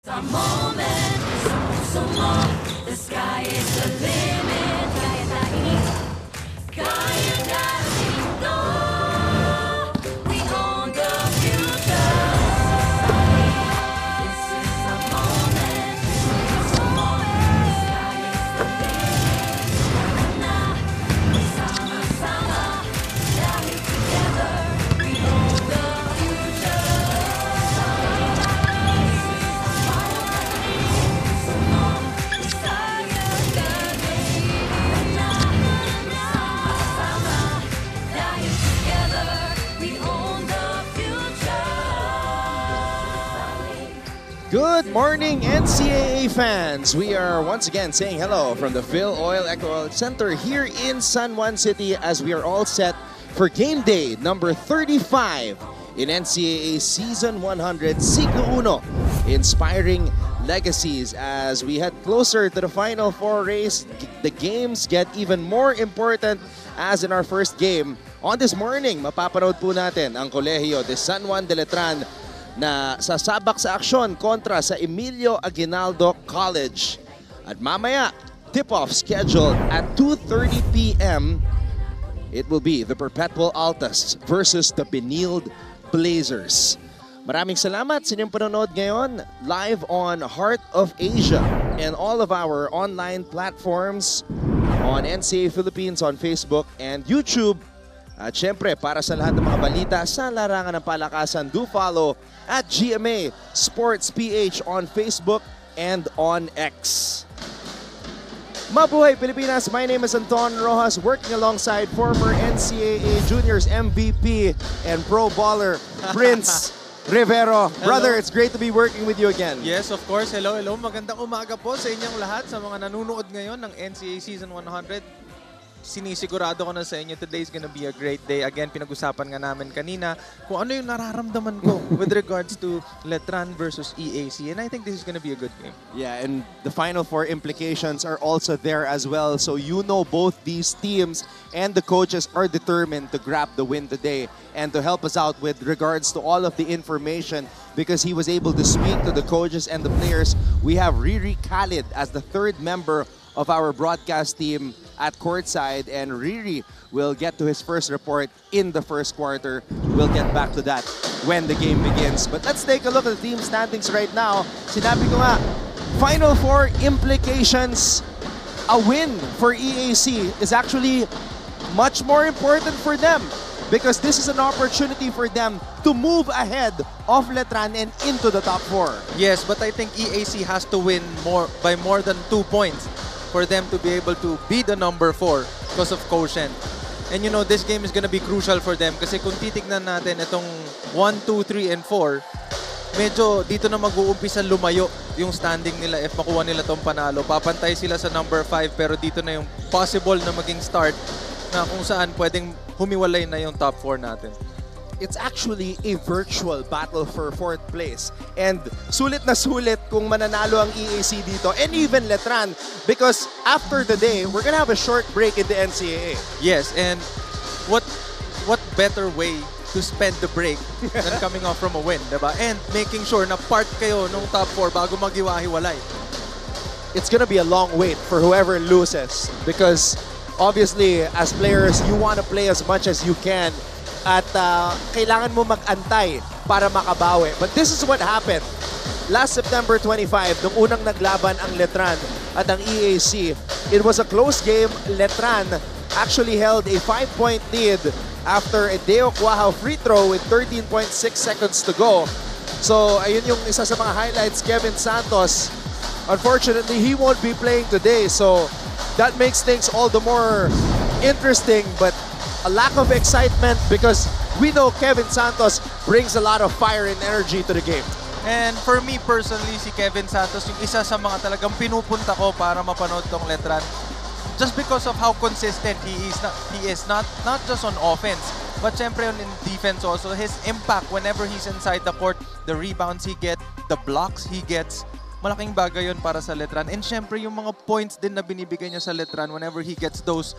Our moment, so long, the sky is the limit. Kaya natin to. We own the future. This is a moment, so long, the sky is the limit. Sama-sama, dahil together, we own the future. Good morning, NCAA fans! We are once again saying hello from the Phil Oil Eco Center here in San Juan City as we are all set for game day number 35 in NCAA Season 100 Siglo Uno, inspiring legacies. As we head closer to the Final Four race, the games get even more important as in our first game. On this morning, mapapanood po natin ang Kolehiyo de San Juan de Letran na sasabak sa aksyon kontra sa Emilio Aguinaldo College. At mamaya, tip-off scheduled at 2:30 p.m. It will be the Perpetual Altas versus the Benilde Blazers. Maraming salamat sa inyong panonood ngayon live on Heart of Asia and all of our online platforms on NCAA Philippines on Facebook and YouTube. At syempre, para sa lahat ng mga balita sa larangan ng palakasan, do follow at GMA Sports PH on Facebook and on X. Mabuhay Pilipinas! My name is Anton Rojas, working alongside former NCAA Juniors MVP and pro baller Prince Rivero. Brother, it's great to be working with you again. Yes, of course. Hello, hello. Magandang umaga po sa inyong lahat, sa mga nanonood ngayon ng NCAA Season 100. Sinisigurado ko na sa inyo, today's gonna be a great day. Again, pinag-usapan nga namin kanina kung ano yung nararamdaman ko with regards to Letran versus EAC. And I think this is gonna be a good game. Yeah, and the Final Four implications are also there as well. So you know both these teams and the coaches are determined to grab the win today. And to help us out with regards to all of the information, because he was able to speak to the coaches and the players, we have Riri Khalid as the third member of our broadcast team at courtside, and Riri will get to his first report in the first quarter. We'll get back to that when the game begins. But let's take a look at the team standings right now. Sinabi ko nga, Final Four implications. A win for EAC is actually much more important for them because this is an opportunity for them to move ahead of Letran and into the top 4. Yes, but I think EAC has to win by more than 2 points for them to be able to be the number 4 because of quotient. And you know, this game is gonna be crucial for them kasi kung titignan natin itong 1, 2, 3, and 4, medyo dito na mag-uumpisa lumayo yung standing nila if makuha nila tong panalo. Papantay sila sa number 5 pero dito na yung possible na maging start na kung saan pwedeng humiwalay na yung top 4 natin. It's actually a virtual battle for 4th place. And sulit na sulit kung mananalo ang EAC dito and even Letran, because after the day, we're gonna have a short break in the NCAA. Yes, and what better way to spend the break than coming off from a win, diba? And making sure na part kayo nung top 4 bago maghiwa-hiwalay. It's gonna be a long wait for whoever loses because obviously, as players, you want to play as much as you can at kailangan mo mag-antay para makabawi. But this is what happened. Last September 25, nung unang naglaban ang Letran at ang EAC, it was a close game. Letran actually held a 5-point lead after a Deo Cuajo free throw with 13.6 seconds to go. So, ayun yung isa sa mga highlights, Kevin Santos. Unfortunately, he won't be playing today. So, that makes things all the more interesting, but a lack of excitement because we know Kevin Santos brings a lot of fire and energy to the game. And for me personally, si Kevin Santos yung isa sa mga talagang pinupunta ko para mapanood tong Letran. Just because of how consistent he is not just on offense, but syempre on in defense also. His impact whenever he's inside the court, the rebounds he gets, the blocks he gets, malaking bagay yun para sa Letran. And syempre yung mga points din na binibigay niya sa Letran whenever he gets those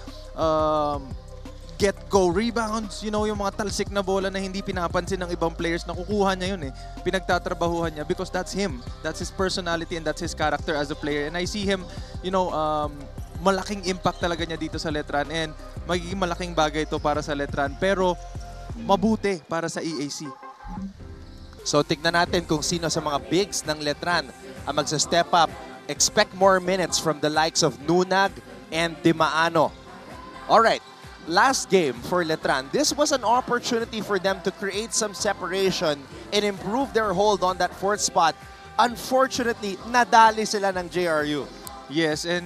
get-go rebounds, yung mga talsik na bola na hindi pinapansin ng ibang players, nakukuha niya yun pinagtatrabahuhan niya because that's him. That's his personality and that's his character as a player. And I see him, malaking impact talaga niya dito sa Letran and magiging malaking bagay ito para sa Letran pero mabuti para sa EAC. So tignan natin kung sino sa mga bigs ng Letran ang magsa-step up. Expect more minutes from the likes of Nunag and Dimaano. Alright, last game for Letran. This was an opportunity for them to create some separation and improve their hold on that fourth spot. Unfortunately, nadali sila ng JRU. Yes, and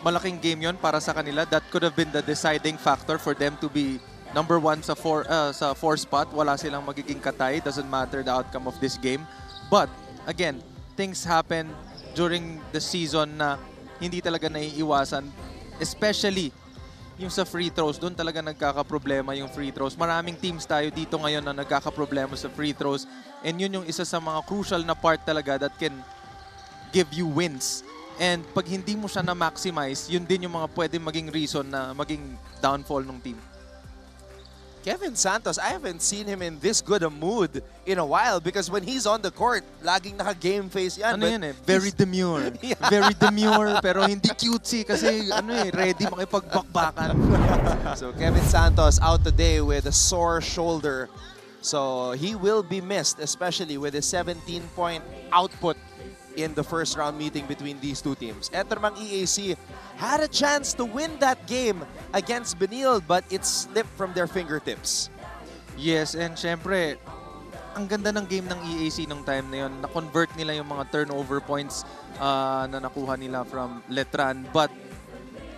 malaking game yon para sa kanila. That could have been the deciding factor for them to be number 1 sa 4 spot. Wala silang magiging katay. Doesn't matter the outcome of this game. But again, things happen during the season na hindi talaga naiiwasan. Especially yung sa free throws. Doon talaga nagkakaproblema yung free throws. Maraming teams tayo dito ngayon na nagkakaproblema sa free throws. And yun yung isa sa mga crucial na part talaga that can give you wins. And pag hindi mo siya na-maximize, yun din yung mga pwedeng maging reason na maging downfall ng team. Kevin Santos, I haven't seen him in this good a mood in a while because when he's on the court, laging naka-game face yan. Very demure. Yeah. Very demure pero hindi cutesy kasi ready makipagbakbakan. So Kevin Santos out today with a sore shoulder. So he will be missed, especially with a 17-point output in the first round meeting between these two teams. Eto namang EAC had a chance to win that game against Benil but it slipped from their fingertips. Yes, and syempre, ang ganda ng game ng EAC nung time na yun. Na-convert nila yung mga turnover points na nakuha nila from Letran. But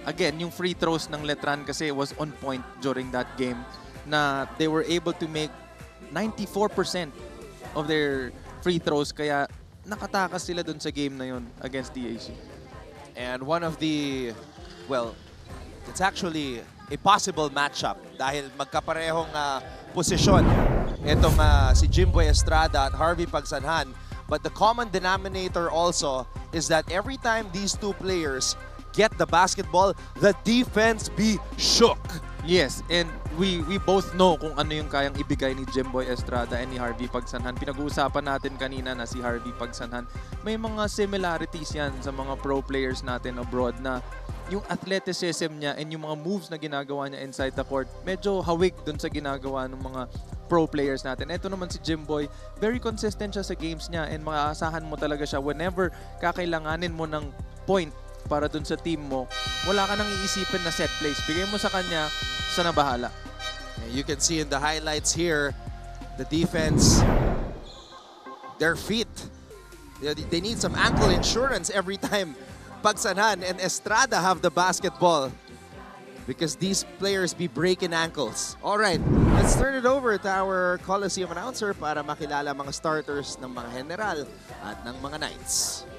again, yung free throws ng Letran kasi was on point during that game na they were able to make 94% of their free throws kaya nakatakas sila dun sa game na yun against EAC. And one of the, well, it's actually a possible matchup dahil magkaparehong posisyon itong si Jimboy Estrada at Harvey Pagsanhan. But the common denominator also is that every time these two players get the basketball, the defense be shook. Yes, and we both know kung ano yung kayang ibigay ni Jimboy Estrada and ni Harvey Pagsanhan. Pinag-uusapan natin kanina na si Harvey Pagsanhan. May mga similarities yan sa mga pro players natin abroad na yung athleticism niya and yung mga moves na ginagawa niya inside the court, medyo hawig dun sa ginagawa ng mga pro players natin. Ito naman si Jimboy, very consistent siya sa games niya and maaasahan mo talaga siya whenever kakailanganin mo ng point para dun sa team mo, wala ka nang iisipin na set plays. Bigay mo sa kanya, sana bahala. You can see in the highlights here, the defense, their feet. They need some ankle insurance every time Pagsanhan and Estrada have the basketball because these players be breaking ankles. All right, let's turn it over to our Coliseum announcer para makilala mga starters ng mga General at ng mga Knights.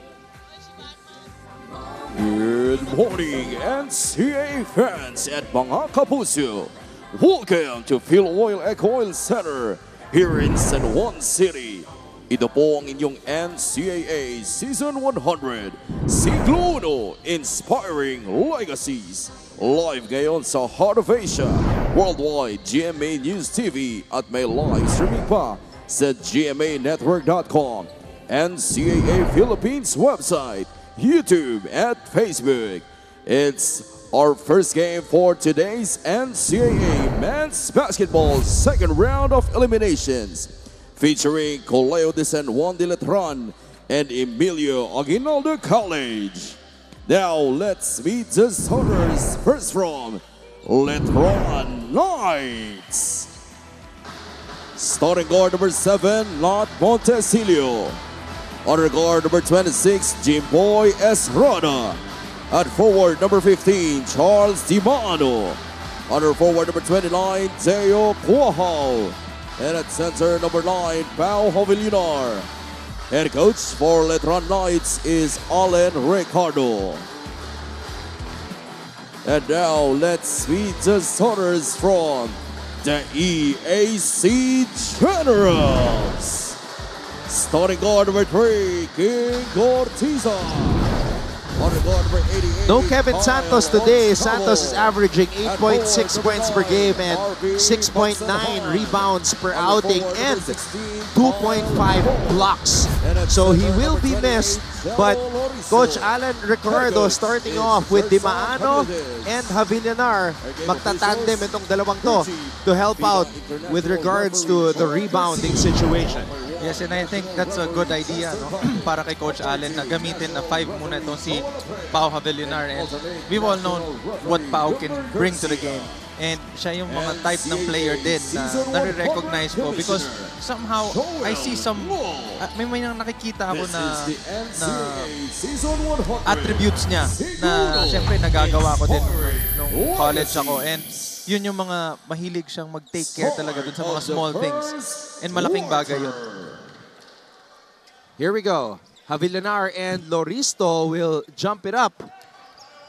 Good morning, NCAA fans at mga kapuso. Welcome to Phil Oil Eco Oil Center here in San Juan City. Ito po ang inyong NCAA Season 100 Siglo 1 Inspiring Legacies. Live ngayon sa Heart of Asia, worldwide GMA News TV at may live streaming pa sa gmanetwork.com, NCAA Philippines website, YouTube at Facebook. It's our first game for today's NCAA Men's Basketball second round of eliminations, featuring Coleo de San Juan de Letran and Emilio Aguinaldo College. Now let's meet the starters. First from Letran Knights. Starting guard number 7, Lot Montesilio. Under guard number 26, Jimboy Estrada. At forward number 15, Charles Dimano. Under forward number 29, Teo Cuajal. And at center number 9, Pao Hovilinar. Head coach for Letran Knights is Allen Ricardo. And now let's meet the starters from the EAC Generals. Starting guard number 3, King Cortiza. Under guard number 88, No Kevin Santos today. Santos is averaging 8.6 points per game and 6.9 rebounds per outing and 2.5 blocks. So he will be missed, but Coach Alan Ricardo starting off with Di Maano and Javillanar. Magtatandem itong dalawang to help out with regards to the rebounding situation. Yes, and I think that's a good idea, no? Para kay Coach Allen na gamitin na 5 muna itong si Pau Javillanar. And we've all known what Pau can bring to the game. And siya yung mga type ng player din na nare-recognize ko because somehow I see some may nakikita ako na attributes niya na syempre nagagawa ko din nung college ako. And yun yung mga mahilig siyang mag-take care talaga dun sa mga small things. And malaking bagay yun. Here we go. Javillanar and Loristo will jump it up.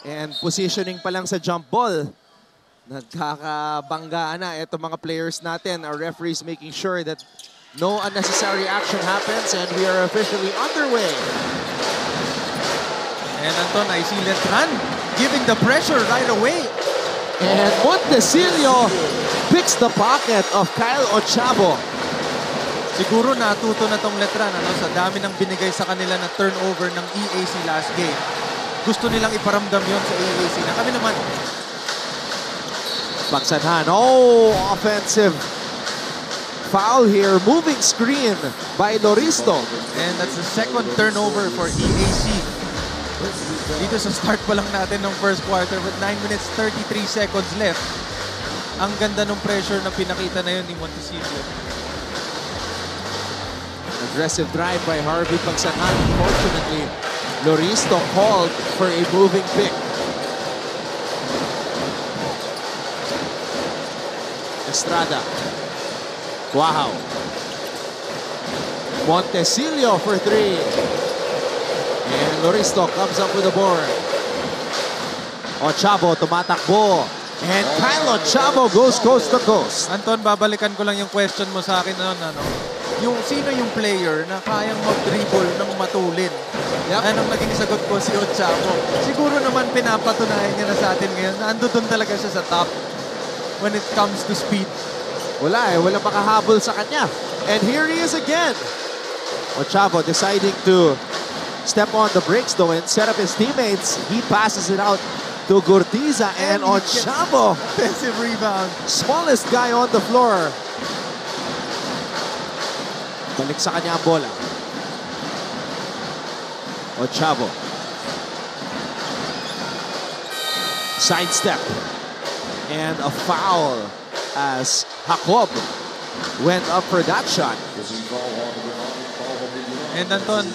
And positioning pa lang sa jump ball. Nagkakabanggaan na itong mga players natin. Our referees making sure that no unnecessary action happens and we are officially underway. And Anton, I see Letran giving the pressure right away. And Montecillo picks the pocket of Kyle Ochavo. Siguro natuto na tong Letran sa dami ng binigay sa kanila na turnover ng EAC last game. Gusto nilang iparamdam yon sa EAC na kami naman. Baksanhan. Oh, offensive foul here. Moving screen by Loristo. And that's the second turnover for EAC. Dito sa start pa lang natin ng first quarter with 9 minutes 33 seconds left. Ang ganda ng pressure na pinakita na yun ni Montecillo. Aggressive drive by Harvey Pagsanhan. Unfortunately, Loristo called for a moving pick. Estrada. Wow. Montecillo for 3. And Loristo comes up with the board. Ochavo tumatakbo. And Kyle Ochavo goes coast to coast. Anton, babalikan ko lang yung question mo sa akin noon, yung sino yung player na kayang mag-dribble ng matulin. Anong naging sagot ko si Ochavo. Siguro naman pinapatunayan niya na sa atin ngayon na ando doon talaga siya sa top when it comes to speed. Wala walang makahabol sa kanya. And here he is again. Ochavo deciding to step on the brakes though and set up his teammates. He passes it out to Gurtiza and Ochavo. Offensive rebound. Smallest guy on the floor. Balik sa kanya ang bola. Ochavo. Sidestep. And a foul as Jacob went up for that shot. And Anton,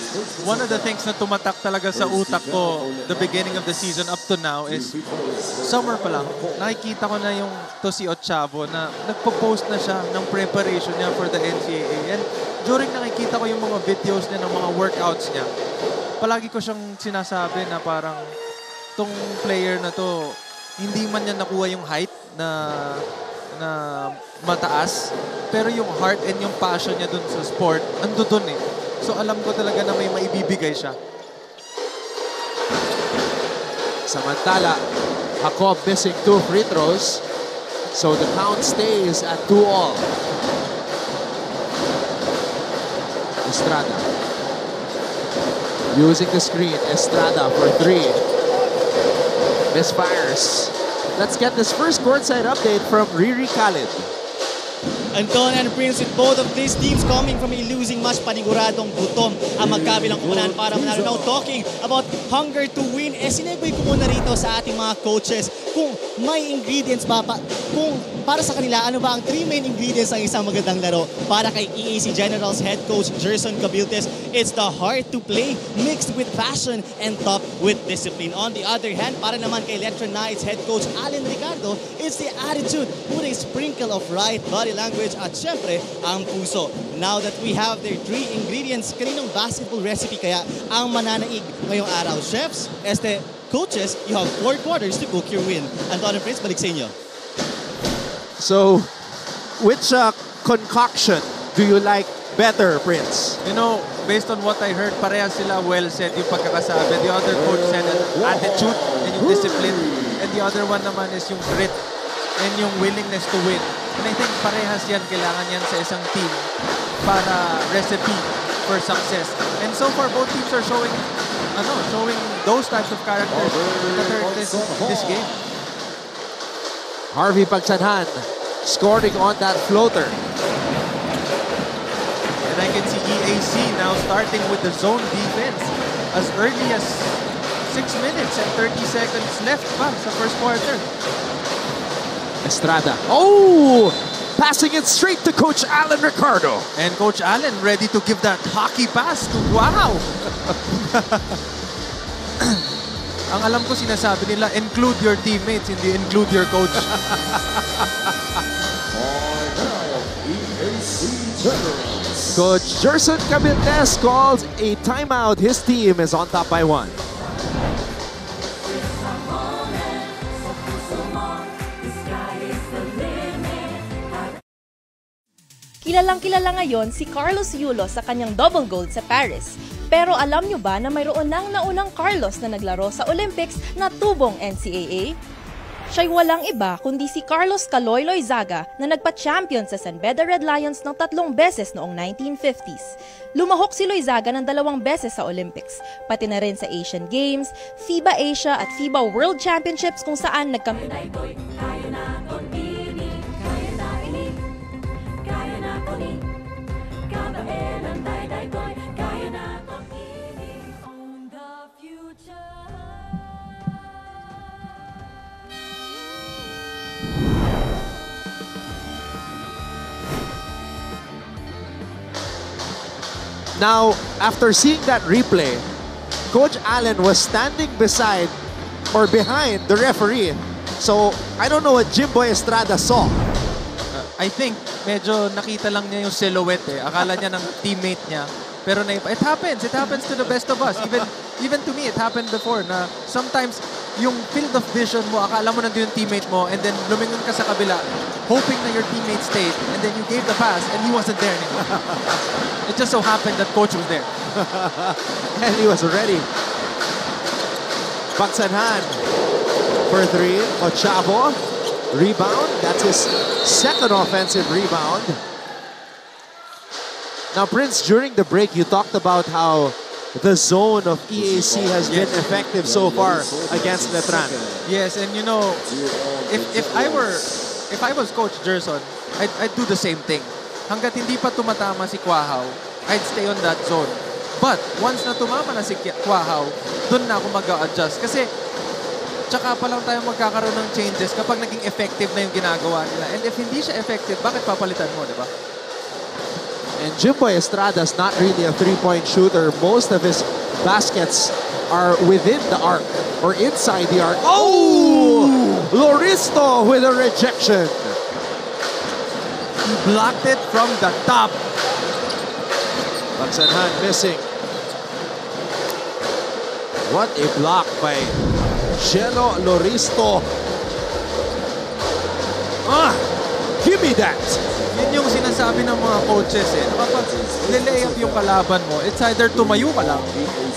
one of the things na tumatak talaga sa utak ko the beginning of the season up to now is summer pa lang, nakikita ko na yung to si Ochavo na nagpo-post na siya ng preparation niya for the NCAA. And during nakikita ko yung mga videos niya ng mga workouts niya, palagi ko siyang sinasabi na parang tong player na to, hindi man niya nakuha yung height na mataas, pero yung heart and yung passion niya dun sa sport, ando dun eh. So alam ko talaga na may maibibigay siya. Samantala, Jacob missing 2 free throws. So the count stays at 2-all. Estrada. Using the screen. Estrada for 3. Misfires. Let's get this first courtside update from Riri Khalid. Anton and Prince, with both of these teams coming from a losing match, paniguradong gutom ang magkabilang kumanan para manalo. Now talking about hunger to win, sinegoy ko muna rito sa ating mga coaches kung may ingredients ba, kung para sa kanila, ano ba ang 3 main ingredients ng isang magandang laro. Para kay EAC Generals head coach Gerson Cabiltes, it's the heart to play mixed with passion and top with discipline. On the other hand, para naman kay Letran Knights head coach Alan Ricardo, it's the attitude with a sprinkle of right body language at syempre ang puso. Now that we have their 3 ingredients, kaninong basketball recipe kaya ang mananaig ngayong araw? Chefs, coaches, you have 4 quarters to cook your win. Anton and Prince, balik sa inyo. So, which concoction do you like better, Prince? You know, based on what I heard, parehas sila well said yung pagkakasabi. The other coach said attitude and yung discipline. And the other one naman is yung grit and yung willingness to win. And I think parehas yan, kailangan yan sa isang team para recipe for success. And so far, both teams are showing those types of characters that are in this game. Harvey Pagsanhan scoring on that floater. And I can see EAC now starting with the zone defense as early as 6 minutes and 30 seconds left pa sa first quarter. Estrada. Oh! Passing it straight to Coach Alan Ricardo. And Coach Allen ready to give that hockey pass to wow! Ang alam ko sinasabi nila, include your teammates, hindi include your coach. Coach Gerson Cabildes calls a timeout. His team is on top by 1. Kilalang-kilala ngayon si Carlos Yulo sa kanyang double gold sa Paris. Pero alam nyo ba na mayroon nang naunang Carlos na naglaro sa Olympics na tubong NCAA? Siya'y walang iba kundi si Carlos Caloy Loizaga na nagpa-champion sa San Beda Red Lions ng 3 beses noong 1950s. Lumahok si Loizaga ng 2 beses sa Olympics, pati na rin sa Asian Games, FIBA Asia at FIBA World Championships kung saan Now, after seeing that replay, Coach Allen was standing beside or behind the referee. So, I don't know what Jimboy Estrada saw. I think medyo nakita lang niya yung silhouette eh. Akala niya ng teammate niya. Pero it happens to the best of us. Even to me, it happened before na sometimes yung field of vision mo, akala mo nandun yung teammate mo and then lumingon ka sa kabila hoping na your teammate stayed and then you gave the pass and he wasn't there anymore. It just so happened that coach was there. And he was ready. Pagsanhan for 3. Ochavo. Rebound. That's his second offensive rebound. Now, Prince, during the break, you talked about how the zone of EAC has been effective so far against Letran. Yes, and you know, if I was Coach Gerson, I'd do the same thing. Hanggat hindi pa tumatama si Quahaw, I'd stay on that zone. But once na tumama na si Quahaw, dun na ako mag-a-adjust. Kasi tsaka pa lang tayo magkakaroon ng changes kapag naging effective na yung ginagawa nila. And if hindi siya effective, bakit papalitan mo, di ba? And Jimboy Estrada's not really a three-point shooter. Most of his baskets are within the arc or inside the arc. Oh! Loristo with a rejection. He blocked it from the top. Pagsanhan missing. What a block by Gelo Loristo. Give me that. Yun yung sinasabi ng mga coaches eh. Kapag nilay up yung kalaban mo, it's either tumayo ka lang,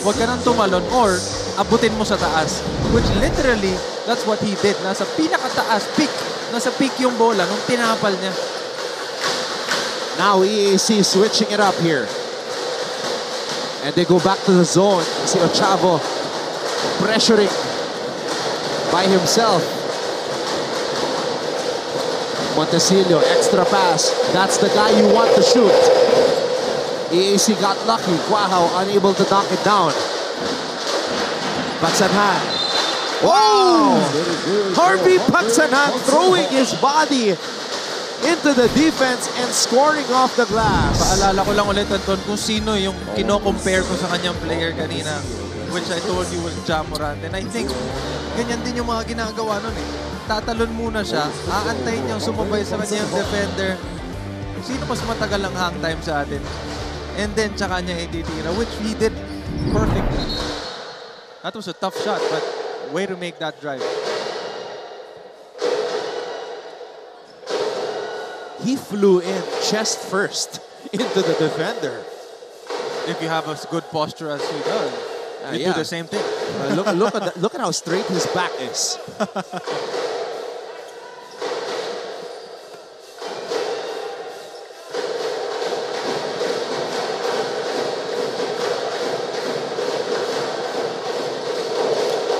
huwag ka nang tumalon, or abutin mo sa taas. Which literally, that's what he did. Nasa pinakataas, peak. Nasa peak yung bola nung tinapal niya. Now EAC switching it up here. And they go back to the zone. You see Ochavo pressuring by himself. Montecillo, extra pass. That's the guy you want to shoot. EAC got lucky. Quahaw unable to knock it down. Pagsanhan. Wow! Harvey Pagsanhan throwing his body into the defense and scoring off the glass. Paalala ko lang ulit, Anton, kung sino yung kino-compare ko sa kanyang player kanina, which I told you was Ja Morant. And I think, ganyan din yung mga ginagawa nun eh. Tatalon muna siya, aantayin niyang sumabay sa kanyang defender. Sino mas matagal ang hang time sa atin? And then, tsaka niya ititira, which he did perfectly. That was a tough shot, but way to make that drive. He flew in chest first into the defender. If you have a good posture as he does, you do the same thing. Look at how straight his back is.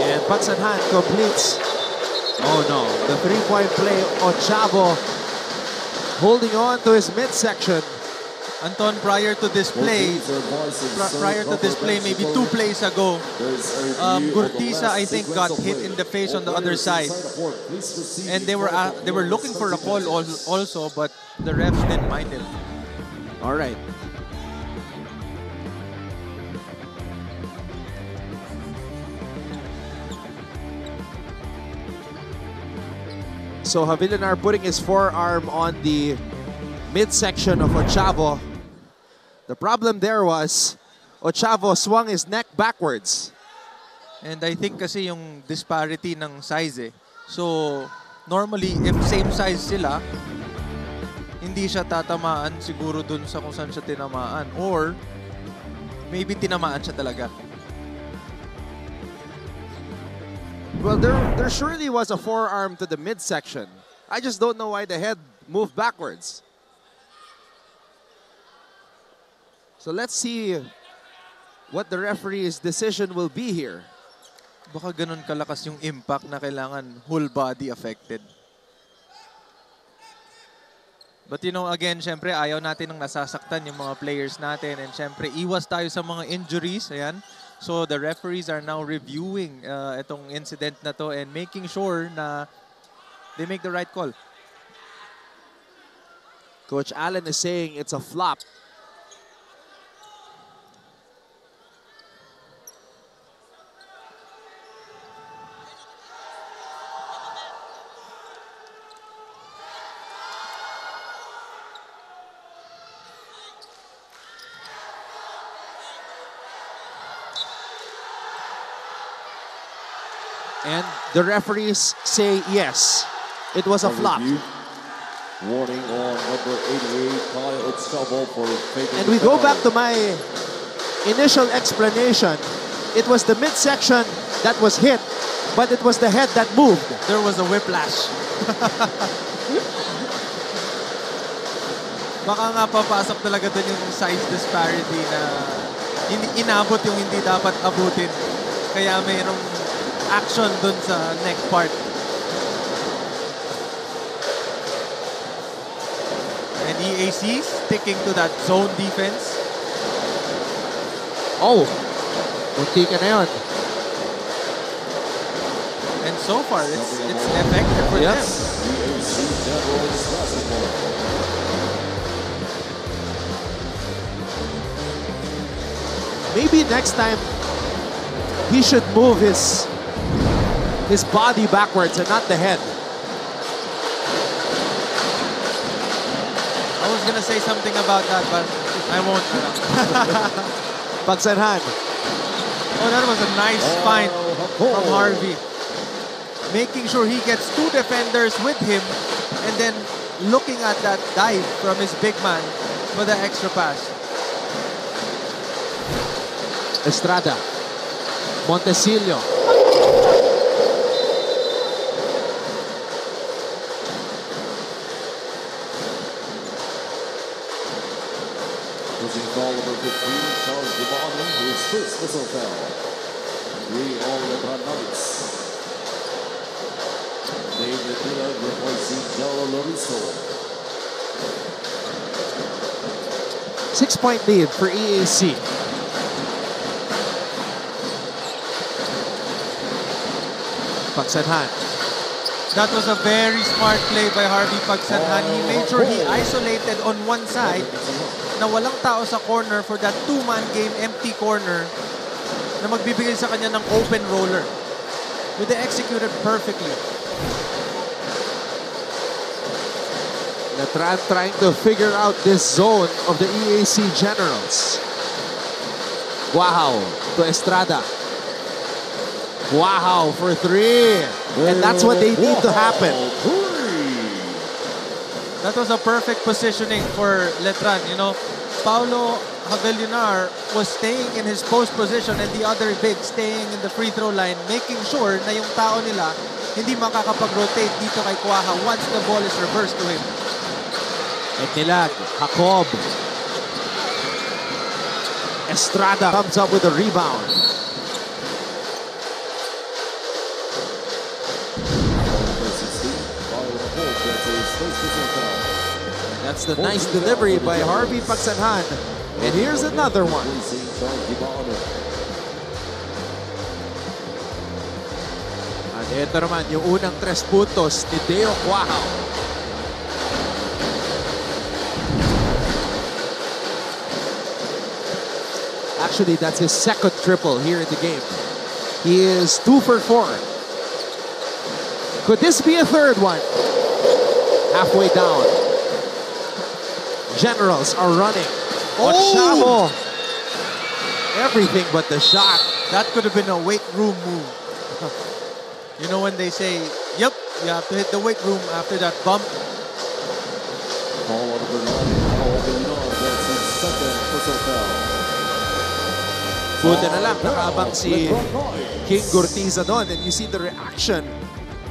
And Pagsanhan completes. Oh no, the three-point play. Ochavo holding on to his midsection. Anton, prior to this play, maybe 2 plays ago, Gurtiza, I think, got hit in the face on the other side. And they were looking for a call also, but the refs didn't mind him. All right. So Havilanar putting his forearm on the midsection of Ochavo. The problem there was Ochavo swung his neck backwards. And I think kasi yung disparity ng size eh. So, normally, if same size sila, hindi siya tatamaan siguro dun sa kung saan siya tinamaan. Or, maybe tinamaan siya talaga. Well, there surely was a forearm to the midsection. I just don't know why the head moved backwards. So let's see what the referee's decision will be here. Baka ganun kalakas yung impact na kailangan whole body affected. But you know, again, syempre, ayaw natin ng nasasaktan yung mga players natin. And syempre, iwas tayo sa mga injuries. Ayan. So the referees are now reviewing itong incident na to and making sure na they make the right call. Coach Allen is saying it's a flop. And the referees say yes, it was a flop. Warning on number 88, Kyle Ochavo for faking. And we go back to my initial explanation. It was the midsection that was hit, but it was the head that moved. There was a whiplash. Baka nga papasok talaga dun yung size disparity na inabot yung hindi dapat abutin. Kaya mayroong action dun sa neck part. And EAC sticking to that zone defense. Oh, munti ka na yun. And so far, it's effective for them. EAC Generals basketball. Maybe next time he should move his body backwards and not the head. I was gonna say something about that, but I won't. Pagsanhan. Oh, that was a nice find from Harvey. Making sure he gets 2 defenders with him and then looking at that dive from his big man for the extra pass. Estrada. Montecillo. Pushing foul number 15, Charles Devon, his first whistle foul. 3 all Letran Knights. David Dillard replacing Jalo Loriso. 6-point lead for EAC. Pagsanhan. That was a very smart play by Harvey Pagsanhan. He made sure he isolated on one side na walang tao sa corner for that 2-man game empty corner na magbibigay sa kanya ng open roller. But they executed perfectly. Letran trying to figure out this zone of the EAC Generals. Wow to Estrada. Wow for 3. And that's what they need to happen. That was a perfect positioning for Letran, you know. Paulo Javellinar was staying in his post position and the other big staying in the free throw line, making sure na yung tao nila hindi makakapag-rotate dito kay Kuaha once the ball is reversed to him. Etilag, Jacob. Estrada comes up with a rebound. That's the nice delivery by Harvey Pagsanhan. And here's another one. At ito naman, yung unang 3 puntos ni Deo Cuajao. Actually, that's his second triple here in the game. He is 2 for 4. Could this be a third one? Halfway down. Generals are running. Ochavo. Everything but the shot. That could have been a weight room move. You know when they say, yep, you have to hit the weight room after that bump. Buti na lang, nakabang si King Gurtiza doon. And you see the reaction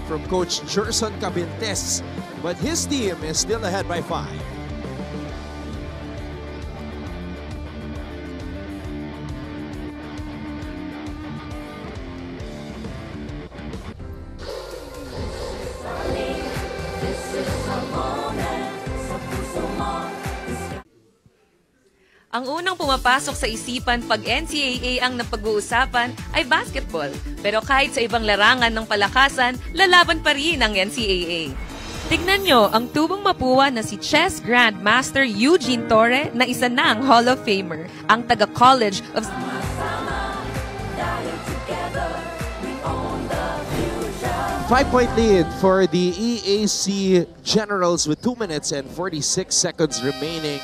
from Coach Gerson Cabintes. But his team is still ahead by 5. Ang unang pumapasok sa isipan pag NCAA ang napag-uusapan ay basketball. Pero kahit sa ibang larangan ng palakasan, lalaban pa rin ang NCAA. Tignan nyo ang tubong mapuwa na si Chess Grandmaster Eugene Torre na isa ng Hall of Famer, ang taga-College of... 5-point lead for the EAC Generals with 2 minutes and 46 seconds remaining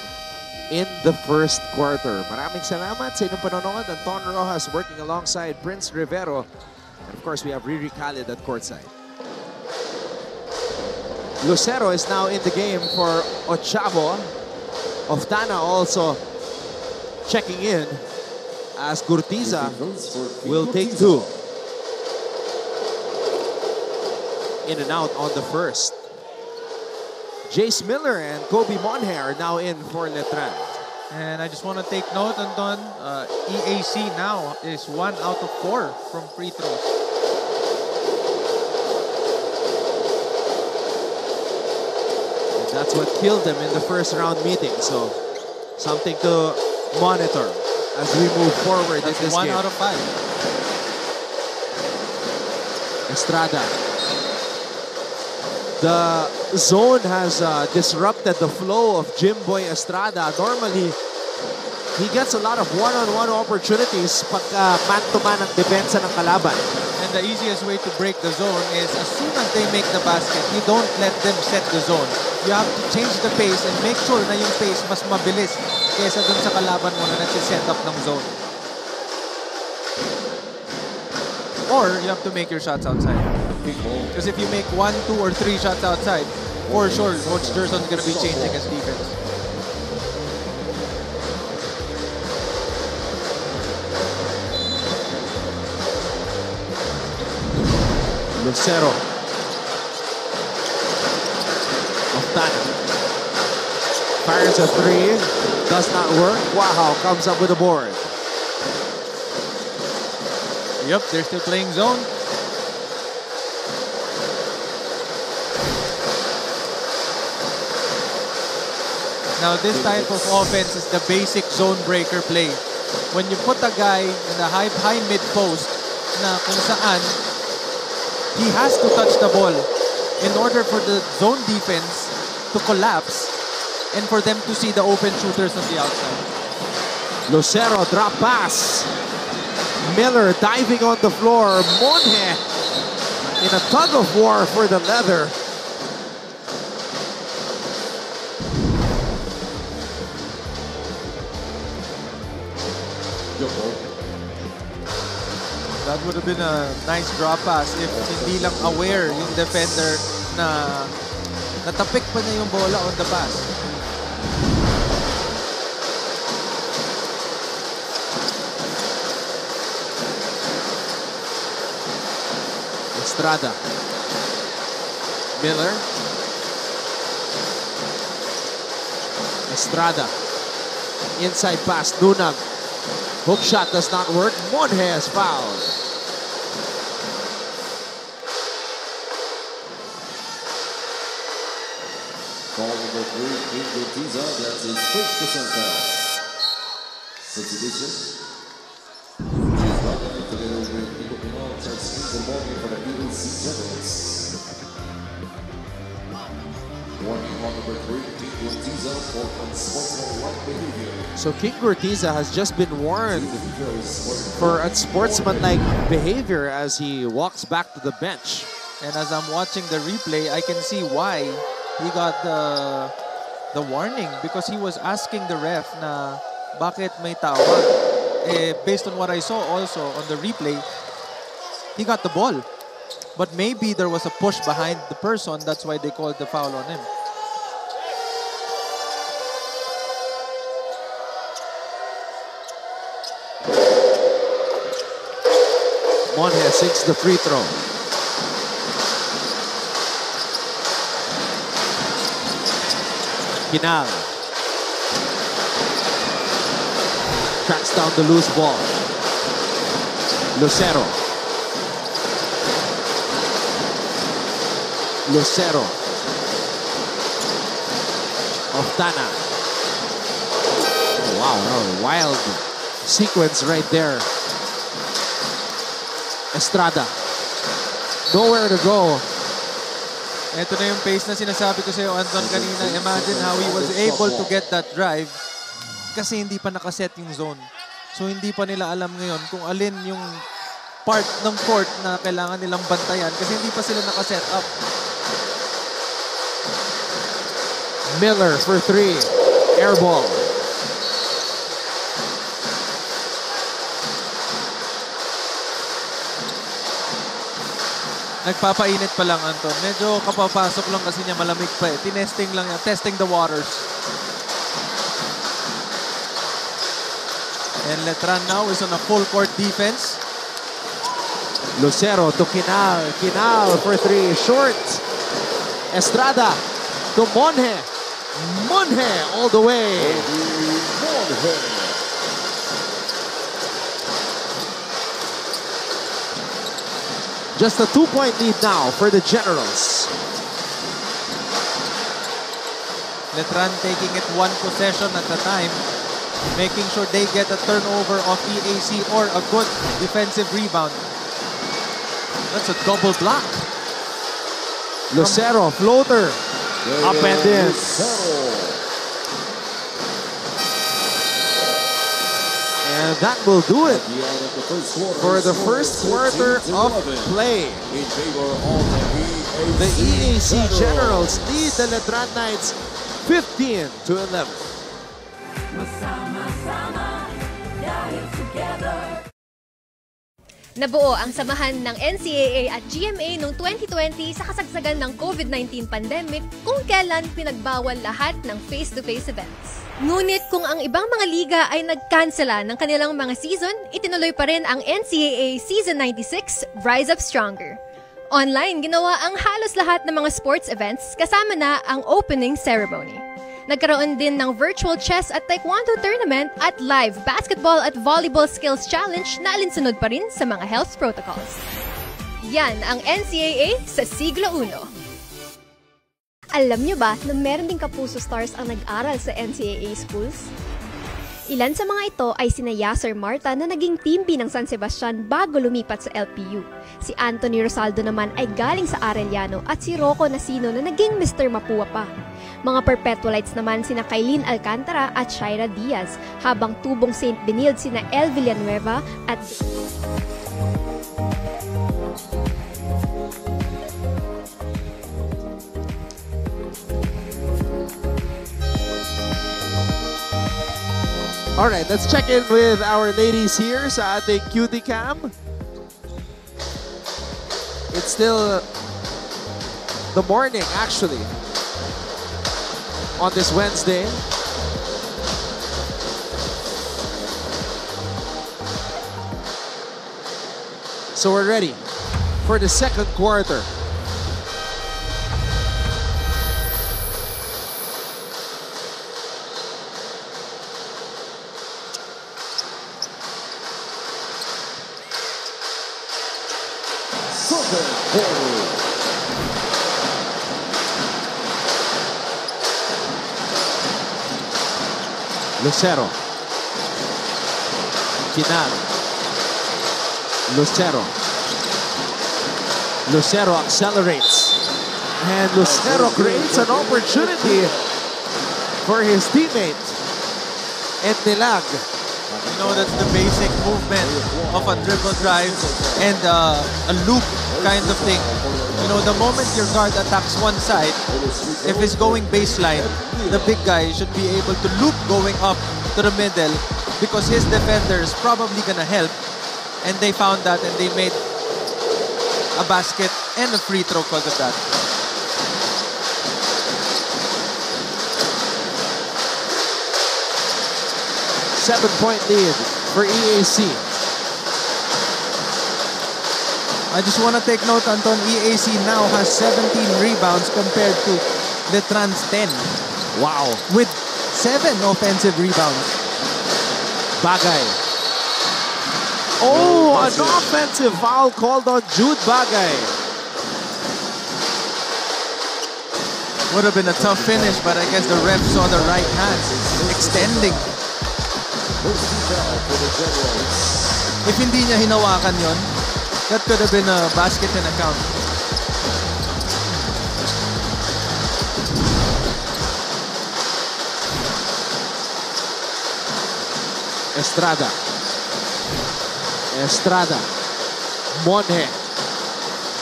in the first quarter. Maraming salamat sa inyong panonood. Anton Rojas working alongside Prince Rivero. And of course, we have Riri Khalid at courtside. Lucero is now in the game for Ochavo. Oftana also checking in as Gurtiza will take 2. In and out on the first. Jace Miller and Kobe Monhe are now in for Letran. And I just want to take note, Anton, EAC now is 1 out of 4 from free throws. And that's what killed them in the first round meeting. So something to monitor as we move forward in this 1 game. out of 5. Estrada. The zone has disrupted the flow of Jimboy Estrada. Normally, he gets a lot of one-on-one opportunities pag man-to-man ang depensa ng kalaban. And the easiest way to break the zone is as soon as they make the basket, you don't let them set the zone. You have to change the pace and make sure na yung pace mas mabilis kaysa dun sa kalaban mo na nagsiset up ng zone. Or you have to make your shots outside. Because if you make 1, 2, or 3 shots outside, for sure, Coach Gerson's going to be changing his defense. Lucero. Oftana. Fires a 3. Does not work. Wow, comes up with a board. Yep, they're still playing zone. Now, this type of offense is the basic zone breaker play. When you put a guy in the high mid post na kung saan he has to touch the ball in order for the zone defense to collapse and for them to see the open shooters on the outside. Lucero, drop pass. Miller diving on the floor. Monhe in a tug of war for the leather. That would have been a nice drop pass if hindi lang aware yung defender na natapik pa niya yung bola on the pass. Estrada. Miller. Estrada. Inside pass, Nunag. Hook shot does not work. Monje is fouled. Foul number 3, King Gutiza. That's his first personal foul. Substitution. Together with Nico Pinal, starts in the morning for the EAC Generals. Warning on number 3, King Gutiza for unsportsmanlike behavior. So King Gurtiza has just been warned for unsportsmanlike behavior as he walks back to the bench. And as I'm watching the replay, I can see why he got the warning, because he was asking the ref na bakit may tawag. Based on what I saw also on the replay, he got the ball. But maybe there was a push behind the person, that's why they called the foul on him. Monje sinks the free throw. Pinal tracks down the loose ball. Lucero. Lucero. Oftana. Oh, wow, a wild sequence right there. Estrada. Nowhere to go. Ito na yung pace na sinasabi ko sa'yo, Anton, kanina. Imagine how he was able to get that drive kasi hindi pa nakaset yung zone. So hindi pa nila alam ngayon kung alin yung part ng court na kailangan nilang bantayan kasi hindi pa sila nakaset up. Miller for 3. Air ball. Nagpapainit pa lang, Anton. Medyo kapapasok lang kasi niya, malamig pa eh. Tinesting lang yan. Testing the waters. And Letran now is on a full court defense. Lucero to Kinal. Kinal for 3. Short. Estrada to Monje. Monje all the way. Monje. Just a 2-point lead now for the Generals. Letran taking it one possession at a time, making sure they get a turnover of EAC or a good defensive rebound. That's a double block. Lucero, floater. Up and in. And that will do it for the first quarter of play. The EAC Generals lead the Letran Knights 15-11. Nabuo ang samahan ng NCAA at GMA noong 2020 sa kasagsagan ng COVID-19 pandemic kung kailan pinagbawal lahat ng face-to-face events. Ngunit kung ang ibang mga liga ay nagkansela ng kanilang mga season, itinuloy pa rin ang NCAA Season 96 Rise Up Stronger. Online, ginawa ang halos lahat ng mga sports events kasama na ang opening ceremony. Nagkaroon din ng virtual chess at taekwondo tournament at live basketball at volleyball skills challenge na alinsunod pa rin sa mga health protocols. Yan ang NCAA sa siglo 1. Alam niyo ba na meron ding kapuso stars ang nag-aral sa NCAA schools? Ilan sa mga ito ay sina Yasser Marta na naging team B ng San Sebastian bago lumipat sa LPU. Si Anthony Rosaldo naman ay galing sa Arellano at si Rocco Nasino na naging Mr. Mapua pa. Mga perpetualites naman sina Kailin Alcantara at Shaira Diaz, habang tubong St. Benilde sina El Villanueva at Alright, let's check in with our ladies here sa ating cutie cam. It's still the morning, actually, on this Wednesday. So we're ready for the second quarter. Lucero. Kinal. Lucero. Lucero accelerates. And Lucero creates an opportunity for his teammate. And Nilag. You know, that's the basic movement of a dribble drive and a loop kind of thing. You know, the moment your guard attacks one side, if it's going baseline, the big guy should be able to loop going up to the middle because his defender is probably gonna help. And they found that and they made a basket and a free throw because of that. Seven-point lead for EAC. I just want to take note, Anton, EAC now has 17 rebounds compared to Letran's 10. Wow. With 7 offensive rebounds. Bagay. Oh, an offensive foul called on Jude Bagay. Would have been a tough finish, but I guess the ref saw the right hand extending. If hindi niya hinawakan yon, that could have been a basket and a count. Estrada. Estrada. Monhe.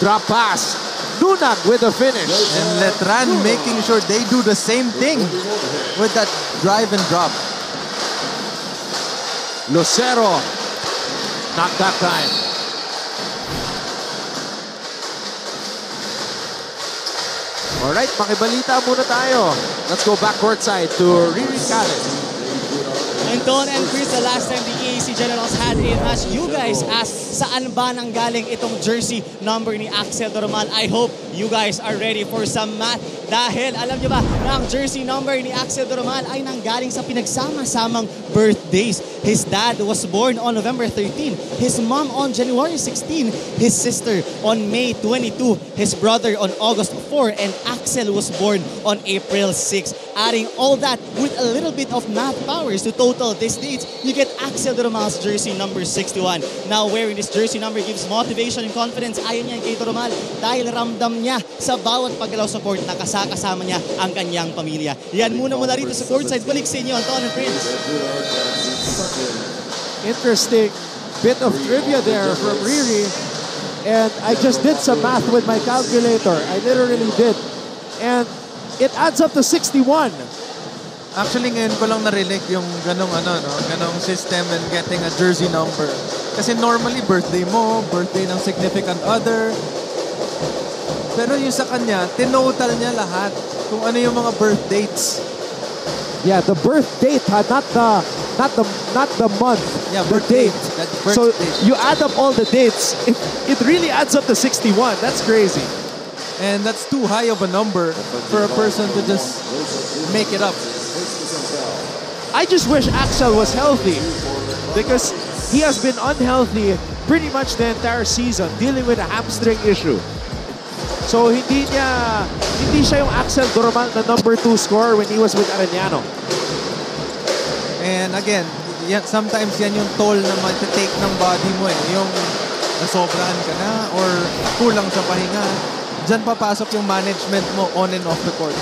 Drop pass. Nunag with the finish. And Letran making sure they do the same thing with that drive and drop. Lucero. Not that time. Alright, makibalita muna tayo. Let's go back courtside to Riri Khaled. And Don and Chris, the last time the EAC Generals had a match, you guys asked saan ba nanggaling itong jersey number ni Axel Doromal. I hope you guys are ready for some math. Dahil alam nyo ba na ang jersey number ni Axel Doromal ay nanggaling sa pinagsama-samang birthdays. His dad was born on November 13, his mom on January 16, his sister on May 22, his brother on August 4, and Axel was born on April 6. Adding all that with a little bit of math powers to total these dates, you get Axel Doromal's jersey number 61. Now wearing this jersey number gives motivation and confidence ayon niya kay Doromal dahil ramdam niya sa bawat paggalaw sa court na kasama niya ang kanyang pamilya. Yan muna rito sa courtside. Balik sa inyo, Anton and Prince. Interesting bit of trivia there from Riri. And I just did some math with my calculator. I literally did. And it adds up to 61. Actually, ngayon ko lang narinig yung ganong system and getting a jersey number. Kasi normally, birthday mo, birthday ng significant other. Pero yung sa kanya, tinotal niya lahat kung ano yung mga birth dates. Yeah, the birth date, not the month. Yeah, the birth date. That birth So date. you add up all the dates, it really adds up to 61. That's crazy. And that's too high of a number for a person to just make it up. I just wish Axel was healthy because he has been unhealthy pretty much the entire season, dealing with a hamstring issue. So hindi siya yung Axel Doromal na number 2 scorer when he was with Arellano. And again, sometimes yan yung toll na matitake ng body mo eh. Yung nasobrahan ka na or kulang sa pahinga. Diyan papasok yung management mo on and off the court.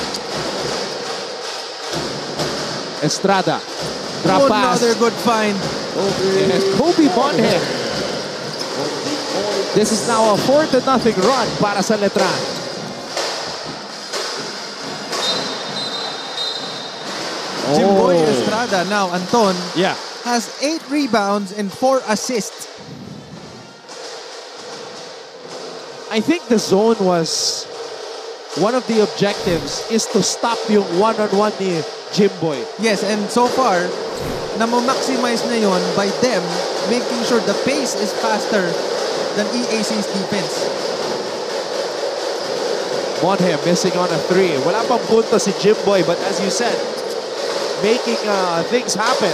Estrada. Drop pass. Another good find. And Kobe Monhe. This is now a 4-0 run para sa Letran. Jimboy Estrada now, Anton, Yeah. has 8 rebounds and 4 assists. I think the zone was one of the objectives is to stop yung one-on-one ni Jimboy. Yes, and so far, na-maximize na yon by them making sure the pace is faster than EAC's defense. Monhem missing on a 3. Wala pang punto si Jimboy, but as you said, making things happen.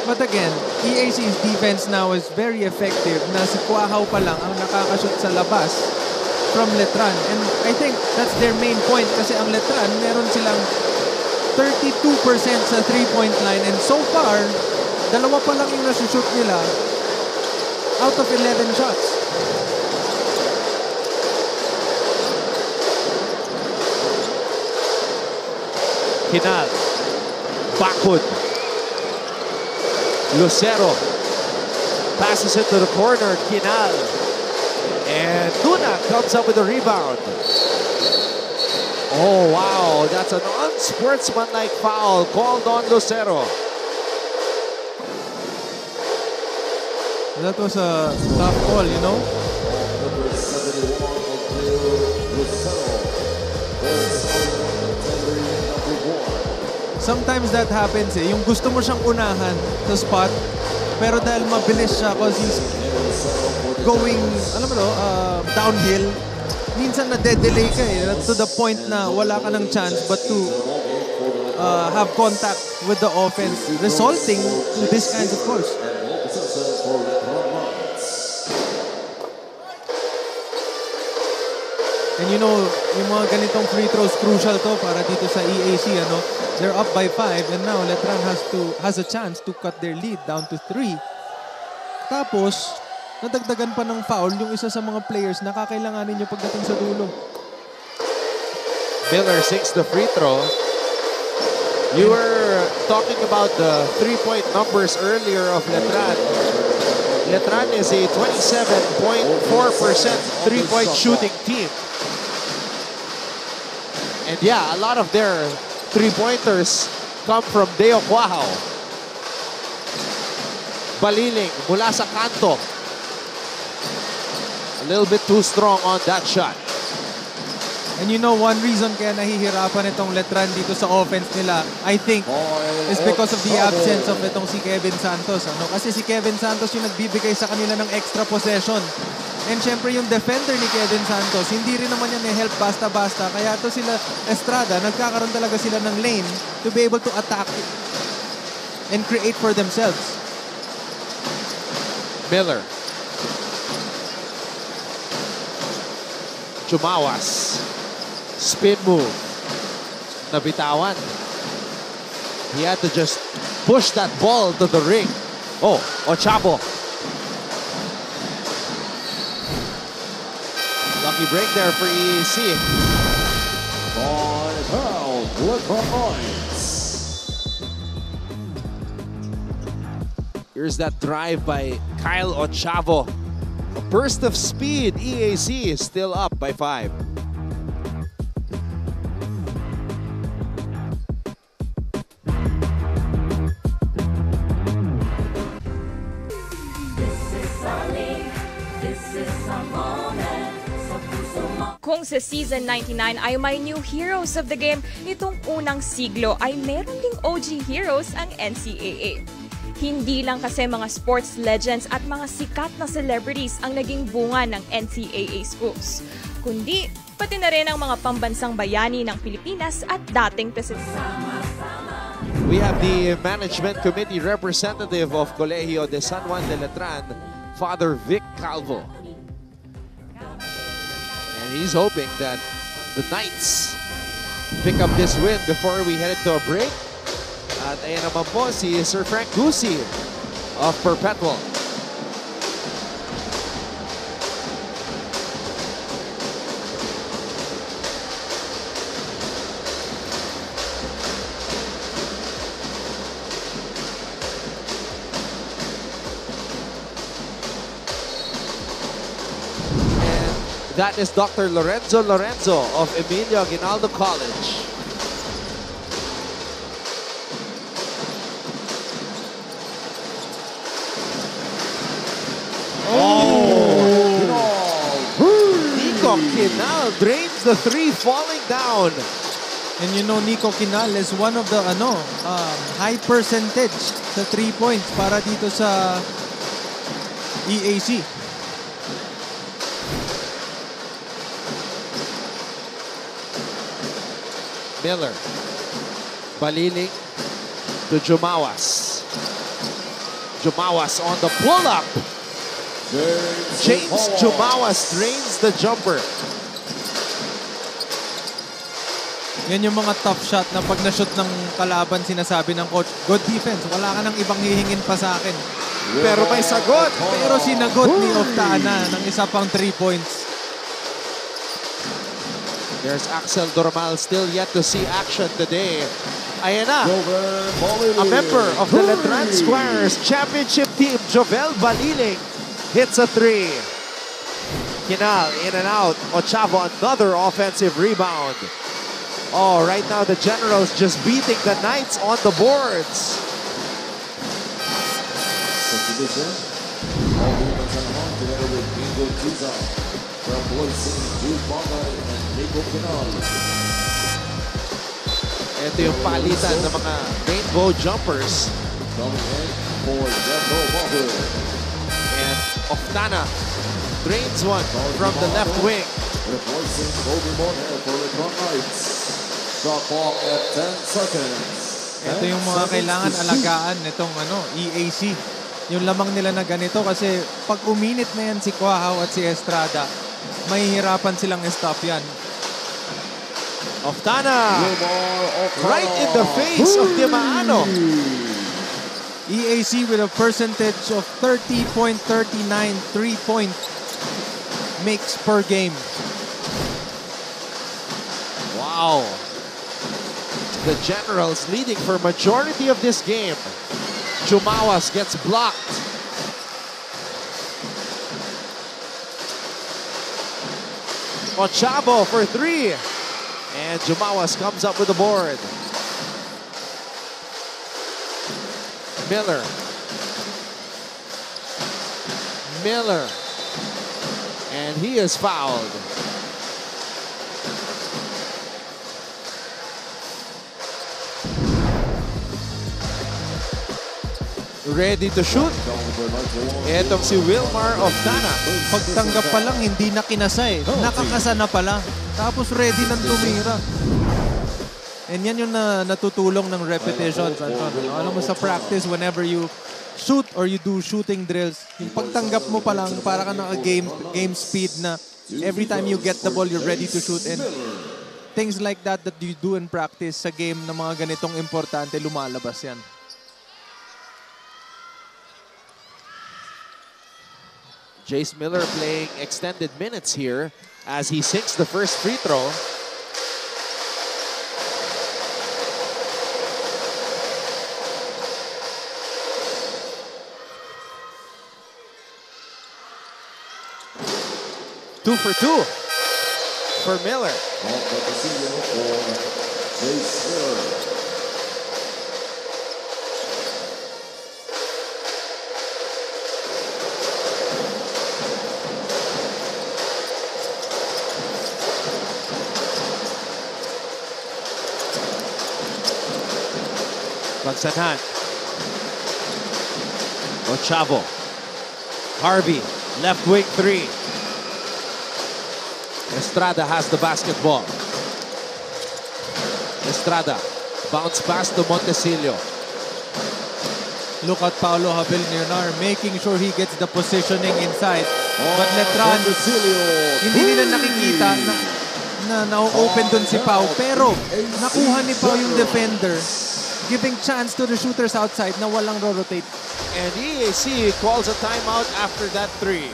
But again, EAC's defense now is very effective na si Kuahaw pa lang ang nakakashoot sa labas from Letran. And I think that's their main point kasi ang Letran, meron silang 32% sa 3-point line. And so far, dalawa pa lang yung nasushoot nila out of 11 shots. Kinal. Backward. Lucero passes it to the corner. Kinal. And Tuna comes up with a rebound. Oh, wow. That's an unsportsmanlike foul called on Lucero. That was a tough call, you know? Sometimes that happens eh. Yung gusto mo siyang unahan sa spot, pero dahil mabilis siya because he's going, alam mo no, downhill, minsan na-delay ka eh, to the point na wala ka ng chance but to have contact with the offense, resulting to this kinds of calls. And you know, yung mga ganitong free throws, crucial to para dito sa EAC, ano? They're up by 5 and now Letran has a chance to cut their lead down to 3. Tapos, nadagdagan pa ng foul yung isa sa mga players na kakailanganin nyo pagdating sa dulo. Miller sinks the free throw. You were talking about the 3-point numbers earlier of Letran. Letran is a 27.4% 3-point shooting team. And yeah, a lot of their 3-pointers come from Deo Kuahaw. Baliling mula sa kanto. A little bit too strong on that shot. And you know, one reason kaya nahihirapan itong Letran dito sa offense nila, I think, is because of the absence of itong si Kevin Santos. Ano? Kasi si Kevin Santos yung nagbibigay sa kanila ng extra possession. And syempre yung defender ni Kevin Santos, hindi rin naman yan help basta-basta. Kaya to sila Estrada, nagkakaroon talaga sila ng lane to be able to attack and create for themselves. Miller. Chumawas. Spin move. Nabitawan. He had to just push that ball to the ring. Oh, Ochavo. Lucky break there for EAC. Letran Knights. Here's that drive by Kyle Ochavo. A burst of speed. EAC is still up by 5. Kung sa Season 99 ay may new heroes of the game, itong unang siglo ay meron ding OG heroes ang NCAA. Hindi lang kasi mga sports legends at mga sikat na celebrities ang naging bunga ng NCAA schools, kundi pati na rin ang mga pambansang bayani ng Pilipinas at dating presidente. We have the management committee representative of Colegio de San Juan de Letran, Father Vic Calvo. And he's hoping that the Knights pick up this win before we head into a break. At ayan naman po si Sir Frank Gusi of Perpetual. That is Dr. Lorenzo of Emilio Aguinaldo College. Nico Kinal drains the 3 falling down. And you know, Nico Kinal is one of the high percentage sa 3 points para dito sa EAC. Miller. Baliling to Jumawas. Jumawas on the pull-up. James Jumawas drains the jumper. Yan yung mga tough shot na pag na-shoot ng kalaban, sinasabi ng coach, good defense, wala ka nang ibang hihingin pa sa akin. Pero may sagot. Pero sinagot ni Oftana ng isa pang 3 points. There's Axel Dormal, still yet to see action today. Ayan na, a member of the Letran Squires championship team, Jovel Baliling, hits a 3. Kinal, in and out. Ochavo, another offensive rebound. Oh, right now the Generals just beating the Knights on the boards. Ito yung palitan ng mga rainbow jumpers. And Oftana drains one from the left wing. Ito yung mga kailangan alagaan nitong EAC. Yung lamang nila na ganito kasi pag uminit na yan si Quahaw at si Estrada, mahihirapan silang stop yan. Oftana, right in the face of Dimaano. EAC with a percentage of 30.39 3-point makes per game. Wow. The Generals leading for majority of this game. Jumawas gets blocked. Ochavo for 3. And Jumawas comes up with the board. Miller. Miller. And he is fouled. Ready to shoot. Etong si Wilmar Oftana. Pagtanggap pa lang, hindi na kinasa eh. Nakakasa na pala. Tapos ready nang tumira. And yan yung natutulong ng repetitions. Alam mo sa practice, whenever you shoot or you do shooting drills, yung pagtanggap mo pa lang, para ka game speed na every time you get the ball, you're ready to shoot. And things like that you do in practice sa game na mga ganitong importante, lumalabas yan. Jace Miller playing extended minutes here as he sinks the first free throw. Two for two for Miller. Pagsanhan. Ochavo. Harvey, left wing 3. Estrada has the basketball. Estrada, bounce pass to Montesillo. Look at Paolo Habil-Nirnar making sure he gets the positioning inside. But Letran, hindi nila nakikita na na-open dun si Pau. Pero nakuha ni Pau yung defender, giving chance to the shooters outside na walang rotate. And EAC calls a timeout after that 3.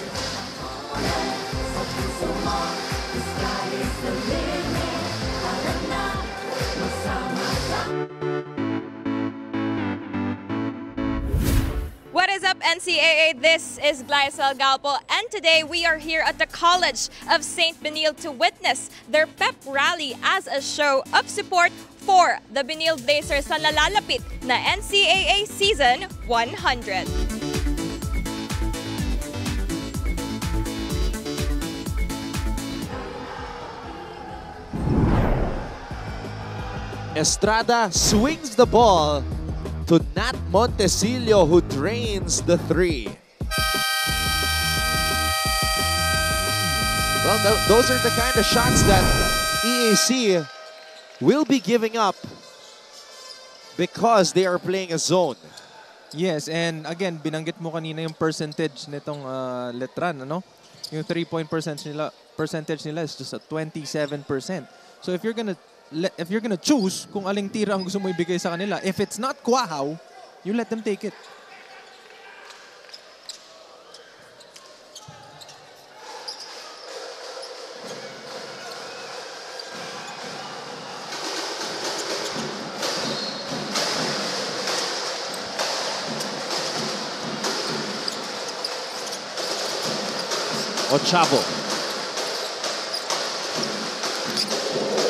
What is up, NCAA? This is Glycel Galpo, and today we are here at the College of St. Benil to witness their pep rally as a show of support for the Benil Blazers sa nalalapit na NCAA Season 100. Estrada swings the ball to Nat Montesillo, who drains the 3. Well, those are the kind of shots that EAC will be giving up because they are playing a zone. Yes, and again, binanggit mo kanina yung percentage nitong Letran, ano? Yung 3-point percentage nila is just at 27%. So if you're gonna choose kung aling tira ang gusto mo ibigay sa kanila, if it's not Kwahaw, you let them take it.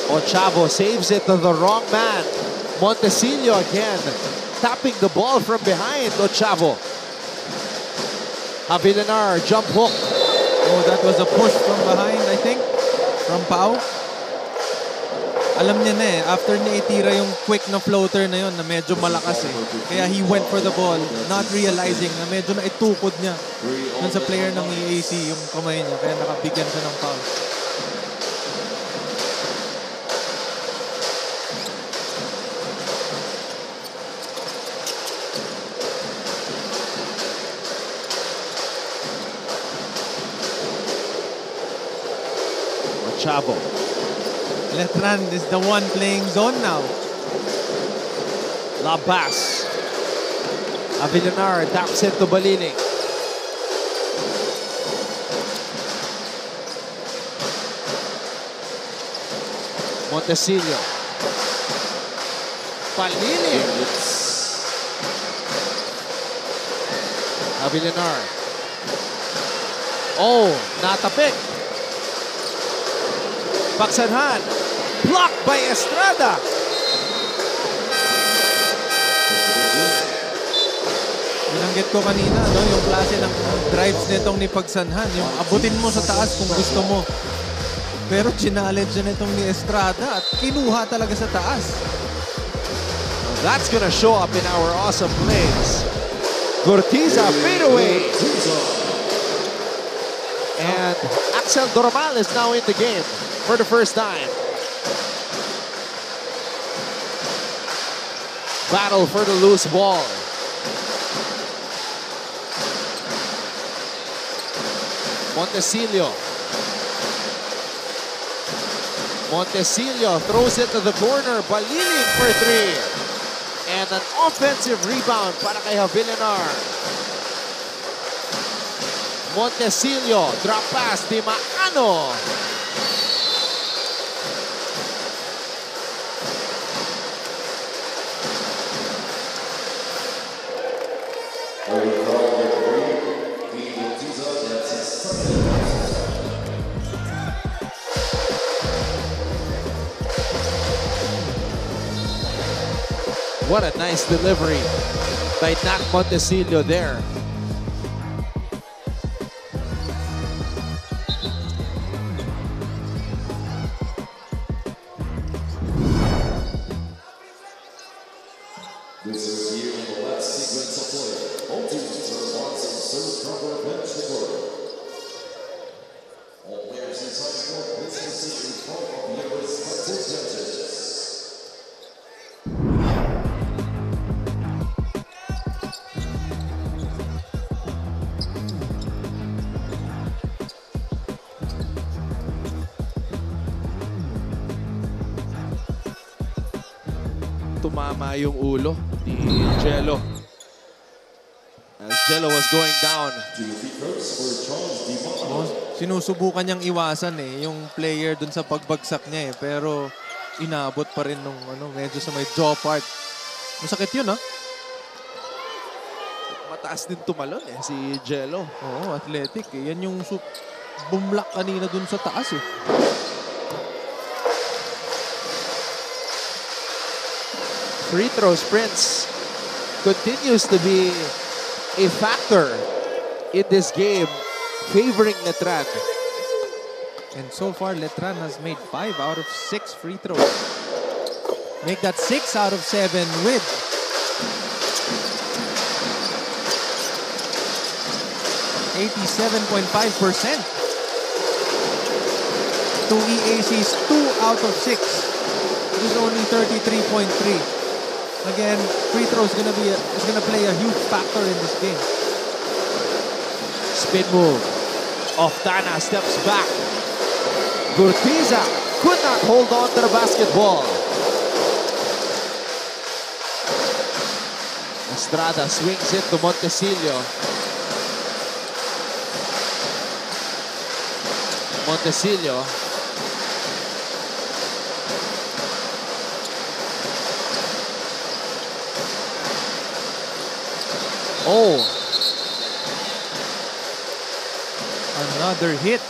Ochavo saves it to the wrong man. Montecillo again tapping the ball from behind. Ochavo. Avilanar jump hook. Oh, that was a push from behind, I think, from Pau. Alam niya na eh, after niya itira yung quick na floater na yun na medyo malakas eh. Kaya he went for the ball, not realizing na medyo na itukod niya dun sa player ng EAC yung kamay niya. Kaya nakabigyan siya ng foul. Ochavo. Letran is the one playing zone now. La pass. Avilanar taps it to Baliling. Montecillo. Baliling. Avilanar. Oh, natapik. Baksanhan. Blocked by Estrada. Binanggit ko kanina, no, yung klase ng drives nitong ni Pagsanhan. Yung abutin mo sa taas kung gusto mo. Pero challenge na nitong ni Estrada at kinuha talaga sa taas. Well, that's gonna show up in our awesome plays. Gurtiza fadeaway. And Axel Dormal is now in the game for the first time. Battle for the loose ball. Montecillo. Montecillo throws it to the corner. Baliling for three. And an offensive rebound para kay Avilanar. Montecillo, drop pass, Di Maano. What a nice delivery by Nat Montecillo there. This is here on the last sequence of play. All teams are once and serve proper bench the court. All players inside the court, please proceed in front of your respective judges. Tumama yung ulo ni Jello. As Jello was going down. Sinusubukan niyang iwasan eh, yung player dun sa pagbagsak niya eh. Pero inabot pa rin nung medyo sa may jaw part. Masakit yun ah. Mataas din tumalon eh, si Jello. Oo, athletic eh. Yan yung bumlak kanina dun sa taas eh. Free throw sprints continues to be a factor in this game favoring Letran. And so far, Letran has made 5 out of 6 free throws. Make that 6 out of 7 with 87.5%. to EAC's 2 out of 6. It is only 33.3. Again, free throw is gonna play a huge factor in this game. Spin move. Oftana steps back. Gurtiza could not hold on to the basketball. Estrada swings it to Montesillo. Montesillo. Oh. Another hit.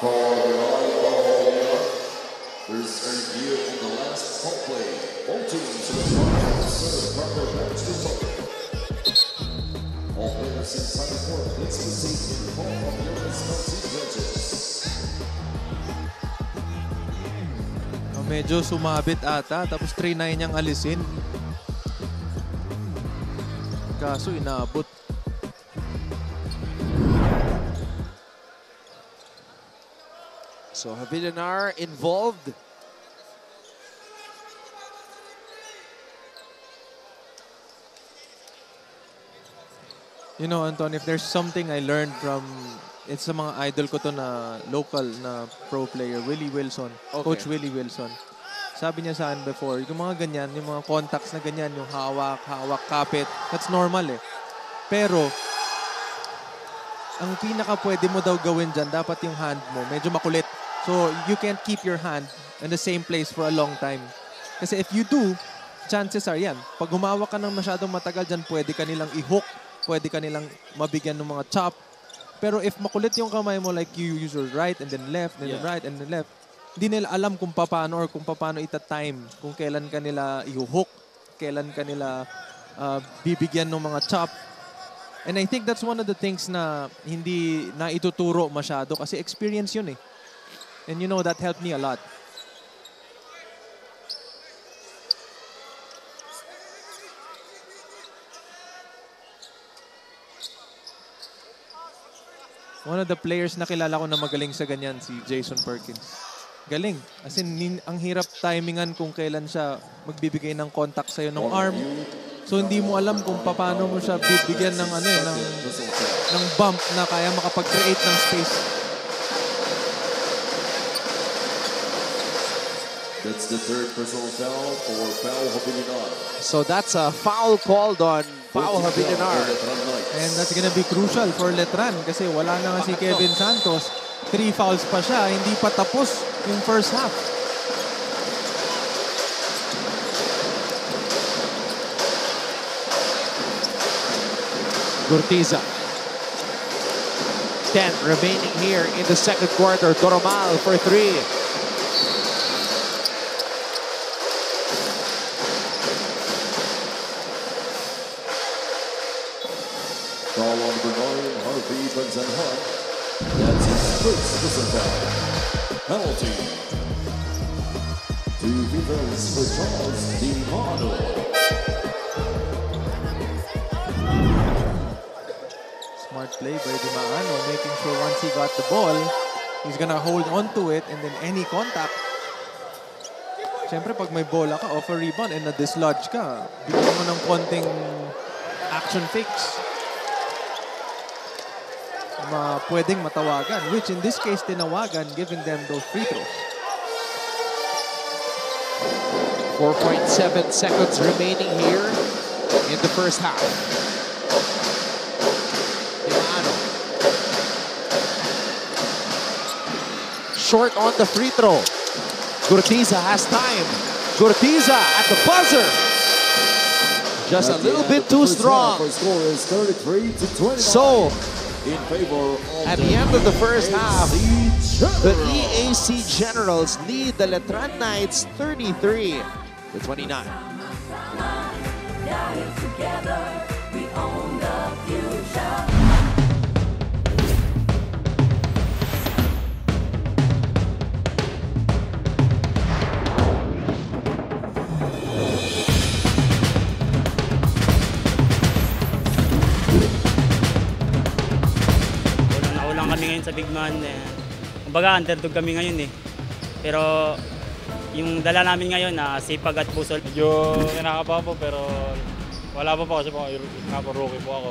For the Royal, there's a review on the last home play. All teams will serve proper match to play. All players inside the court, please be seated in front of your respective benches. Medyo sumabit ata, tapos 3-9 niyang alisin. Kaso inaabot. So Havilanar involved. You know, Anton, if there's something I learned from, it's sa mga idol ko to na local na pro player, Willie Wilson, Okay. Coach Willie Wilson. Sabi niya sa akin before, yung mga ganyan, yung mga contacts na ganyan, yung hawak, kapit, that's normal eh. Pero, ang pinaka pwede mo daw gawin dyan, dapat yung hand mo, medyo makulit. So, you can't keep your hand in the same place for a long time. Kasi if you do, chances are yan. Pag humawak ka ng masyadong matagal dyan, pwede ka nilang i-hook, pwede ka nilang mabigyan ng mga chop. Pero if makulit yung kamay mo, like you use your right and then left, and then right and then left, hindi nila alam kung paano or kung paano ita-time, kung kailan ka nila i-hook, kailan ka nila bibigyan ng mga chop. And I think that's one of the things na hindi na ituturo masyado kasi experience yun eh. And you know, that helped me a lot. One of the players na kilala ko na magaling sa ganyan, si Jason Perkins. Galing. As in, ang hirap timingan kung kailan siya magbibigay ng contact sa'yo ng arm. So hindi mo alam kung paano mo siya bibigyan ng ng bump na kaya makapag-create ng space. That's the third personal foul for Pao Havilanar. So that's a foul called on Pao Havilanar. And that's gonna be crucial for Letran kasi wala na nga si Kevin Santos. 3 fouls pa siya, hindi pa tapos yung first half. Gurtiza. 10 remaining here in the second quarter. Doromal for 3. Foul on number 9, Harvey Benzanhut. That's his first personal foul. Penalty. 2 free throws for Charles DiMano. Smart play by DiMano, making sure once he got the ball, he's gonna hold on to it and then any contact. Siyempre, pag may bola ka, off a rebound and na-dislodge ka, bigyan mo ng konting action fix. Pwedeng matawagan, which in this case, tinawagan, giving them those free throws. 4.7 seconds remaining here in the first half. DiMano. Short on the free throw. Gurtiza has time. Gurtiza at the buzzer. Just a little bit too strong. So, in favor of at the end of the first half, the EAC Generals lead the Letran Knights 33-29. Together, we own the future. kami ngayon sa big man. Kumbaga, underdog kami ngayon eh. Pero yung dala namin ngayon na sipag at puso. Medyo kinakabahan po pero wala pa po kasi po rookie po ako.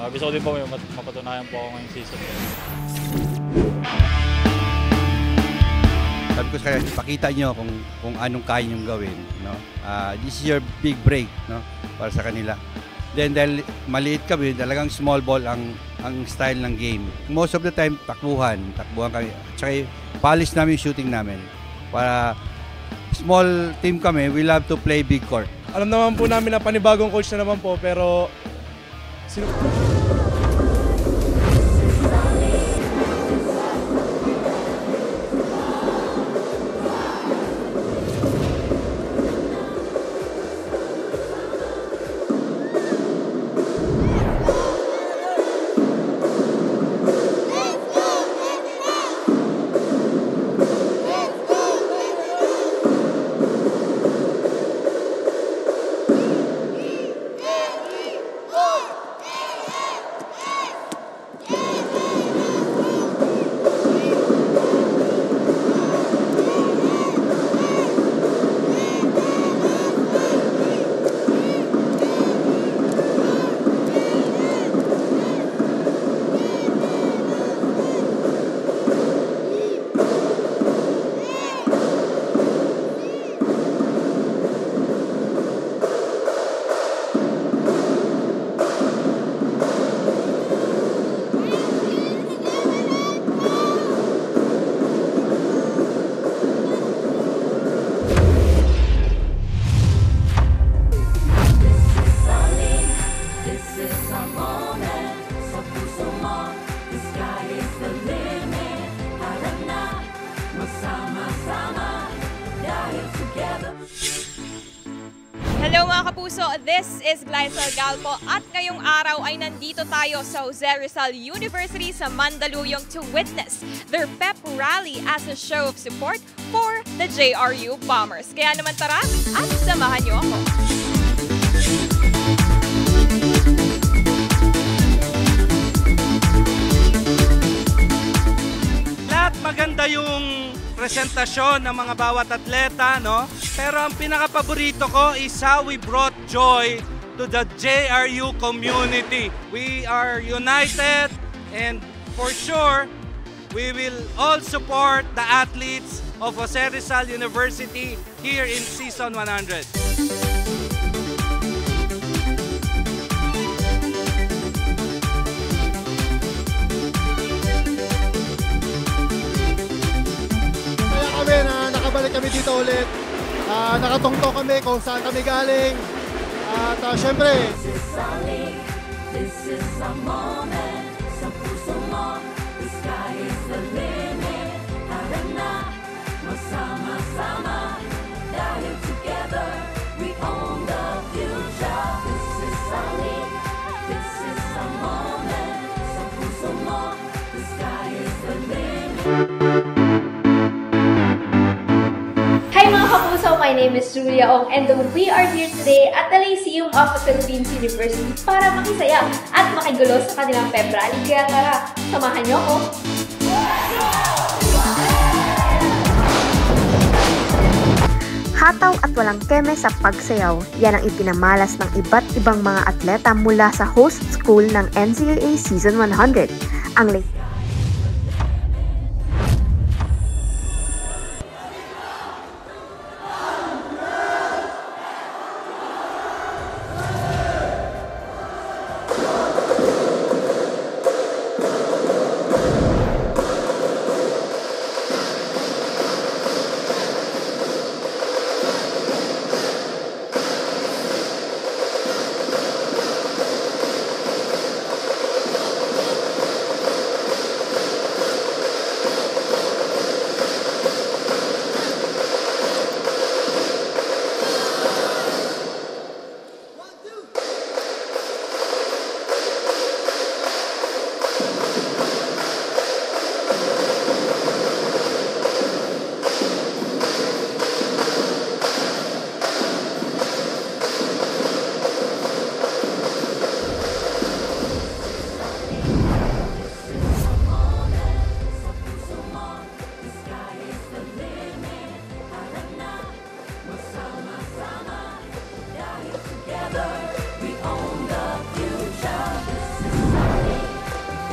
Gusto ko din po may mapatunayan po ako ngayong season. Sabi ko sa kanya, ipakita nyo kung anong kaya nyo gawin. No? This is your big break, no? Para sa kanila. Then dahil maliit kami, talagang small ball ang style ng game. Most of the time, takbuhan kami. Tsaka polish namin yung shooting namin. Para small team kami, we love to play big court. Alam naman po namin na panibagong coach na naman po, pero Hello mga kapuso, this is Glycel Galpo at ngayong araw ay nandito tayo sa Jose Rizal University sa Mandaluyong to witness their pep rally as a show of support for the JRU Bombers. Kaya naman tara at samahan niyo ako. Lahat maganda yung presentasyon ng mga bawat atleta, no? Pero ang pinaka-paborito ko is how we brought joy to the JRU community. We are united and for sure, we will all support the athletes of Jose Rizal University here in Season 100. Nakabalik kami dito ulit. Nakatungtong kami kung saan kami galing. At syempre, This is a moment, sa puso mo, the sky is the limit. Tara na, masama-sama, dahil together, we own the future. This is solid, this is a moment, sa puso mo, the sky is the limit. Hi mga kapuso, my name is Julia Ong and we are here today at the Lyceum of the Philippines University para makisaya at makigulo sa kanilang pep rally. Kaya tara, samahan niyo ako! Hataw at walang keme sa pagsayaw, yan ang ipinamalas ng iba't ibang mga atleta mula sa host school ng NCAA Season 100. Ang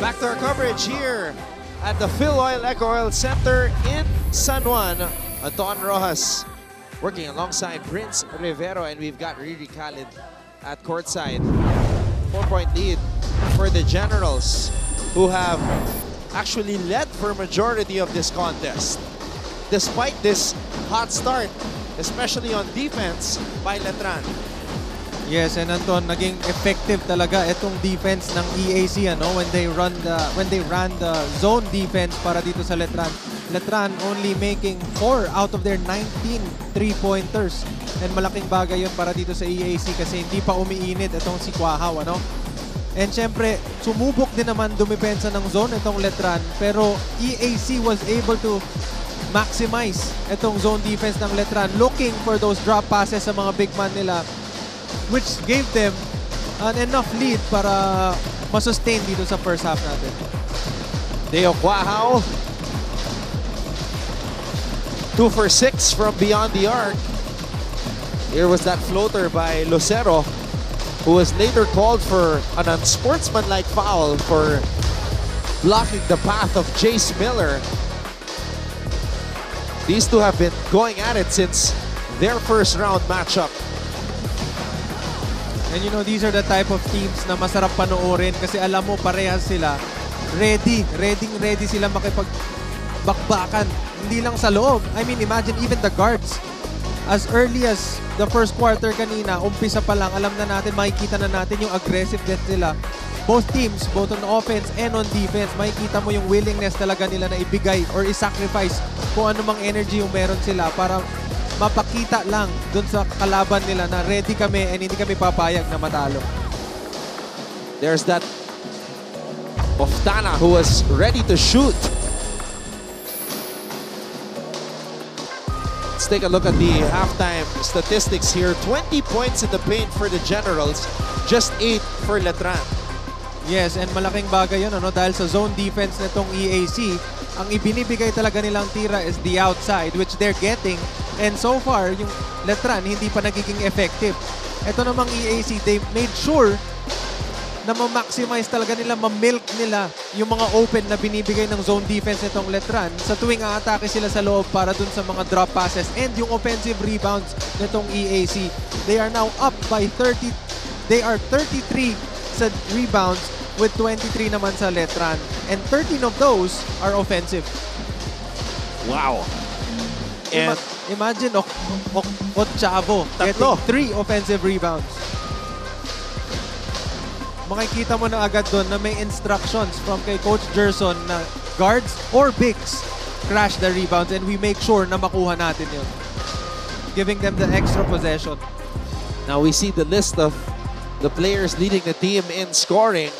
Back to our coverage here at the Phil Oil Eco Oil Center in San Juan. Anton Rojas working alongside Prince Rivero, and we've got Riri Khalid at courtside. 4-point lead for the Generals, who have actually led for majority of this contest. Despite this hot start, especially on defense by Letran. Yes, and Anton, naging effective talaga itong defense ng EAC when they ran the zone defense para dito sa Letran. Letran only making 4 out of their 19 3-pointers. And malaking bagay yun para dito sa EAC kasi hindi pa umiinit itong si Kwahaw, And syempre, sumubok din naman dumipensa ng zone itong Letran, pero EAC was able to maximize itong zone defense ng Letran, looking for those drop passes sa mga big man nila, which gave them an enough lead para masustain dito sa first half natin. Deo Kwahaw, 2 for 6 from beyond the arc. Here was that floater by Lucero, who was later called for an unsportsmanlike foul for blocking the path of Jace Miller. These two have been going at it since their first round matchup. And these are the type of teams na masarap panoorin kasi alam mo parehas sila. Ready sila makipagbakbakan. Hindi lang sa loob. I mean, imagine even the guards. As early as the first quarter kanina, umpisa pa lang, alam na natin, makikita na natin yung aggressiveness nila. Both teams, both on offense and on defense, makikita mo yung willingness talaga nila na ibigay or isacrifice kung ano mang energy yung meron sila para mapakita lang dun sa kalaban nila na ready kami and hindi kami papayag na matalo. There's that Oftana who was ready to shoot. Let's take a look at the halftime statistics here. 20 points in the paint for the Generals, just 8 for Letran. Yes, and malaking bagay yun dahil sa zone defense nitong EAC, ang ibinibigay talaga nilang tira is the outside, which they're getting. And so far, yung Letran hindi pa nagiging effective. Ito namang EAC, they made sure na ma-maximize talaga nila, ma-milk nila yung mga open na binibigay ng zone defense nitong Letran sa tuwing aatake sila sa loob para dun sa mga drop passes and yung offensive rebounds nitong EAC. They are now up by 30. They are 33 sa rebounds with 23 naman sa Letran. And 13 of those are offensive. Wow. And imagine Ochavo getting 3 offensive rebounds. Makikita mo na agad doon na may instructions from kay Coach Gerson na guards or bigs crash the rebounds and we make sure na makuha natin yun. Giving them the extra possession. Now we see the list of the players leading the team in scoring.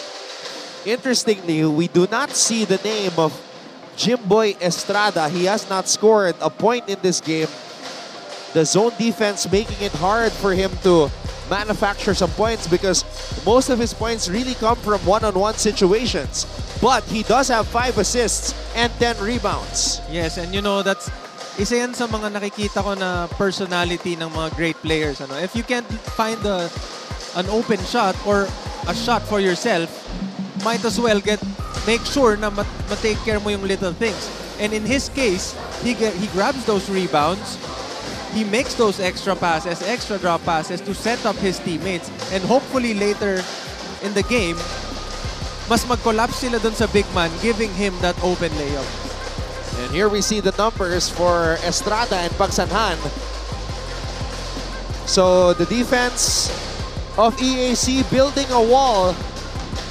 Interestingly, we do not see the name of Jimboy Estrada. He has not scored a point in this game. The zone defense making it hard for him to manufacture some points because most of his points really come from one-on-one situations. But he does have 5 assists and 10 rebounds. Yes, and that's isa yan sa mga nakikita ko na personality ng mga great players. If you can't find an open shot or a shot for yourself, might as well make sure na ma-take care mo yung little things. And in his case, he grabs those rebounds. He makes those extra passes, extra drop passes to set up his teammates. And hopefully later in the game, mas mag-collapse sila dun sa big man, giving him that open layup. And here we see the numbers for Estrada and Pagsanhan. So the defense of EAC building a wall,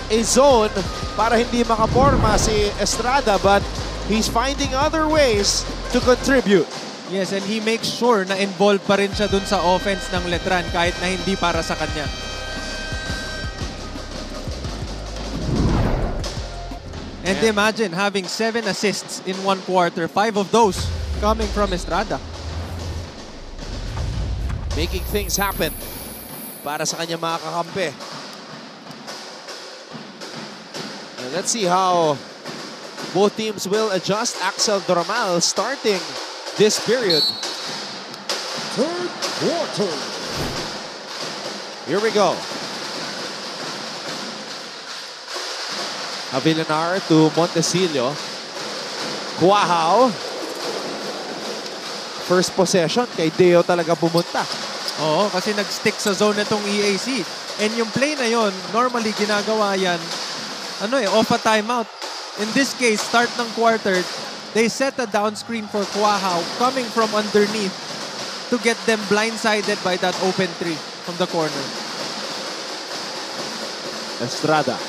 a zone, para hindi makaporma si Estrada, but he's finding other ways to contribute. Yes, and he makes sure na involved pa rin siya dun sa offense ng Letran kahit na hindi para sa kanya. And imagine having 7 assists in 1 quarter, 5 of those coming from Estrada. Making things happen para sa kanya mga kakampi. And let's see how both teams will adjust. Axel Dormal starting this period. Third quarter. Here we go. Avilanar to Montesillo. Kuahao. First possession, kay Deo talaga pumunta. Oo, kasi nag-stick sa zone itong EAC. And yung play na yon, normally ginagawa yan, off a timeout. In this case, start ng quarter, they set a down screen for Kuahao coming from underneath to get them blindsided by that open three from the corner. Estrada.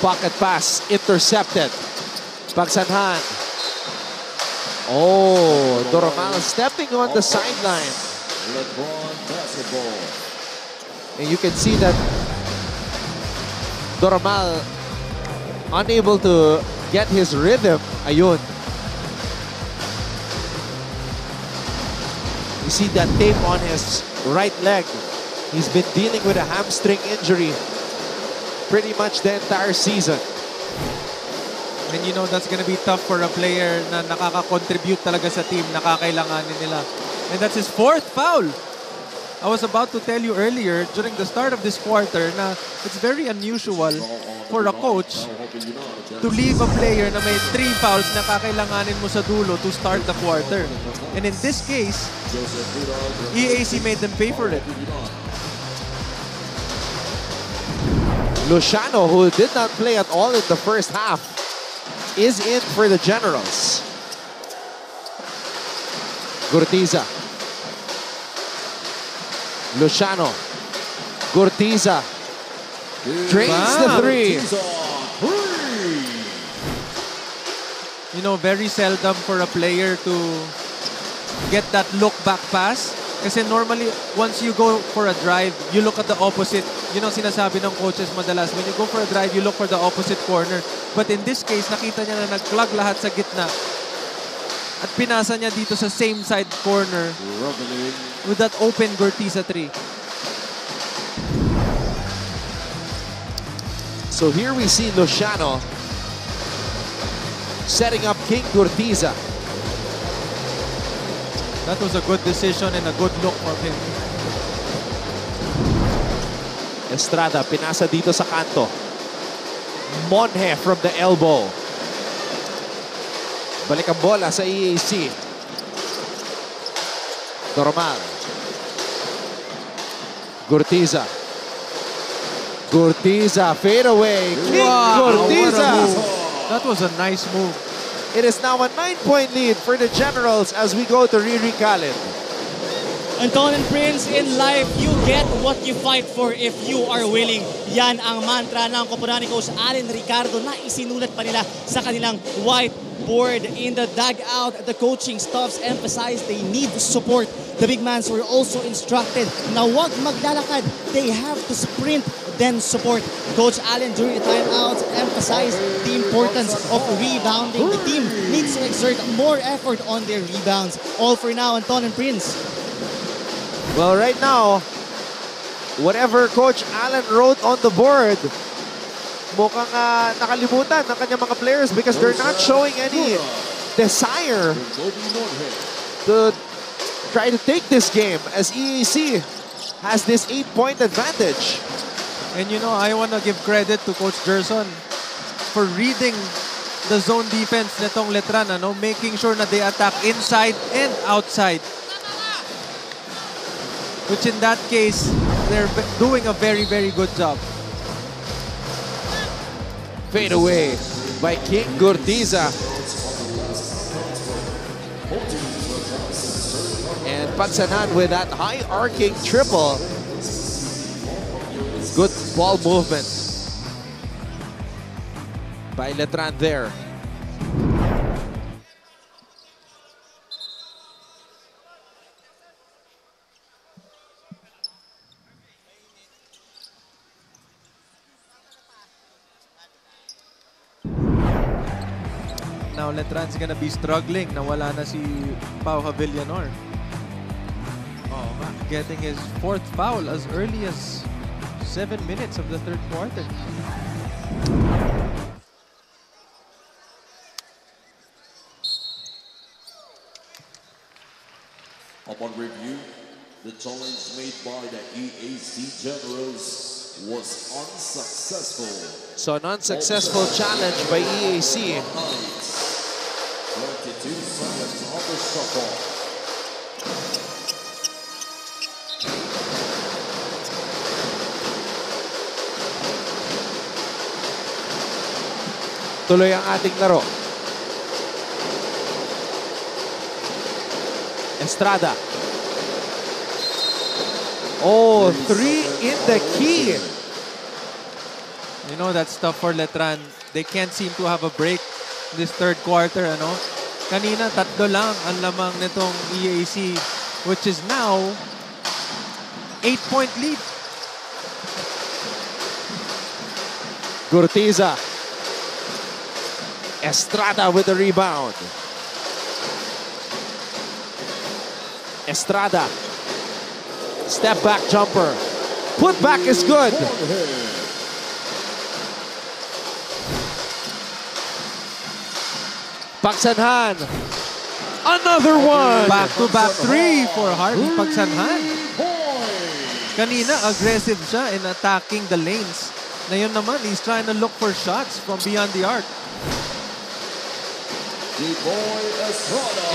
Pocket pass, intercepted. Pagsanhan. Oh, Doromal stepping on the sideline. Letran basketball. And you can see that Doromal unable to get his rhythm. Ayun. You see that tape on his right leg. He's been dealing with a hamstring injury pretty much the entire season. And you know that's gonna be tough for a player na nakaka-contribute talaga sa team, nakakailanganin nila. And that's his 4th foul. I was about to tell you earlier during the start of this quarter na it's very unusual for a coach to leave a player na may 3 fouls na kakailanganin mo sa dulo to start the quarter. And in this case, EAC made them pay for it. Luciano, who did not play at all in the first half, is in for the Generals. Gurtiza. Luciano. Gurtiza. Drains the 3. You know, very seldom for a player to get that look-back pass. Kasi normally, once you go for a drive, you look at the opposite. You know, sinasabi ng coaches madalas, when you go for a drive, you look for the opposite corner. But in this case, nakita niya na nag-plug lahat sa gitna. At pinasa niya dito sa same side corner with that open Gurtiza 3. So here we see Luciano setting up King Gurtiza. That was a good decision and a good look from him. Estrada, pinasa dito sa kanto. Monje from the elbow. Balik ang bola sa EAC. Normal. Gurtiza. Gurtiza, fade away. King Gurtiza. That was a nice move. It is now a 9-point lead for the Generals as we go to Riri Khalid. Anton and Prince, in life, you get what you fight for if you are willing. Yan ang mantra ng koponan ni Coach Allen Ricardo na isinulat pa nila sa kanilang whiteboard. In the dugout, the coaching staffs emphasized they need support. The big mans were also instructed na wag maglalakad. They have to sprint, then support. Coach Allen during the timeouts emphasized the importance of rebounding. The team needs to exert more effort on their rebounds. All for now, Anton and Prince. Well, right now, whatever Coach Allen wrote on the board, mukhang nakalimutan ng kanyang mga players because they're not showing any desire to try to take this game as EAC has this 8-point advantage. And you know, I want to give credit to Coach Gerson for reading the zone defense nitong Letran, making sure na they attack inside and outside. Which in that case, they're doing a very, very good job. Fade away by King Gurtiza. And Pagsanan with that high arcing triple. Good ball movement by Letran there. Now Letran's gonna be struggling. Nawala na si Pau Villanueva. Getting his 4th foul as early as 7 minutes of the 3rd quarter. Upon review, the challenge made by the EAC Generals was unsuccessful. So an unsuccessful challenge by EAC. 22 seconds on the shot clock. Tuloy ang ating laro. Estrada. Oh, 3 in the key. You know, that's tough for Letran. They can't seem to have a break this third quarter, ano? Kanina, 3 lang ang lamang nitong EAC, which is now 8-point lead. Gurtiza. Estrada with the rebound. Estrada. Step back jumper. Put back is good. Pagsanhan. Another one. Back-to-back 3 for Harvey Pagsanhan. Kanina, aggressive siya in attacking the lanes. Ngayon naman, he's trying to look for shots from beyond the arc.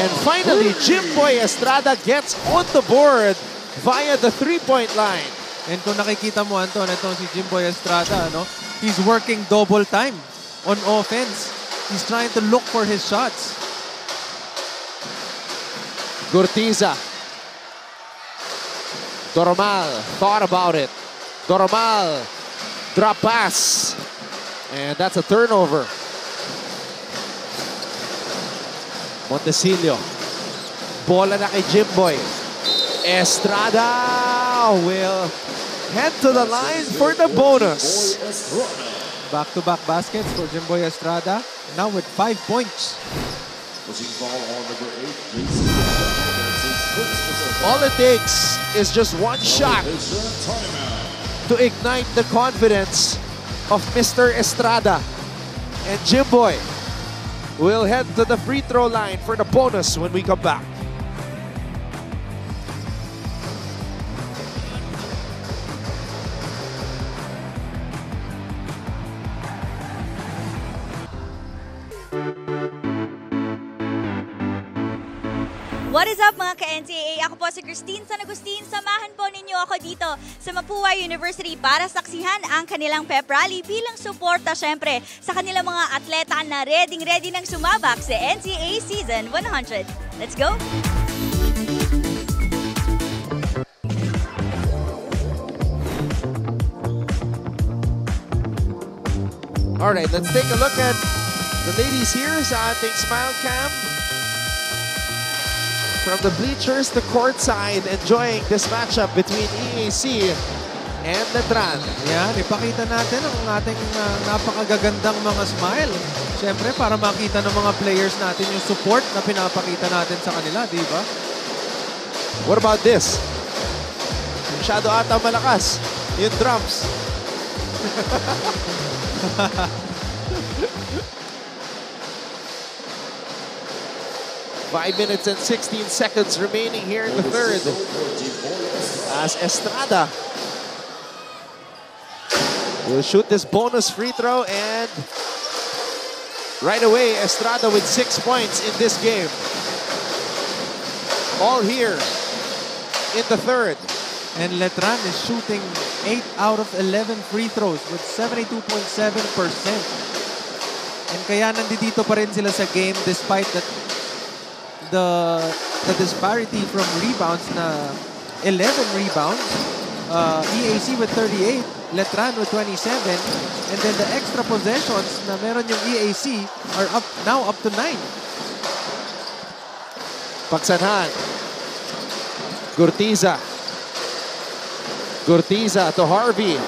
And finally, Jimboy Estrada gets on the board via the three-point line. And kung nakikita mo, Anton, itong si Jimboy Estrada, no? He's working double time on offense. He's trying to look for his shots. Gurtiza. Doromal thought about it. Doromal, drop pass. And that's a turnover. Montesilio. Bola na kay Jimboy. Estrada will head to the line for the bonus. Back-to-back baskets for Jimboy Estrada. Now with 5 points. All it takes is just one shot to ignite the confidence of Mr. Estrada. And Jimboy will head to the free throw line for the bonus when we come back. What is up mga ka-NCAA? Ako po si Christine San Agustin. Samahan po ninyo ako dito sa Mapua University para saksihan ang kanilang pep rally bilang suporta syempre sa kanilang mga atleta na ready nang sumabak sa NCAA Season 100. Let's go! Alright, let's take a look at the ladies here sa ating Smile Cam. From the bleachers to courtside, enjoying this matchup between EAC and Letran. Yan, ipakita natin ang ating napakagagandang mga smile. Siyempre, para makita ng mga players natin yung support na pinapakita natin sa kanila, di ba? What about this? Masyado ata malakas yung drums. 5 minutes and 16 seconds remaining here in the third. As Estrada will shoot this bonus free throw, and right away Estrada with 6 points in this game. All here in the third. And Letran is shooting 8 out of 11 free throws with 72.7%. And kaya nandito pa rin sila sa game despite that the disparity from rebounds na 11 rebounds, EAC with 38, Letran with 27, and then the extra possessions na meron yung EAC are now up to 9. Pagsanhan. Gurtiza. Gurtiza to Harvey.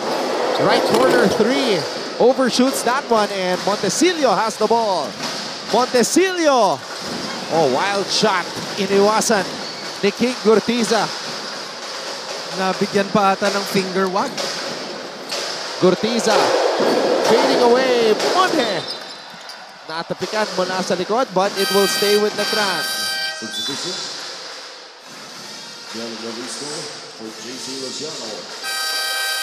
Right corner 3. Overshoots that one, and Montesilio has the ball. Montesilio. Oh, wild shot. Iniwasan ni King Gurtiza. Nabigyan pa ata ng finger wag. Gurtiza. Fading away. Monte. Natapikan mula sa likod, but it will stay with Letran.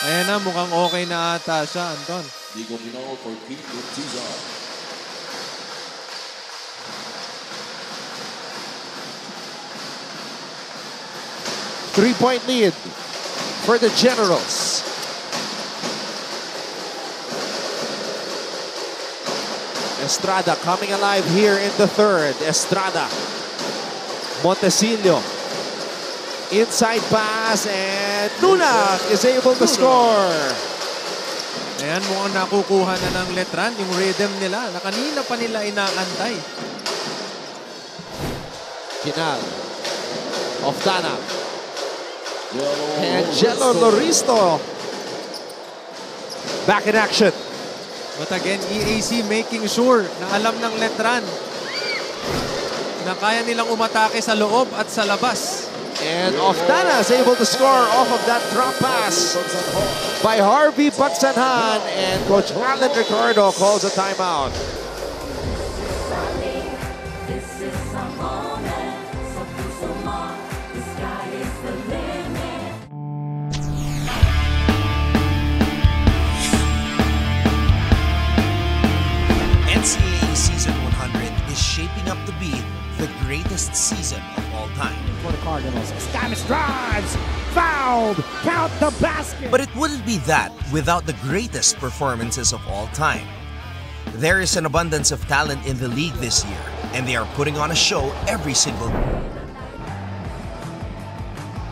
Ayan na, mukhang okay na ata siya, Anton. Legal penal for Pete Urtiza. Three-point lead for the Generals. Estrada coming alive here in the third. Estrada. Montesillo. Inside pass and Nunak is able to score. Ayan, mukhang nakukuha na ng Letran yung rhythm nila na kanina pa nila inaantay. Kinal. Oftana. And Jello Loristo. Back in action. But again, EAC making sure na alam ng Letran na kaya nilang umatake sa loob at sa labas. And Oftana is able to score off of that drop pass by Harvey Pagsanhan. And Coach Alan Ricardo calls a timeout. This is a moment, so puso mo, the sky is the limit. NCAA Season 100 is shaping up to be the greatest season of all time. For the Cardinals, Stanis drives, fouled, count the basket. But it wouldn't be that without the greatest performances of all time. There is an abundance of talent in the league this year, and they are putting on a show every single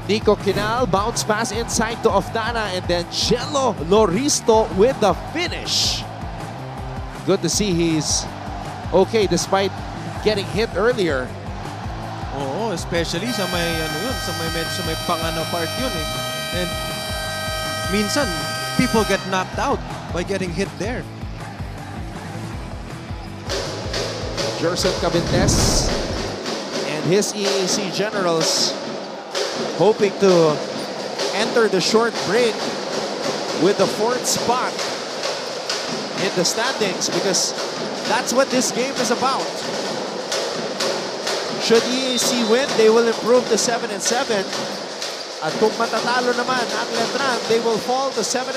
Nico Kinal, bounce pass inside to Oftana, and then Jello Loristo with the finish. Good to see he's okay despite getting hit earlier. Oo, especially sa may sa may pangano part yun eh. And minsan people get knocked out by getting hit there. Jerson Cabintes and his EAC Generals hoping to enter the short break with the 4th spot in the standings, because that's what this game is about. Should EAC win, they will improve to 7-7. At kung matatalo naman ang Letran, they will fall to 7-8.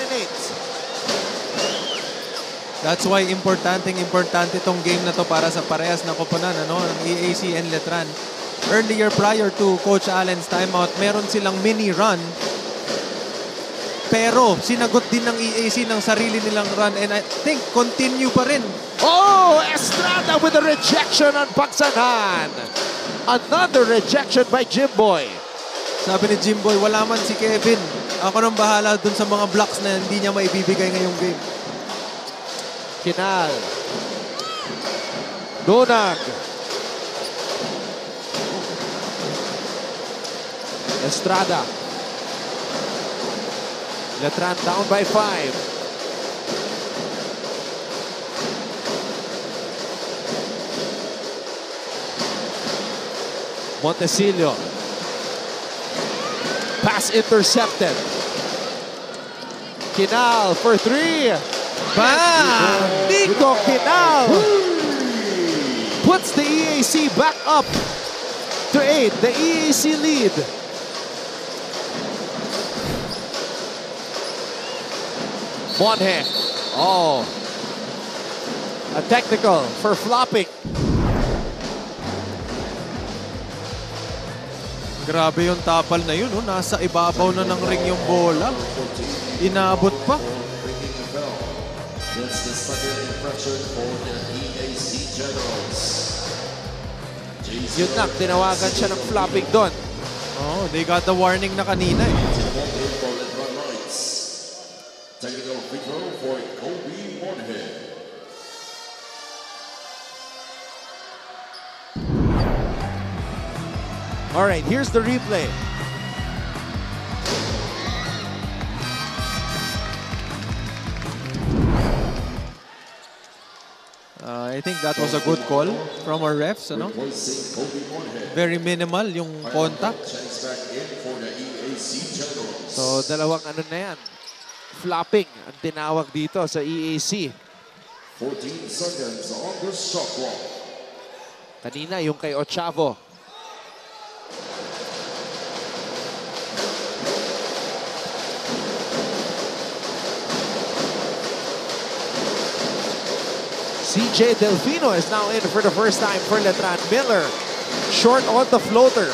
That's why importante itong game na to para sa parehas na koponan, ano, ng EAC and Letran. Earlier, prior to Coach Allen's timeout, meron silang mini run. Pero sinagot din ng EAC ng sarili nilang run, and I think continue pa rin. Oh, Estrada with a rejection on Pagsanhan. Another rejection by Jimboy. Sabi ni Jimboy, wala man si Kevin. Ako nang bahala dun sa mga blocks na hindi niya maibibigay ngayong game. Kinal. Donag. Estrada. Letran down by 5. Montesillo. Pass intercepted. Kinal for 3. Bam! Nico Kinal puts the EAC back up to 8. The EAC lead. Monhe. Oh. A technical for flopping. Grabe yung tapal na yun. Oh. Nasa ibabaw na ng ring yung bola. Inabot pa. That's the second impression for the EAC Generals. Yun na, tinawagan siya ng flopping doon. Oh, they got the warning na kanina eh. For Letran Knights. Technical free throw for Kobe Monhe. All right, here's the replay. I think that was a good call from our refs. Ano? Very minimal yung contact. So, dalawang ano na yan. Flopping ang tinawag dito sa EAC. 14 seconds on the shot clock. Kanina yung kay Ochavo. CJ Delfino is now in for the first time for Letran. Miller, short on the floater.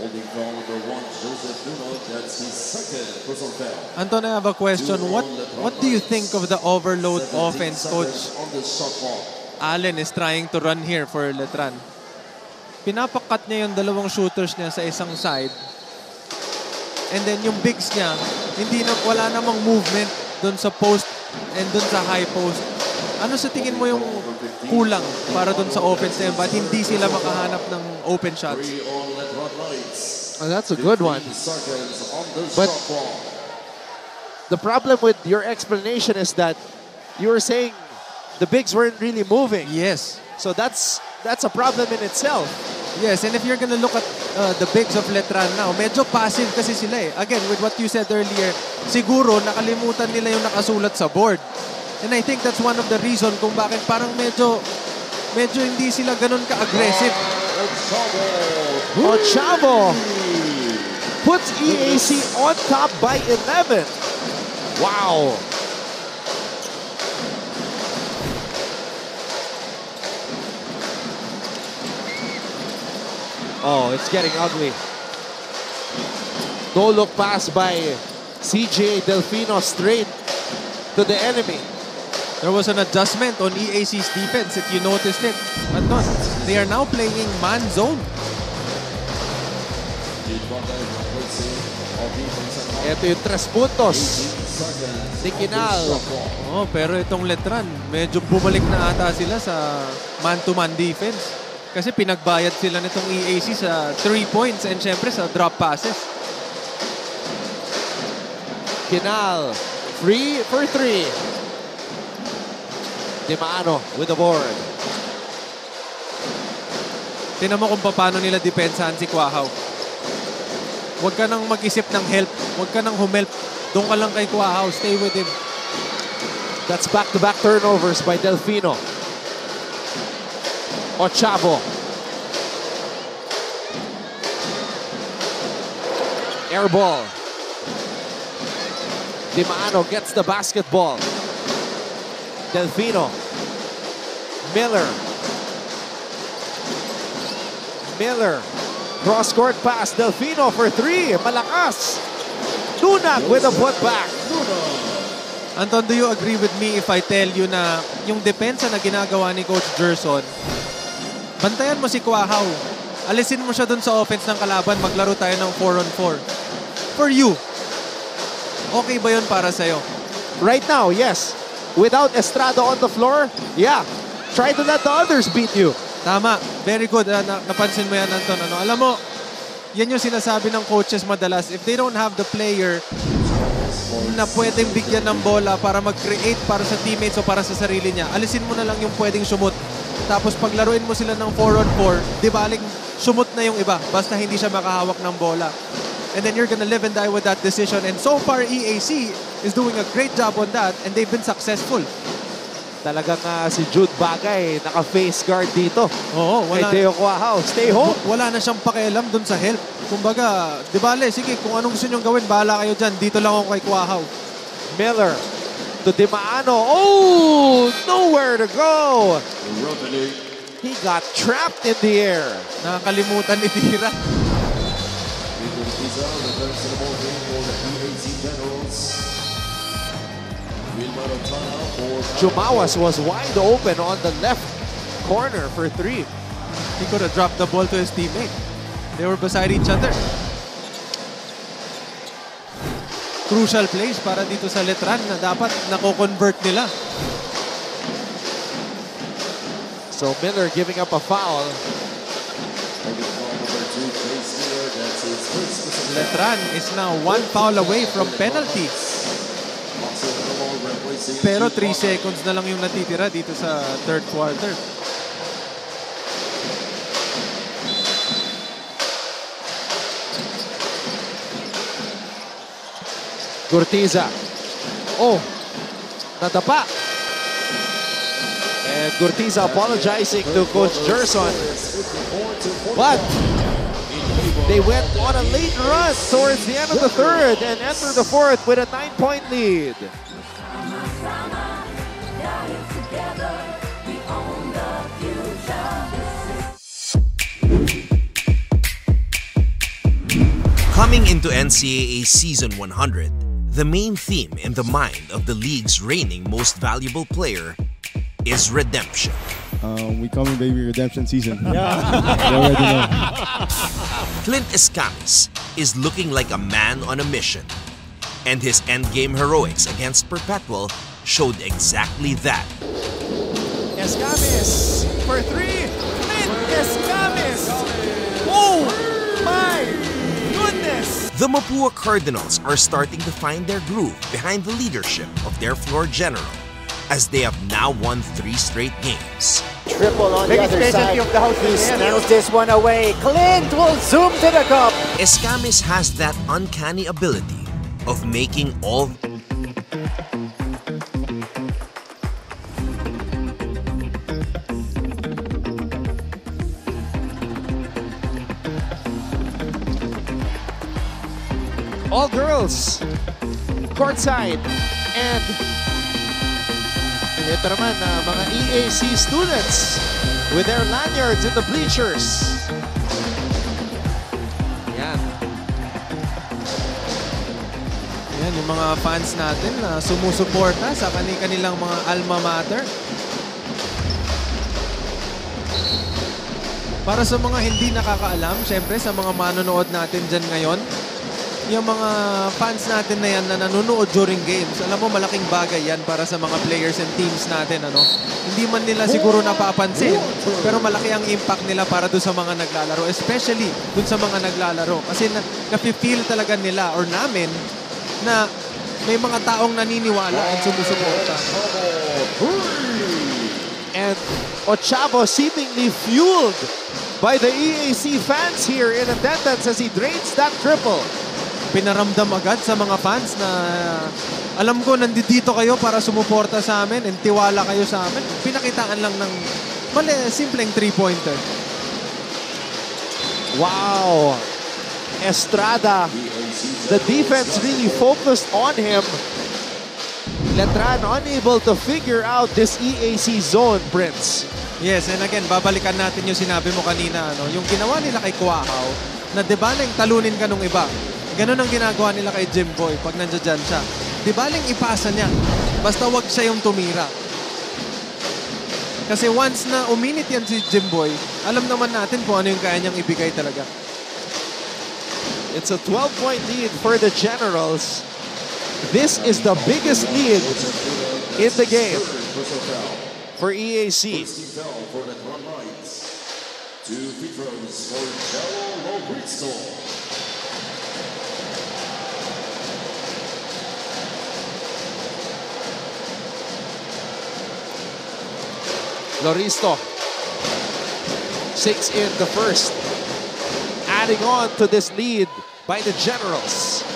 Holding foul number 1, Joseph Nuno. That's his second personal foul. Anton, I have a question. What do you think of the overload offense Coach On the shot clock. Allen is trying to run here for Letran? Pinapakat niya yung dalawang shooters niya sa isang side. And then yung bigs niya, wala namang movement dun sa post and dun sa high post. Ano sa tingin mo yung kulang para dun sa offense na yun? Ba't hindi sila makahanap ng open shots? Oh, that's a good one. But the problem with your explanation is that you were saying the bigs weren't really moving. Yes. So that's a problem in itself. Yes, and if you're gonna look at the bigs of Letran now, medyo passive kasi sila eh. Again, with what you said earlier, siguro nakalimutan nila yung nakasulat sa board. And I think that's one of the reason kung bakit parang medyo hindi sila ganun ka-aggressive. Ochavo puts EAC on top by 11. Wow. Oh, it's getting ugly. No look pass by CJ Delfino straight to the enemy. There was an adjustment on EAC's defense, if you noticed it. Anton, they are now playing man zone. Ito yung 3 puntos ni Kinal. Oh, pero itong Letran, medyo bumalik na ata sila sa man-to-man defense. Kasi pinagbayad sila nitong EAC sa 3 points and syempre sa drop passes. Kinal, free for 3. Dimano with the board. Tinan mo kung paano nila depensahan si Quahaw. Huwag ka nang mag-isip ng help. Huwag ka nang humelp. Doon ka lang kay Quahaw. Stay with him. That's back-to-back turnovers by Delfino. Ochavo. Air ball. Dimano gets the basketball. Delfino. Miller. Cross-court pass. Delfino for 3. Malakas. Dunag with a putback. Anton, do you agree with me if I tell you na yung depensa na ginagawa ni Coach Gerson, bantayan mo si Quahaw. Alisin mo siya dun sa offense ng kalaban. Maglaro tayo ng 4-on-4. For you, okay ba yun para sa'yo? Right now, yes. Without Estrada on the floor, yeah. Try to let the others beat you. Tama. Very good. Napansin mo yan, Anton. Alam mo, yan yung sinasabi ng coaches madalas. If they don't have the player na pwedeng bigyan ng bola para mag-create para sa teammates o para sa sarili niya, alisin mo na lang yung pwedeng sumut. Tapos paglaruin mo sila ng 4-on-4, di baling sumut na yung iba. Basta hindi siya makahawak ng bola. And then you're gonna live and die with that decision. And so far, EAC is doing a great job on that and they've been successful. Talagang si Jude Bagay naka-face guard dito. Oo, wala. Kay Teo Quahaw, stay home. Wala na siyang pakialam dun sa help. Kumbaga, di bale, sige, kung anong gusto niyong gawin, bahala kayo dyan. Dito lang ako kay Quahaw. Miller to Dimano. Oh, nowhere to go. He got trapped in the air. Nakakalimutan ni Tira. Chumawas was wide open on the left corner for 3. He could have dropped the ball to his teammate. They were beside each other. Crucial plays para dito sa Letran na dapat nako-convert nila. So Miller giving up a foul. Letran is now 1 foul away from penalty. Pero 3 seconds na lang yung natitira dito sa third quarter. Gurtiza. Oh, nadapa. And Gurtiza apologizing to Coach Gerson. But they went on a late run towards the end of the third and enter the fourth with a 9-point lead. Coming into NCAA Season 100, the main theme in the mind of the league's reigning most valuable player is redemption. We coming, baby, redemption season. Yeah. You already know. Clint Escamis is looking like a man on a mission, and his endgame heroics against Perpetual showed exactly that. Escamis for three. Clint Escamis. Oh my goodness. The Mapua Cardinals are starting to find their groove behind the leadership of their floor general, as they have now won 3 straight games. Triple on the other side. Of the house. He steals this one away. Clint will zoom to the cup. Escamis has that uncanny ability of making all girls courtside, and ito naman mga EAC students with their lanyards in the bleachers. Yan. Yan, yung mga fans natin na sumusuporta sa kanilang mga alma mater. Para sa mga hindi nakakaalam, syempre sa mga manonood natin dyan ngayon, yung mga fans natin na yan na nanonood during games, alam mo, malaking bagay yan para sa mga players and teams natin, ano? Hindi man nila siguro napapansin, pero malaki ang impact nila para doon sa mga naglalaro, especially doon sa mga naglalaro. Kasi nafe-feel talaga nila or namin na may mga taong naniniwala at sumusuporta. And Ochavo seemingly fueled by the EAC fans here in attendance as he drains that triple. Pinaramdam agad sa mga fans na alam ko nandito kayo para sumuporta sa amin and tiwala kayo sa amin. Pinakitaan lang ng simpleng 3-pointer. Wow! Estrada, the defense really focused on him. Letran unable to figure out this EAC zone, Prince. Yes, and again, babalikan natin yung sinabi mo kanina, ano, yung ginawa nila kay Kuahaw, na di baling talunin ka nung iba. Ganon ang ginagawa nila kay Jimboy pag nandiyan siya. Di baling ipasa niya, basta wag siya yung tumira. Kasi once na uminit yan si Jimboy, alam naman natin kung ano yung kaya niyang ibigay talaga. It's a 12-point lead for the Generals. This is the biggest lead in the game for EAC. For Letran Knights. 2 free throws for Carol Bristol. Loristo 6 in the first, adding on to this lead by the Generals.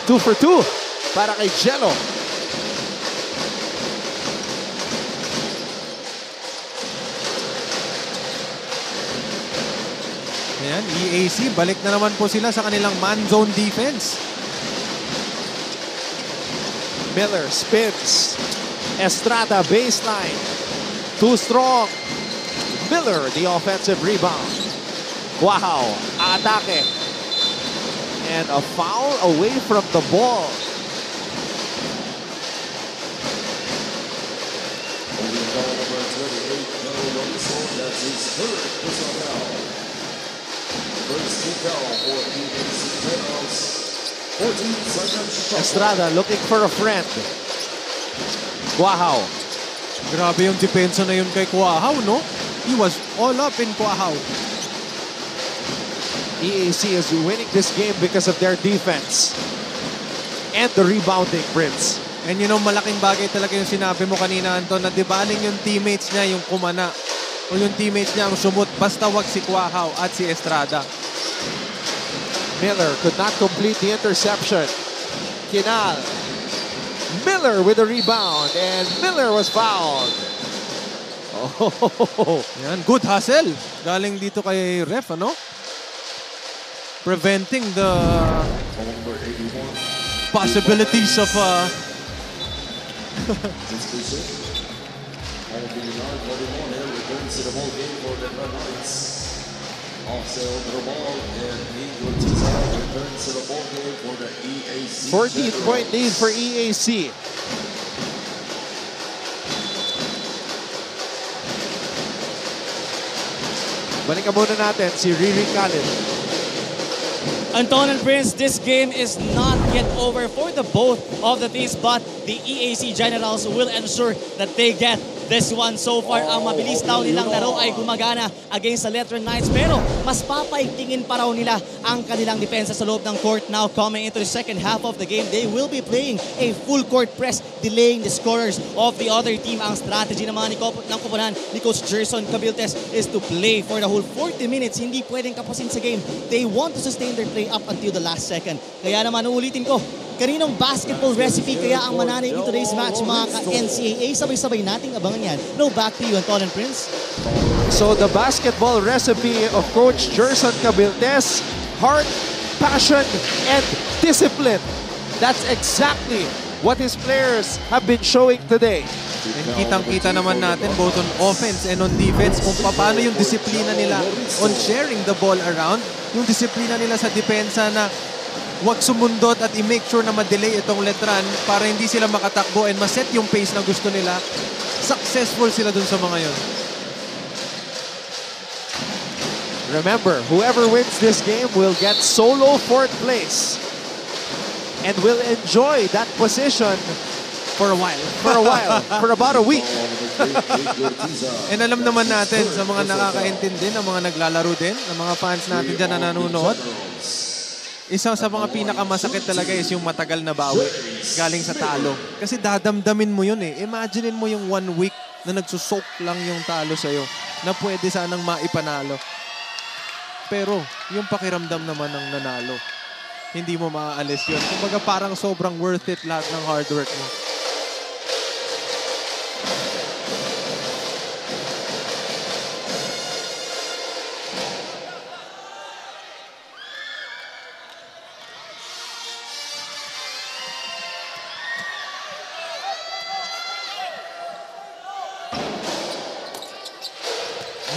Two for two para kay Jello. Ayan, EAC, balik na naman po sila sa kanilang man-zone defense. Miller spins. Estrada baseline. Too strong. Miller, the offensive rebound. Wow, atake. And a foul away from the ball. Number 28, that's his third personal foul. First team foul for EAC Generals. 14 seconds. Estrada looking for a friend. Kuahaw. Grabe yung depensa na yun kay Kuahaw, no? He was all up in Kuahaw. EAC is winning this game because of their defense. And the rebounding, Prince. And you know, malaking bagay talaga yung sinabi mo kanina, Anton, na dibaling yung teammates niya yung kumana. O yung teammates niya ang sumut, basta wag si Kuahaw at si Estrada. Miller could not complete the interception. Kinal. Miller with the rebound, and Miller was fouled. Oh, yan, good hustle. Galing dito kay ref, ano? Preventing the possibilities of returns to the ball game for the Letran Knights. Offside the ball, and Igor Tizar returns to the ball game for the EAC. 14-point lead for EAC. Balikan muna natin si Riri Khalid. Anton and Prince, this game is not yet over for the both of the teams, but the EAC Generals will ensure that they get this one. So far, ang mabilis daw nilang laro ay gumagana against the Letran Knights, pero mas papaigtingin pa raw nila ang kanilang depensa sa loob ng court. Now, coming into the second half of the game, they will be playing a full court press, delaying the scorers of the other team. Ang strategy naman ng koponan ni Coach Gerson Cabiltes is to play for the whole 40 minutes. Hindi pwedeng kapusin sa game. They want to sustain their play up until the last second. Kaya naman, uulitin ko, kaninong basketball recipe kaya ang mananay in today's match, mga ka-NCAA? Sabay-sabay nating abangan yan. No, back to you, Anton and Prince. So the basketball recipe of Coach Gerson Cabiltes, heart, passion, and discipline. That's exactly what his players have been showing today. And kitang-kita naman natin both on offense and on defense kung paano yung disiplina nila on sharing the ball around, yung disiplina nila sa depensa na huwag sumundot at i-make sure na ma-delay itong Letran para hindi sila makatakbo and ma-set yung pace na gusto nila. Successful sila dun sa mga yun. Remember, whoever wins this game will get solo fourth place and will enjoy that position for a while. For about a week. And alam naman natin sa mga nakakaintindi, ng mga naglalaro din, ng mga fans natin dyan na nanonood, isa sa mga pinakamasakit talaga is yung matagal na bawi galing sa talo. Kasi dadamdamin mo yun eh. Imaginein mo yung 1 week na nagsusok lang yung talo sa'yo na pwede sanang maipanalo. Pero yung pakiramdam naman ng nanalo, hindi mo maaalis yun. Kumbaga parang sobrang worth it lahat ng hard work mo.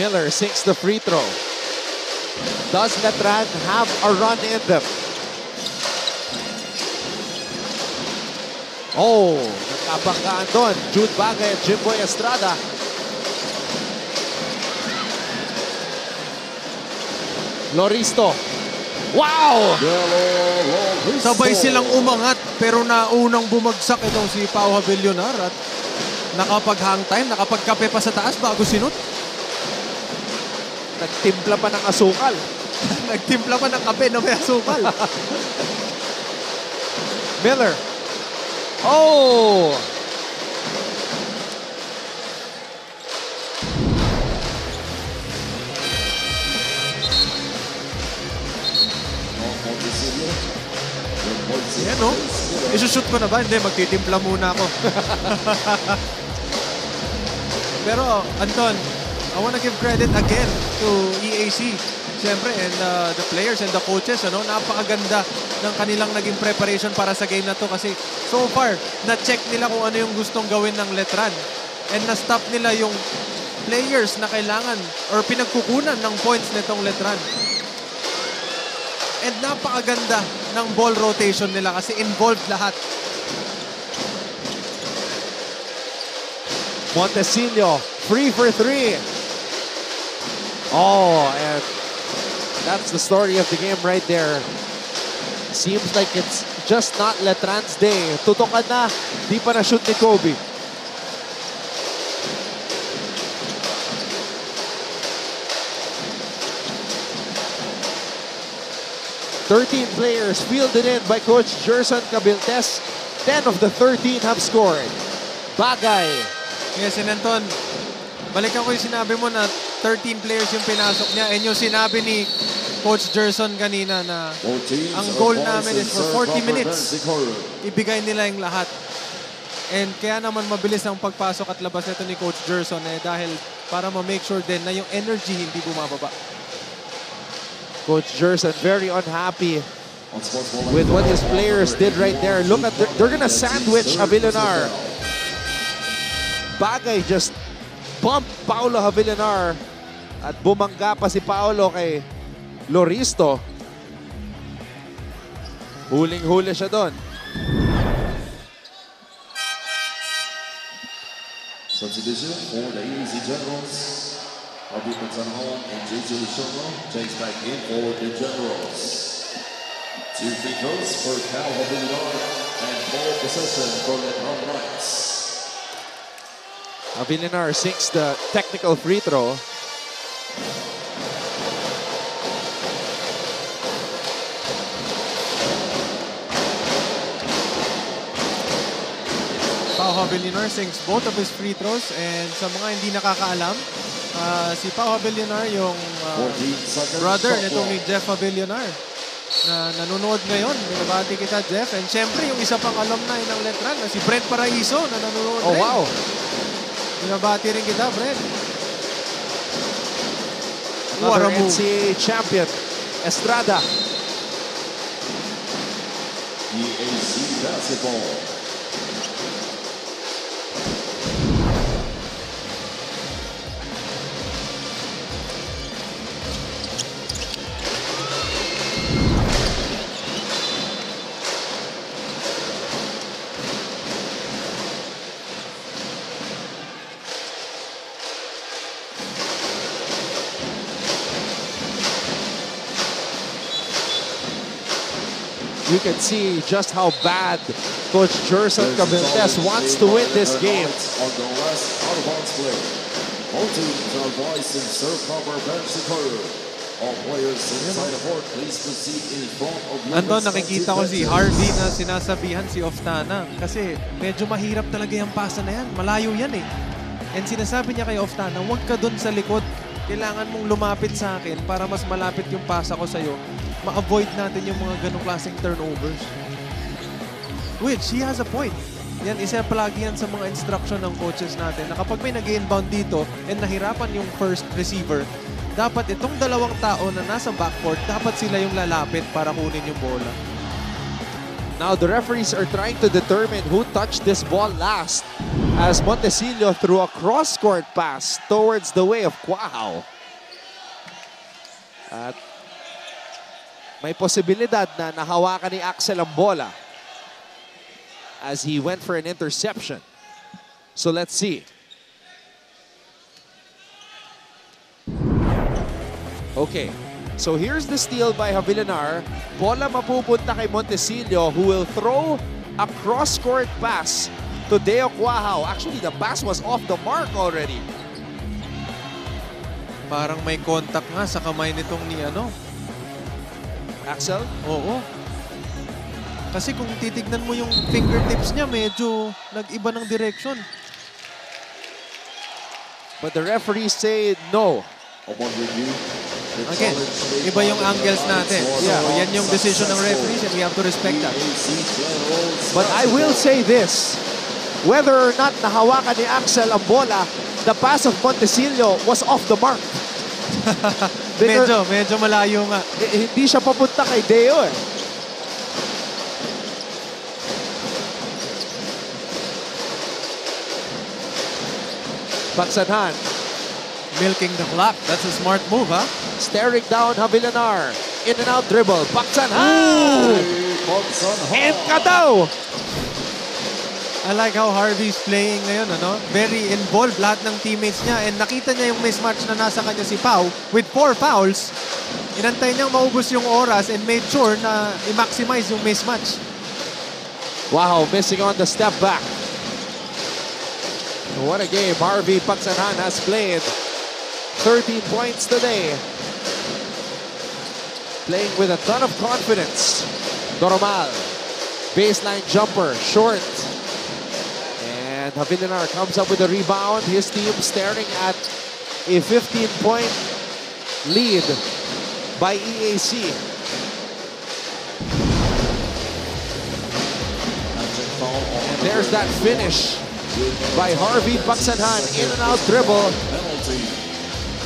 Miller sinks the free throw. Does Letran have a run in them? Oh, nagkabanggaan doon. Jude Bagay at Jimboy Estrada. Loristo. Wow! Sabay silang umangat pero naunang bumagsak itong si Pau Havillonar at nakapag-hang time, nakapagkape pa sa taas bago sinut. Nagtimpla pa ng asukal. Nagtimpla pa ng kape na may asukal. Miller. Oh! Yan o. Isushoot ko na ba? Hindi, magtitimpla muna ako. Pero, Anton, I want to give credit again to EAC. Siyempre, and the players and the coaches, ano, napakaganda ng kanilang naging preparation para sa game na to kasi so far, na-check nila kung ano yung gustong gawin ng Letran and na-stop nila yung players na kailangan or pinagkukunan ng points nitong Letran. And napakaganda ng ball rotation nila kasi involved lahat. Montecillo, free for three. Oh, and that's the story of the game right there. Seems like it's just not Letran's day. Tutukan na, di pa na-shoot ni Kobe. "13 players fielded in by Coach Gerson Cabiltes. 10 of the 13 have scored." Bagay. Yes, and Anton, balikan ko yung sinabi mo na 13 players yung pinasok niya and yung sinabi ni Coach Gerson kanina na ang goal namin is for 40 minutes. Ibigay nila yung lahat. And kaya naman mabilis ang pagpasok at labas nito ni Coach Gerson dahil para ma-make sure din na yung energy hindi bumababa. Coach Gerson very unhappy with what his players did right there. Look at, they're gonna sandwich Havillanar. Bagay just bump Paolo Havillanar at bumangga pa si Paolo kay Loristo. Huling-huli siya doon. Substitution for the EAC Generals. Abu Patsanhon and JJ Shono takes back in for the Generals. 2 free throws for Cal Havillanar and ball possession for Letran Knights. Havillanar sinks the technical free throw. Pau Havillanar sinks both of his free throws, and sa mga hindi nakakaalam, si Pau Havillanar yung brother nitong ni Jeff Havillanar na nanonood ngayon. Binabati kita, Jeff. And syempre yung isa pang alumni ng Letran na si Brent Paraiso na nanonood rin. Wow! Binabati rin kita, Brent. Another NCAA champion, Estrada. EAC Basketball. You can see just how bad Coach Gerson Cabildes wants to win this game. On the last out-of-bounds play. All teams are advised to serve proper bench secure. All players inside the court, please proceed in front of your Nandun, nakikita ko si Harvey na sinasabihan si Oftana kasi medyo mahirap talaga yung pasa na yan. Malayo yan eh. And sinasabi niya kay Oftana, huwag ka dun sa likod. Kailangan mong lumapit sa akin para mas malapit yung pasa ko sa'yo. Ma-avoid natin yung mga ganong klaseng turnovers. Which, he has a point. Yan, isa palagi yan sa mga instruction ng coaches natin na kapag may nag-inbound dito and nahirapan yung first receiver, dapat itong dalawang tao na nasa backcourt, dapat sila yung lalapit para kunin yung bola. Now the referees are trying to determine who touched this ball last as Montecillo threw a cross-court pass towards the way of Quahao. At may posibilidad na nahawakan ni Axel ang bola as he went for an interception. So let's see. Okay, so here's the steal by Havillanar. Bola mapupunta kay Montecillo who will throw a cross-court pass to Deo Quahao. Actually, the pass was off the mark already. Parang may contact nga sa kamay nitong ni Axel? Oo. Kasi kung titignan mo yung fingertips niya, medyo nag-iba ng direction. But the referees say no. Again, iba yung angles natin. So, yan yung decision ng referees and we have to respect that. But I will say this. Whether or not nahawakan ni Axel ang bola, the pass of Montecillo was off the mark. medyo malayo nga. Hindi siya papunta kay Deo eh. Patsanhan. Milking the clock. That's a smart move, huh? Staring down Havillanar. In and out dribble. Patsanhan! And Kadaw! I like how Harvey's playing ngayon, Very involved lahat ng teammates niya and nakita niya yung mismatch na nasa kanya si Pau with 4 fouls. Inantay niyang maubos yung oras and made sure na i-maximize yung mismatch. Wow, missing on the step back. What a game Harvey Patsanhan has played. 13 points today. Playing with a ton of confidence. Normal. Baseline jumper, short. And Havillanar comes up with a rebound. His team staring at a 15-point lead. by EAC. And there's that finish by Harvey Pagsanhan. In and out dribble.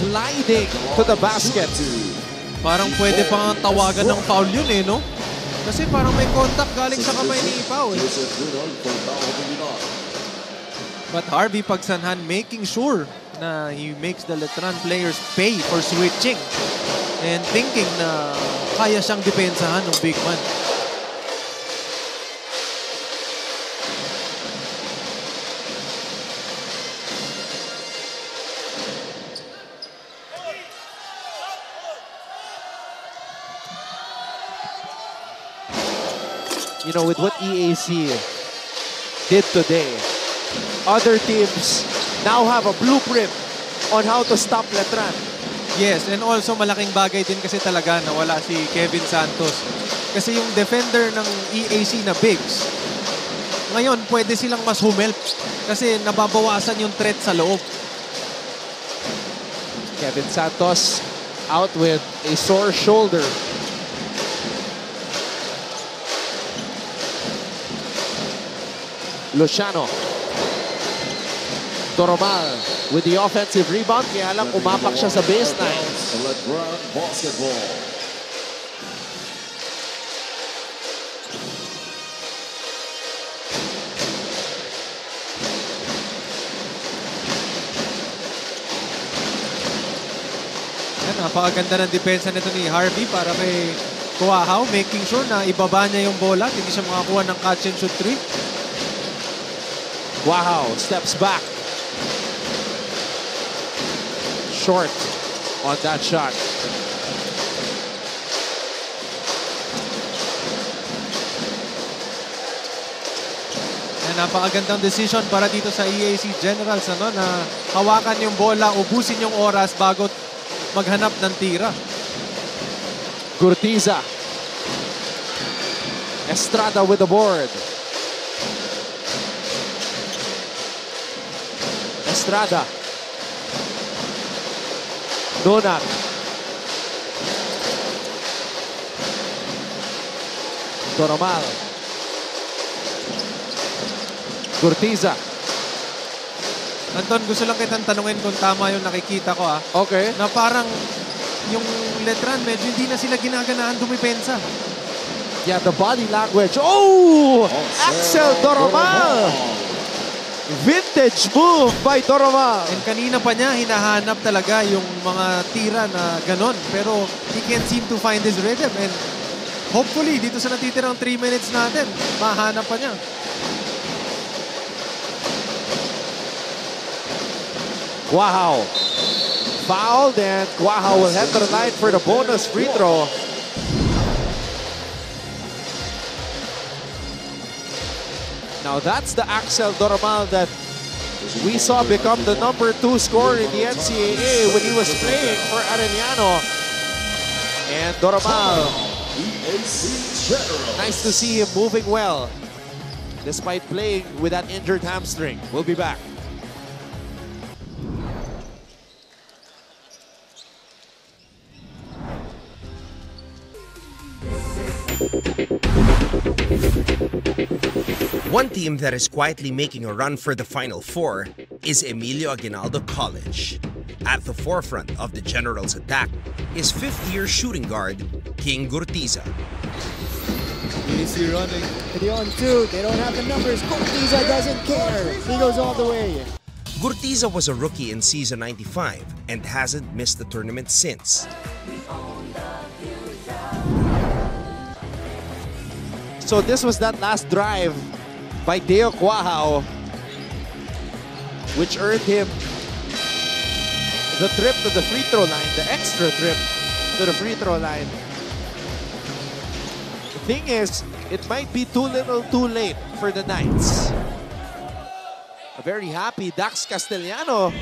Gliding to the basket. Parang pwede pang tawagan ng foul yun eh, no? Kasi parang may contact galing sa kamay ni Ipao eh. But Harvey Pagsanhan making sure na he makes the Letran players pay for switching and thinking na kaya siyang depensahan ng big man. You know, with what EAC did today, other teams now have a blueprint on how to stop Letran. Yes, and also malaking bagay din kasi talaga na wala si Kevin Santos. Kasi yung defender ng EAC na bigs, ngayon pwede silang mas humelp kasi nababawasan yung threat sa loob. Kevin Santos out with a sore shoulder. Luciano. Toromal with the offensive rebound. Kaya lang umapak siya sa baseline. Letran basketball. Yan, napakaganda ng depensa nito ni Harvey para kay Kuahaw, making sure na ibaba niya yung bola, hindi siya makakuha ng catch and shoot 3. Wow, steps back. Short on that shot. And napakagandang decision para dito sa EAC Generals na hawakan yung bola, ubusin yung oras bago maghanap ng tira. Gurtiza. Estrada with the board. Estrada. Donak. Toromal. Gurtiza. Anton, gusto lang kitang tanungin kung tama yung nakikita ko Okay. Na parang yung Letran medyo hindi na sila ginaganaan dumipensa. Yeah, the body language. Oh! Axel Toromal! Vintage move by Toromal. And kanina pa niya hinahanap talaga yung mga tira na ganon. Pero he can't seem to find his rhythm. And hopefully, dito sa natitirang 3 minutes natin, mahanap pa niya. Wow. Fouled and Kuahaw will head to the line for the bonus free throw. Now that's the Axel Toromal that we saw become the #2 scorer in the NCAA when he was playing for Arellano. And Toromal, nice to see him moving well despite playing with that injured hamstring. We'll be back. One team that is quietly making a run for the Final Four is Emilio Aguinaldo College. At the forefront of the Generals' attack is fifth-year shooting guard King Gurtiza. EAC running. They on two. They don't have the numbers. Gurtiza doesn't care. He goes all the way. Gurtiza was a rookie in season 95 and hasn't missed the tournament since. So this was that last drive by Deo Kuahaw, which earned him the trip to the free throw line, the extra trip to the free throw line. The thing is, it might be too little too late for the Knights. A very happy Dax Castellano.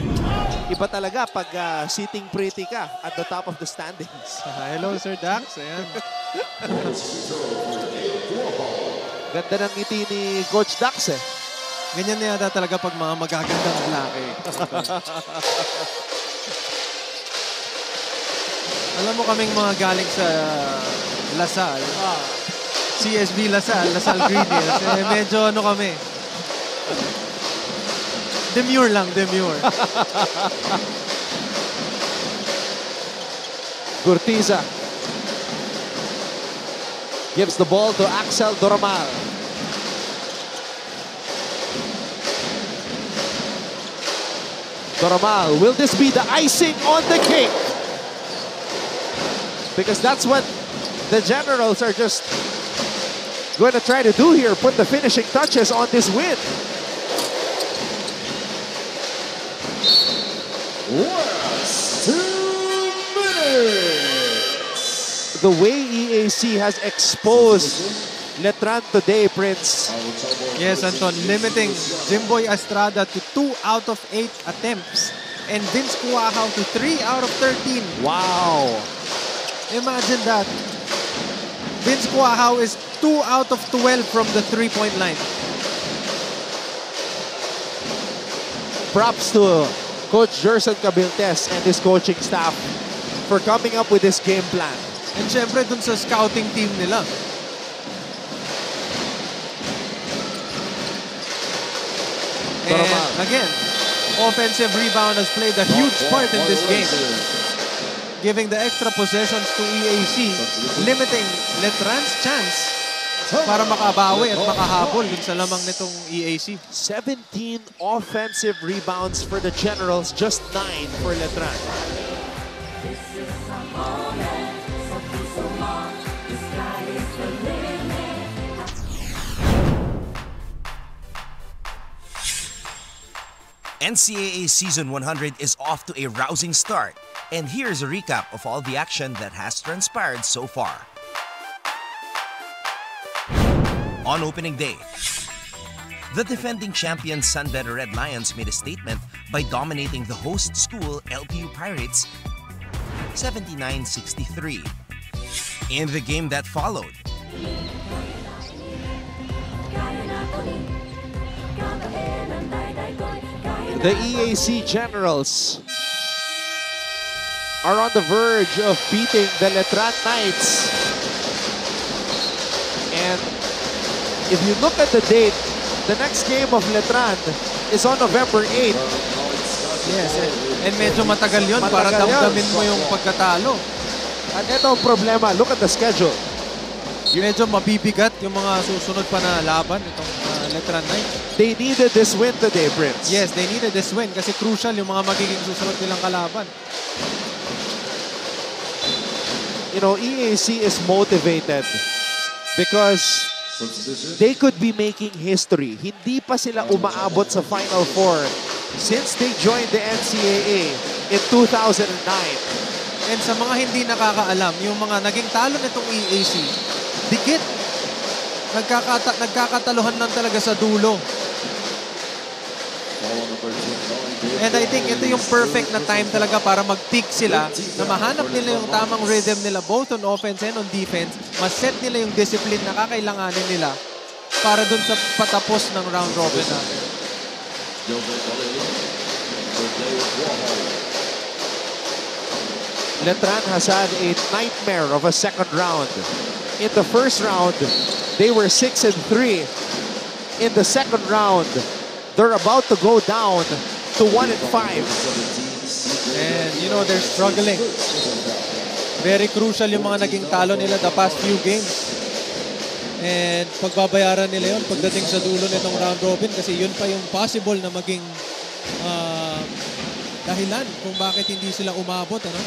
Iba talaga pag sitting pretty ka at the top of the standings. Hello, Sir Dax. Ayan. Ganda ng ngiti ni Coach Dax eh. Ganyan na yata talaga pag mga magagandang lalaki. Alam mo kaming mga galing sa Lasal. CSB Lasal Green Hills. Medyo ano kami. Demure lang, demure. Gurtiza gives the ball to Axel Doromal. Doromal, will this be the icing on the cake? Because that's what the Generals are just going to try to do here, put the finishing touches on this win. Last 2 minutes. The way EAC has exposed Letran today, Prince. Yes, Anton, limiting Jimboy Estrada to 2 out of 8 attempts and Vince Cuajao to 3 out of 13. Wow. Imagine that. Vince Cuajao is 2 out of 12 from the 3-point line. Props to Coach Jerson Cabiltes and his coaching staff for coming up with this game plan. And syempre dun sa scouting team nila. And again, offensive rebound has played a huge part in this game. Giving the extra possessions to EAC, limiting Letran's chance para makabawi at makahabol dun sa lamang nitong EAC. 17 offensive rebounds for the Generals, just 9 for Letran. NCAA Season 100 is off to a rousing start, and here's a recap of all the action that has transpired so far. On opening day, the defending champion Sunbetter Red Lions made a statement by dominating the host school LPU Pirates 79-63. In the game that followed, the EAC Generals are on the verge of beating the Letran Knights. And if you look at the date, the next game of Letran is on November 8. Yes, and medyo matagal yun para damdamin mo yung pagkatalo. At ito ang problema, look at the schedule. Medyo mabibigat yung mga susunod pa na laban itong Letran Knights. They needed this win today, Prince. Yes, they needed this win kasi crucial yung mga magiging susunod nilang kalaban. You know, EAC is motivated because they could be making history. Hindi pa sila umaabot sa Final Four since they joined the NCAA in 2009. And sa mga hindi nakakaalam, yung mga naging talo nitong EAC, dikit. Nagkakataluhan lang talaga sa dulo. And I think ito yung perfect na time talaga para mag-peak sila, na mahanap nila yung tamang rhythm nila both on offense and on defense, mas-set nila yung discipline na kakailanganin nila para dun sa patapos ng round robin natin. Letran has had a nightmare of a second round. In the first round, they were 6-3. In the second round, they're about to go down to 1-5. And you know, they're struggling. Very crucial yung mga naging talo nila the past few games. And pagbabayaran nila yun pagdating sa dulo nitong round robin kasi yun pa yung possible na maging dahilan kung bakit hindi sila umabot. Ano?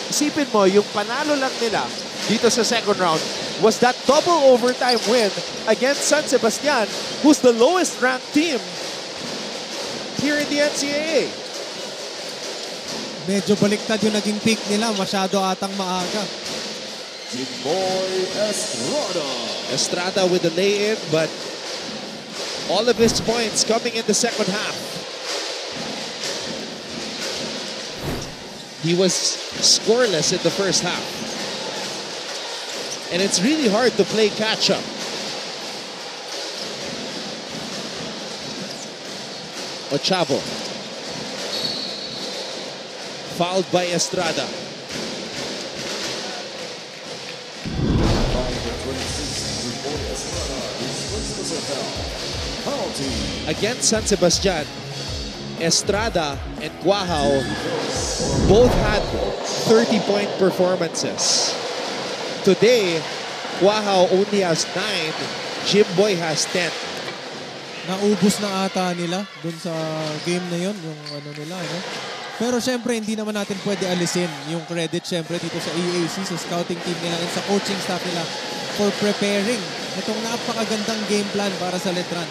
Isipin mo, yung panalo lang nila dito sa second round was that double overtime win against San Sebastian, who's the lowest ranked team here in the NCAA. Medyo baliktad yung naging peak nila. Masyado atang maaga. Jimboy Estrada. Estrada with the lay-in, but all of his points coming in the second half. He was scoreless in the first half. And it's really hard to play catch-up. Ochavo. fouled by Estrada. Against San Sebastian, Estrada and Quahao both had 30-point performances. Today, Quahao only has 9, Jimboy has 10. Naubos na ata nila dun sa game na yon, yung ano nila, no? Pero syempre, hindi naman natin pwede alisin yung credit syempre dito sa EAC, sa scouting team nila and sa coaching staff nila for preparing itong napakagandang game plan para sa Letran.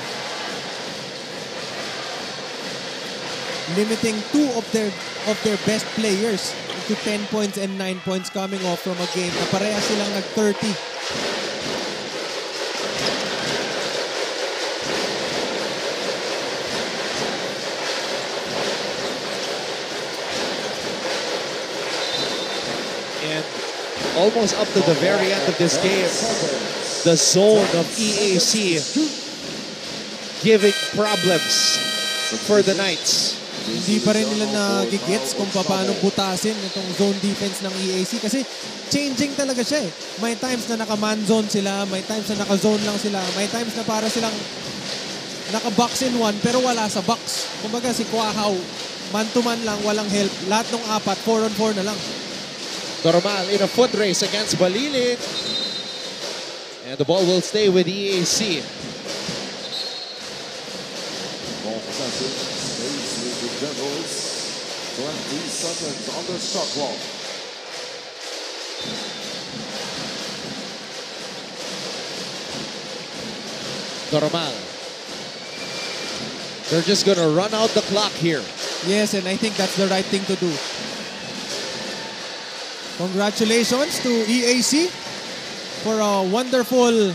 Limiting 2 of their best players to 10 points and 9 points coming off from a game na pareha silang nag-30. And almost up to the very end of this game, the zone of EAC giving problems for the Knights. Hindi pa rin nila nagigets kung paano butasin itong zone defense ng EAC kasi changing talaga siya eh. May times na naka-man zone sila, may times na naka-zone lang sila, may times na para silang naka-box in 1 pero wala sa box. Kumbaga si Quahao, man-to-man lang, walang help. Lahat ng 4, 4-on-4 na lang. Normal in a foot race against Baliling. And the ball will stay with EAC. Ball possession stays with the Generals. 20 seconds on the shot clock. Normal. They're just going to run out the clock here. Yes, and I think that's the right thing to do. Congratulations to EAC for a wonderful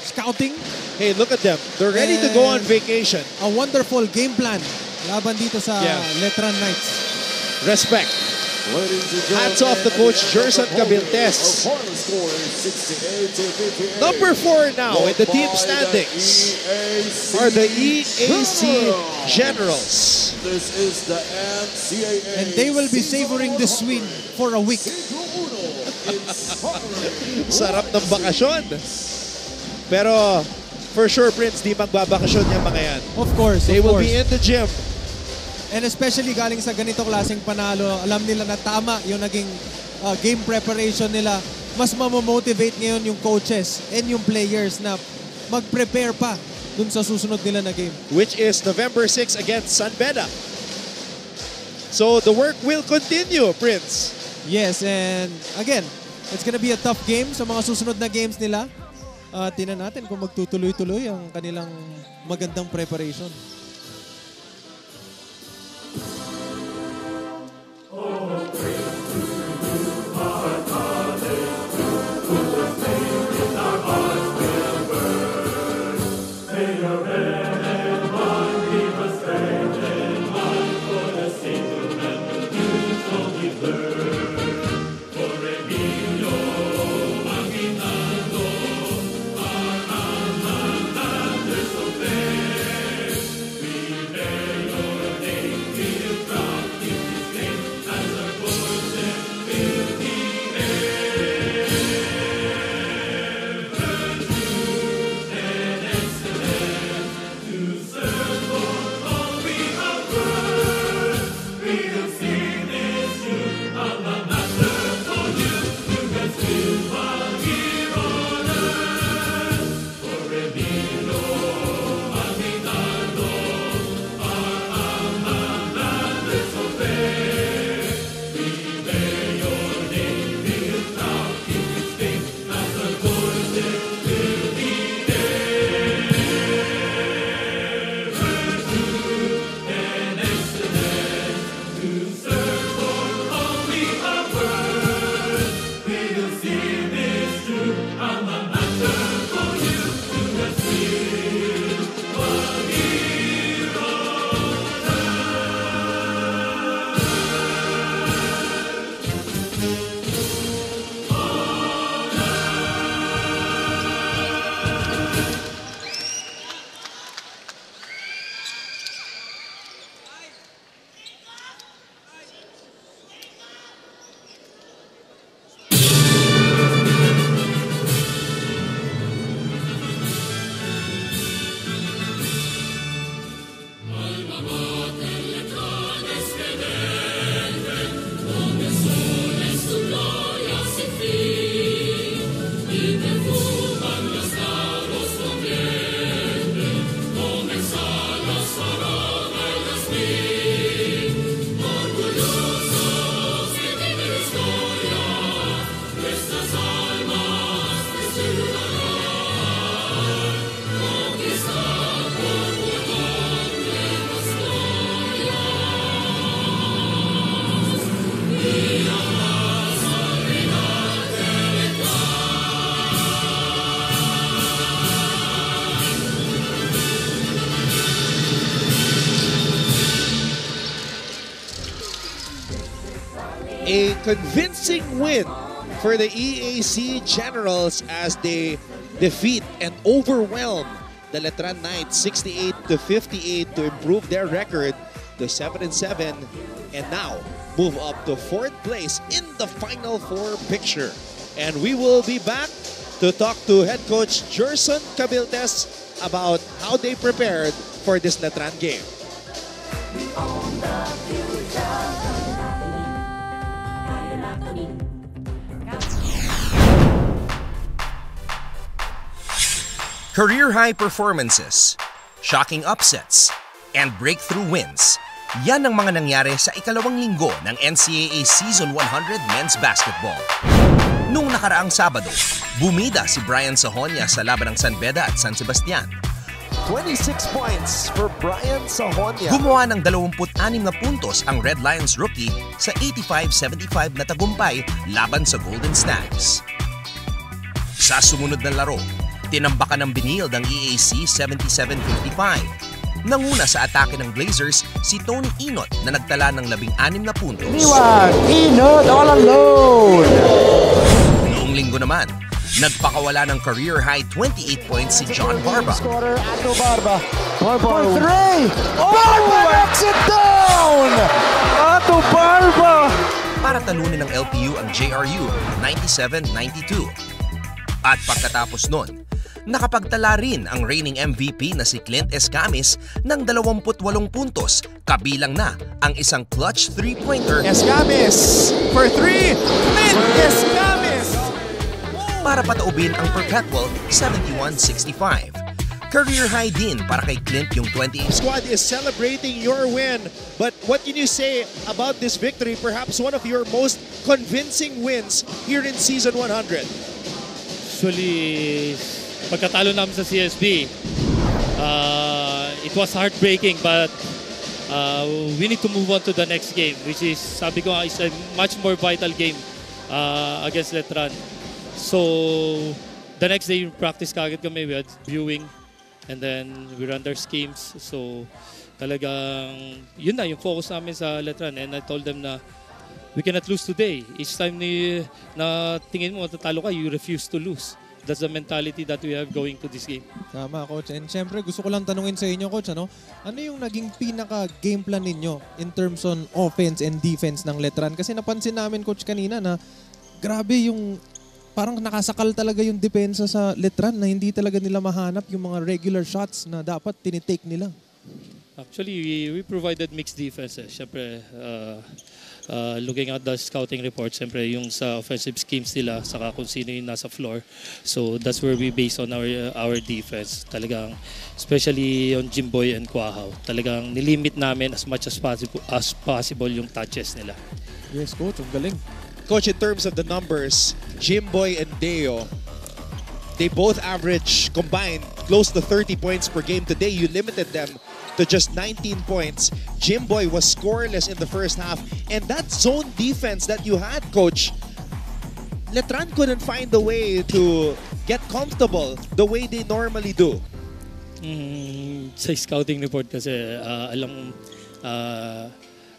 scouting. Hey, look at them. They're ready to go on vacation. A wonderful game plan laban dito sa Letran Knights. Respect. Hats off to Coach Jerson Cabiltes. Number 4 now in the team standings are the EAC Generals. This is the NCAA. And they will be savoring this win for a week. Sarap ng bakasyon. Pero for sure, Prince, di magbabakasyon yung mga yan. Of course, They will be in the gym. And especially galing sa ganito klaseng panalo, alam nila na tama yung naging game preparation nila. Mas mamomotivate ngayon yung coaches and yung players na mag-prepare pa dun sa susunod nila na game. Which is November 6 against San Beda. So the work will continue, Prince. Yes, and again, it's gonna be a tough game sa mga susunod na games nila. Tingnan natin kung magtutuloy-tuloy ang kanilang magandang preparation. A convincing win for the EAC Generals as they defeat and overwhelm the Letran Knights 68-58 to improve their record to 7-7 and now move up to 4th place in the Final Four picture. And we will be back to talk to head coach Gerson Cabiltes about how they prepared for this Letran game. Career high performances, shocking upsets, and breakthrough wins. Yan ang mga nangyari sa ikalawang linggo ng NCAA Season 100 Men's Basketball. Nung nakaraang Sabado, bumida si Brian Sajonia sa laban ng San Beda at San Sebastian. 26 points for Brian Sajonia. Gumawa ng 26 na puntos ang Red Lions rookie sa 85-75 na tagumpay laban sa Golden Stags. Sa sumunod na laro, tinambakan ng binil ng EAC 77-55. Nanguna sa atake ng Blazers si Tony Inot na nagtala ng 16 na puntos. Iwan, Inot all alone! Noong linggo naman, nagpakawala ng career-high 28 points si John Barba. Scorer, Ato Barba. For three! Barba knocks it down! Ato Barba! Para talunin ng LPU ang JRU 97-92. At pagkatapos nun, nakapagtala rin ang reigning MVP na si Clint Escamis ng 28 puntos, kabilang na ang isang clutch 3-pointer. Escamis for 3! Clint Escamis! Para pataubin ang perpetual 71-65. Career high din para kay Clint yung 28. Squad is celebrating your win, but what can you say about this victory? Perhaps one of your most convincing wins here in Season 100. Actually, pagkatalo namin sa CSB, it was heartbreaking, but we need to move on to the next game, which is, sabi ko, is a much more vital game against Letran. So, the next day, practice kagad kami, we had viewing, and then we run their schemes. So, talagang, yun na, yung focus namin sa Letran. And I told them na, we cannot lose today. Each time na tingin mo matatalo ka, you refuse to lose. That's the mentality that we have going to this game. Tama, Coach. And syempre, gusto ko lang tanungin sa inyo, Coach, ano yung naging pinaka-game plan ninyo in terms on offense and defense ng Letran? Kasi napansin namin, Coach, kanina na grabe yung parang nakasakal talaga yung depensa sa Letran na hindi talaga nila mahanap yung mga regular shots na dapat tinitake nila. Actually, we provided mixed defense. Siyempre, looking at the scouting report, siyempre yung sa offensive schemes nila, saka kung sino yung nasa floor. So that's where we base on our defense. Talagang, especially on Jimboy and Quahaw, talagang nilimit namin as much as possible yung touches nila. Yes, Coach. Ang galing. Coach, in terms of the numbers, Jimboy and Deo, they both average combined close to 30 points per game. Today, you limited them to just 19 points. Jimboy was scoreless in the first half. And that zone defense that you had, Coach, Letran couldn't find a way to get comfortable the way they normally do. Sa scouting report kasi,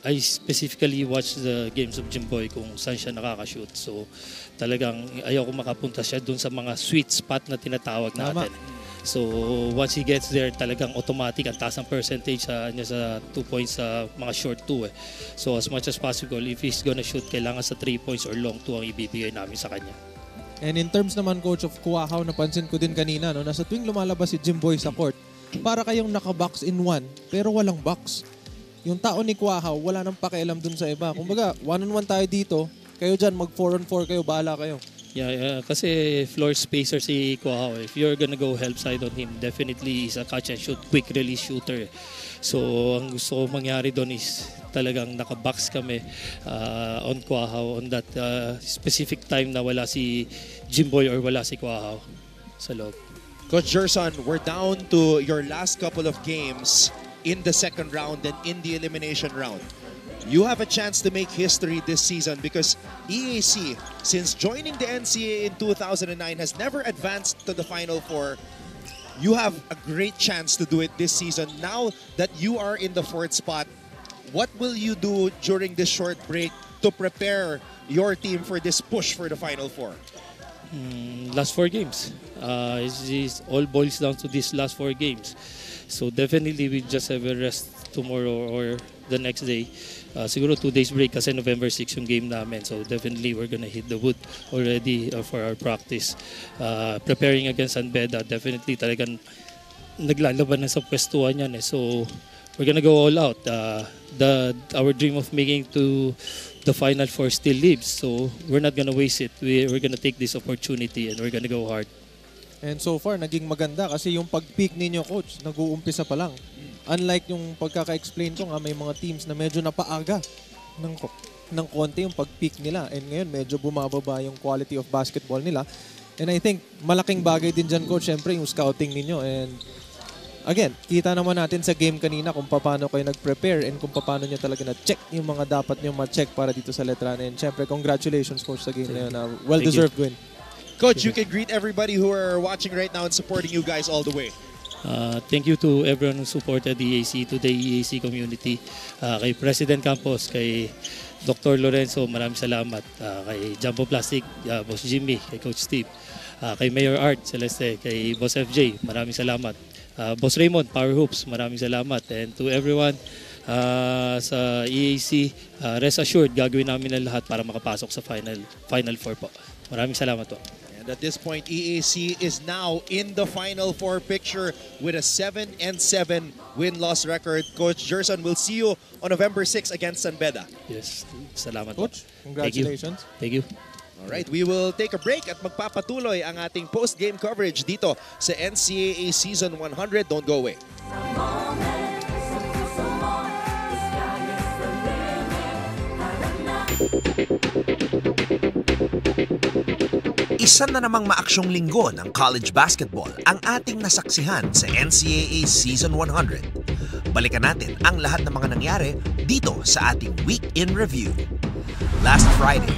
I specifically watch the games of Jimboy kung saan siya nakakashoot. So talagang ayaw ko makapunta siya dun sa mga sweet spot na tinatawag natin. So once he gets there, talagang automatic ang taas ng percentage niya sa 2 points sa mga short 2. So as much as possible, if he's gonna shoot, kailangan sa 3 points or long 2 ang ibibigay namin sa kanya. And in terms naman, Coach, of Quahaw, napansin ko din kanina, no, na sa tuwing lumalabas si Jimboy sa court, para kayong naka-box in 1, pero walang box. Yung tao ni Quahaw, wala nang pakialam dun sa iba. Kumbaga, 1-on-1 tayo dito, kayo dyan, mag 4-on-4 kayo, bahala kayo. Yeah, kasi floor spacer si Quahaw. If you're gonna go help side on him, definitely he's a catch and shoot, quick release shooter. So, ang gusto ko mangyari doon is talagang naka-box kami on Quahaw on that specific time na wala si Jimboy or wala si Quahaw sa loob. Coach Gerson, we're down to your last couple of games in the second round and in the elimination round. You have a chance to make history this season because EAC, since joining the NCAA in 2009, has never advanced to the Final Four. You have a great chance to do it this season. Now that you are in the 4th spot, what will you do during this short break to prepare your team for this push for the Final Four? Last 4 games. It all boils down to these last 4 games. So definitely we just have a rest tomorrow or the next day. Siguro 2 days break kasi November 6 yung game namin. So definitely we're gonna hit the wood already for our practice. Preparing against San Beda, definitely talagang naglalaban na sa pwestuhan yan. So we're gonna go all out. Our dream of making to the Final Four still lives. So we're not gonna waste it. We're gonna take this opportunity and we're gonna go hard. And so far, naging maganda kasi yung pag-peak ninyo, coach, nag-uumpisa pa lang. Unlike yung pagkaka-explain ko nga, may mga teams na medyo napaaga ng konti yung pag-peak nila. And ngayon, medyo bumababa yung quality of basketball nila. And I think, malaking bagay din dyan, coach, syempre yung scouting ninyo. And again, kita naman natin sa game kanina kung paano kayo nag-prepare and kung paano nyo talaga na-check yung mga dapat nyo ma-check para dito sa Letran. And syempre, congratulations, coach, sa game na yun. Well-deserved win. Coach, you can greet everybody who are watching right now and supporting you guys all the way. Thank you to everyone who supported the EAC, to the EAC community. Kay President Campos, kay Dr. Lorenzo, maraming salamat. Kay Jumbo Plastic, Boss Jimmy, kay Coach Steve. Kay Mayor Art Celeste, kay Boss FJ, maraming salamat. Boss Raymond, Power Hoops, maraming salamat. And to everyone sa EAC, rest assured, gagawin namin ang lahat para makapasok sa Final Four po. Maraming salamat po. At this point, EAC is now in the Final Four picture with a 7-7 win-loss record. Coach Gerson, we'll see you on November 6 against San Beda. Yes, salamat Coach, congratulations. Thank you. All right, we will take a break at magpapatuloy ang ating post-game coverage dito sa NCAA Season 100. Don't go away. Isa na namang maaksyong linggo ng college basketball ang ating nasaksihan sa NCAA Season 100. Balikan natin ang lahat ng mga nangyari dito sa ating Week in Review. Last Friday,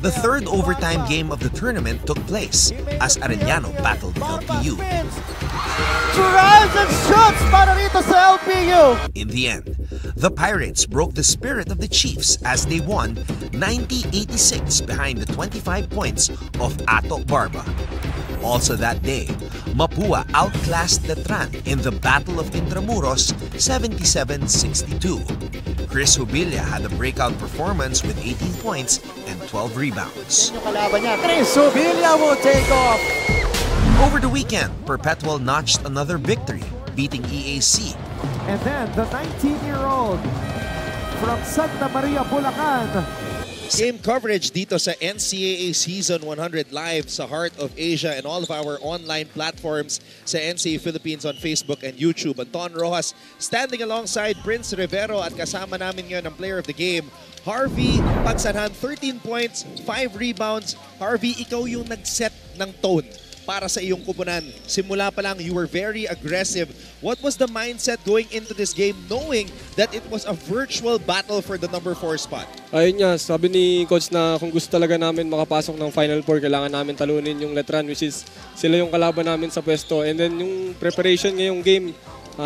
the third overtime game of the tournament took place as Arellano battled LPU. Drives and shoots para rito sa LPU! In the end, the Pirates broke the spirit of the Chiefs as they won 90-86 behind the 25 points of Ato Barba. Also that day, Mapua outclassed Letran in the Battle of Intramuros 77-62. Chris Hubilla had a breakout performance with 18 points and 12 rebounds. Chris Hubilla will take off. Over the weekend, Perpetual notched another victory, beating EAC. And then the 19-year-old from Santa Maria, Bulacan. Game coverage dito sa NCAA Season 100 live sa Heart of Asia and all of our online platforms sa NCAA Philippines on Facebook and YouTube. Anton Rojas standing alongside Prince Rivero at kasama namin ngayon ang player of the game, Harvey Pagsanhan, 13 points, 5 rebounds. Harvey, ikaw yung nag-set ng tone para sa iyong kupunan. Simula pa lang, you were very aggressive. What was the mindset going into this game knowing that it was a virtual battle for the number 4 spot? Ayun nga, sabi ni Coach na kung gusto talaga namin makapasok ng Final Four, kailangan namin talunin yung Letran, which is sila yung kalaban namin sa pwesto. And then yung preparation ngayong game,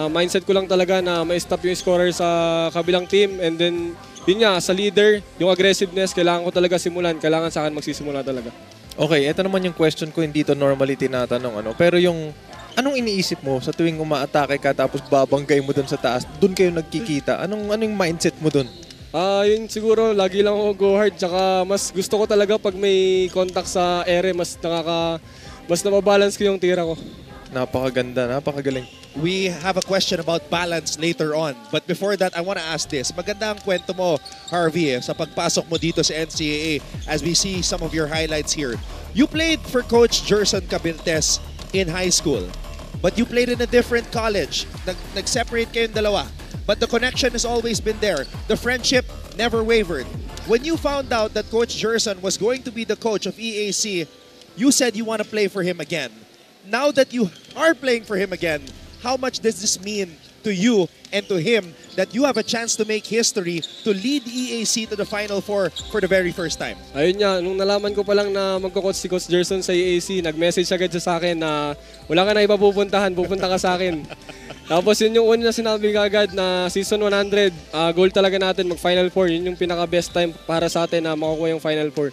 mindset ko lang talaga na ma-stop yung scorer sa kabilang team. And then yun nga, sa leader, yung aggressiveness, kailangan ko talaga simulan. Kailangan sa akin magsisimula talaga. Okay, ito naman yung question ko, hindi to normally tinatanong. Pero yung, anong iniisip mo sa tuwing umaatake ka tapos babanggay mo dun sa taas? Dun kayo nagkikita. Anong mindset mo dun? Yun siguro, lagi lang ako go hard. Tsaka mas gusto ko talaga pag may contact sa ere, mas nababalance ko yung tira ko. Napakaganda, napakagaling. We have a question about balance later on. But before that, I want to ask this. Maganda ang kwento mo, Harvey, sa pagpasok mo dito sa NCAA as we see some of your highlights here. You played for Coach Gerson Cabiltes in high school, but you played in a different college. Nag-separate kayong dalawa. But the connection has always been there. The friendship never wavered. When you found out that Coach Gerson was going to be the coach of EAC, you said you want to play for him again. Now that you are playing for him again, how much does this mean to you and to him that you have a chance to make history to lead EAC to the Final Four for the very first time? Ayun nga, nung nalaman ko pa lang na magko-coach si Coach Gerson sa EAC, nag-message agad siya sa akin na wala ka na iba pupuntahan, pupunta ka sa akin. Tapos yun yung una na sinabi kagad na season 100, goal talaga natin mag-Final Four. Yun yung pinaka-best time para sa atin na makukuha yung Final Four.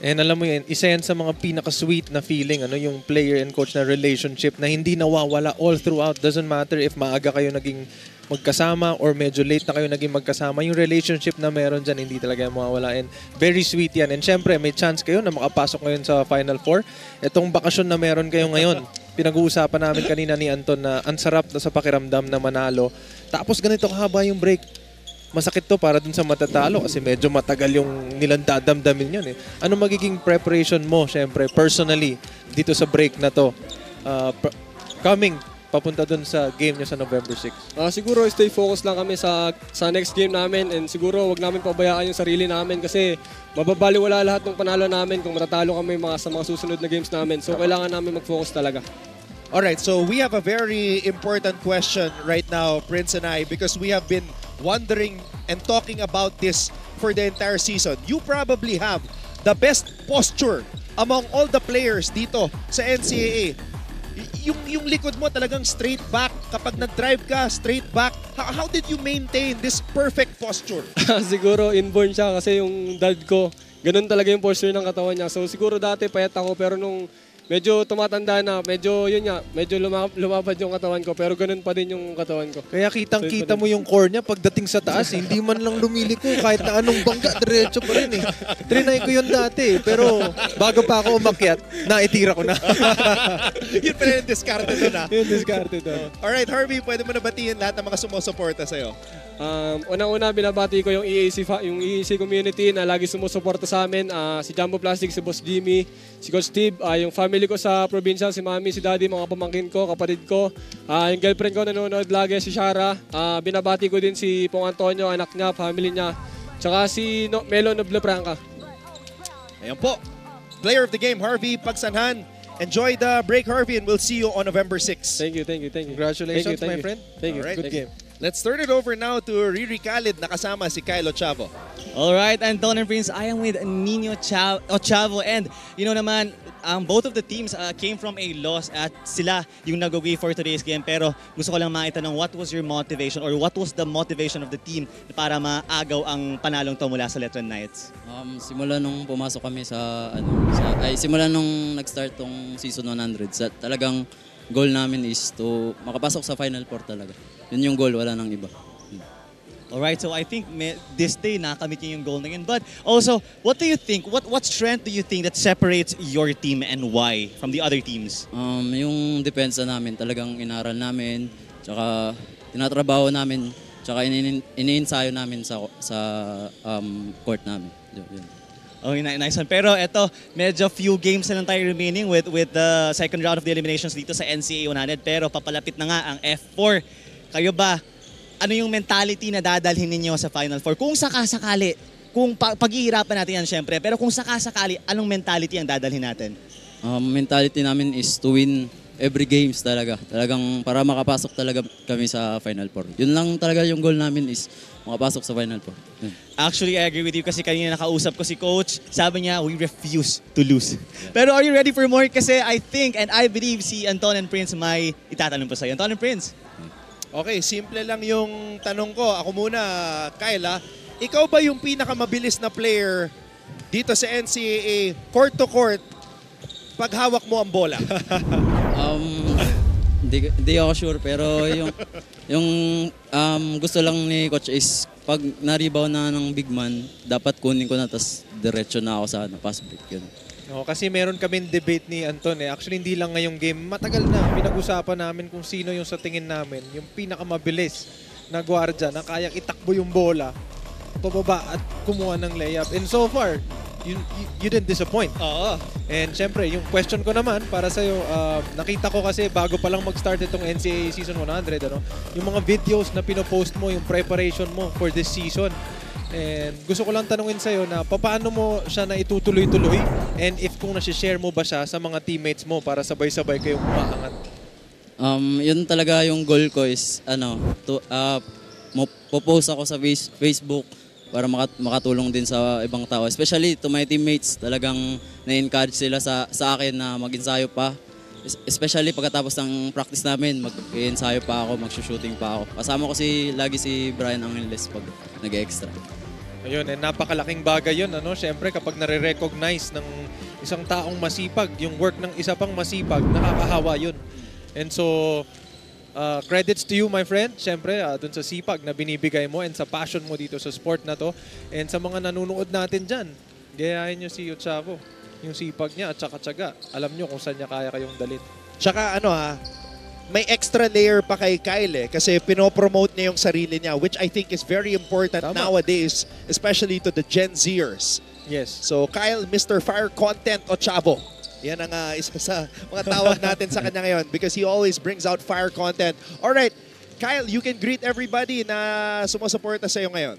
And alam mo yan, isa yan sa mga pinaka-sweet na feeling, yung player and coach na relationship na hindi nawawala all throughout. Doesn't matter if maaga kayo naging magkasama or medyo late na kayo naging magkasama. Yung relationship na meron dyan, hindi talaga mawawala. And very sweet yan. And syempre, may chance kayo na makapasok ngayon sa Final Four. Itong bakasyon na meron kayo ngayon, pinag-uusapan namin kanina ni Anton na ang sarap na sa pakiramdam na manalo. Tapos ganito kahaba yung break. Masakit to para dun sa matatalo kasi medyo matagal yung nilang dadamdamin yun. Ano magiging preparation mo, syempre, personally, dito sa break na to? Coming papunta dun sa game nyo sa November 6. Siguro stay focused lang kami sa next game namin and siguro wag namin pabayaan yung sarili namin kasi mababaliwala lahat ng panalo namin kung matatalo kami sa mga susunod na games namin. So kailangan namin mag-focus talaga. Alright, so we have a very important question right now, Prince and I, because we have been wondering and talking about this for the entire season. You probably have the best posture among all the players dito sa NCAA. Yung likod mo talagang straight back. Kapag nag-drive ka, straight back. How did you maintain this perfect posture? Siguro inborn siya kasi yung dad ko, ganun talaga yung posture ng katawan niya. So siguro dati payat ako pero nung medyo tumatanda na, medyo lumapad yung katawan ko, pero ganun pa din yung katawan ko. Kaya kitang-kita mo yung core niya pagdating sa taas, hindi man lang lumiliko, kahit na anong bangga, diretso pa rin Trinay ko yun dati, pero bago pa ako umakyat, naitira ko na. Yun pa rin yung discarded doon Yung discarded doon. Alright, Harvey, pwede mo na batiin lahat ng mga sumusuporta sa'yo. Unang-una, binabati ko yung EAC community na lagi sumusuporta sa amin. Si Jumbo Plastic, si Boss Jimmy, si Coach Steve, yung family ko sa probinsya, si Mami, si Daddy, mga pamangkin ko, kapatid ko. Yung girlfriend ko nanonood lagi, si Shara. Binabati ko din si Pong Antonio, anak niya, family niya. Tsaka si Melon of Letran. Ayan po. Player of the game, Harvey Pagsanhan. Enjoy the break, Harvey, and we'll see you on November 6. Thank you. Congratulations, my friend. Thank you. Right. Good game. Let's turn it over now to Riri Khalid na kasama si Kyle Ochavo. Alright, Anton and Prince, I am with Nino Ochavo, and naman, both of the teams came from a loss at sila yung nag-away for today's game, pero gusto ko lang maitanong, what was your motivation or what was the motivation of the team para maagaw ang panalong to mula sa Letran Knights? Simula nung pumasok kami simula nung nag-start tong season 100, talagang goal namin is to makapasok sa Final Four talaga. Yun yung goal, wala nang iba. Alright, so I think this day nakamit niyo yung goal na yun. But also, what do you think? What strength do you think that separates your team and why from the other teams? Yung depensa namin, talagang inaral namin, tsaka tinatrabaho namin, tsaka iniinsayo namin sa court namin. Yun. Okay, nice one. Pero eto, medyo few games na lang tayo remaining with the second round of the eliminations dito sa NCAA 100. Pero papalapit na nga ang F4. Kayo ba, ano yung mentality na dadalhin ninyo sa Final Four? Kung sakasakali, kung paghihirapan natin yan syempre, pero kung sakasakali, anong mentality ang dadalhin natin? Mentality namin is to win every games talaga. Talagang para makapasok talaga kami sa Final Four. Yun lang talaga yung goal namin is makapasok sa Final Four. Actually, I agree with you kasi kanina nakausap ko si Coach. Sabi niya, we refuse to lose. Pero are you ready for more? Kasi I think and I believe si Anton and Prince may itatanong pa sa'yo. Anton and Prince. Okay, simple lang yung tanong ko. Ako muna, Kyle. Ikaw ba yung pinakamabilis na player dito sa NCAA, court to court, pag hawak mo ang bola? Hindi ako sure, pero yung gusto lang ni Coach is pag na-rebound na ng big man, dapat kunin ko na, tapos diretso na ako sa pass break. Yun. Kasi meron kaming debate ni Anton Actually, hindi lang ngayong game. Matagal na pinag-usapan namin kung sino yung sa tingin namin, yung pinakamabilis na gwardiya na kayang itakbo yung bola, pababa at kumuha ng layup. And so far, you didn't disappoint. Oo. And syempre, yung question ko naman para sa'yo, nakita ko kasi bago pa lang mag-start itong NCAA Season 100, yung mga videos na pinopost mo, yung preparation mo for this season. And gusto ko lang tanungin sa'yo na paano mo siya na itutuloy-tuloy and if kung nasi-share mo ba siya sa mga teammates mo para sabay-sabay kayong umaangat? Yun talaga yung goal ko is popost ako sa Facebook para makatulong din sa ibang tao. Especially to my teammates, talagang na-encourage sila sa akin na mag-ensayo pa. Especially pagkatapos ng practice namin, mag-ensayo pa ako, mag-shooting pa ako. Kasama ko lagi si Brian Angeles pag nag-extra. Ayun, napakalaking bagay yun. Siyempre, kapag nare-recognize ng isang taong masipag, yung work ng isa pang masipag, nakakahawa yun. And so, credits to you, my friend. Siyempre, dun sa sipag na binibigay mo and sa passion mo dito sa sport na to. And sa mga nanonood natin dyan, gayahin nyo si Ochavo. Yung sipag niya at saka tiyaga. Alam nyo kung saan niya kaya kayong dalhin. Tsaka may extra layer pa kay Kyle kasi pinopromote niya yung sarili niya, which I think is very important nowadays, especially to the Gen Zers. Yes. So Kyle, Mr. Fire Content Ochavo. Yan ang isa sa mga tawag natin sa kanya ngayon because he always brings out fire content. Alright, Kyle, you can greet everybody na sumusuporta sa iyo ngayon.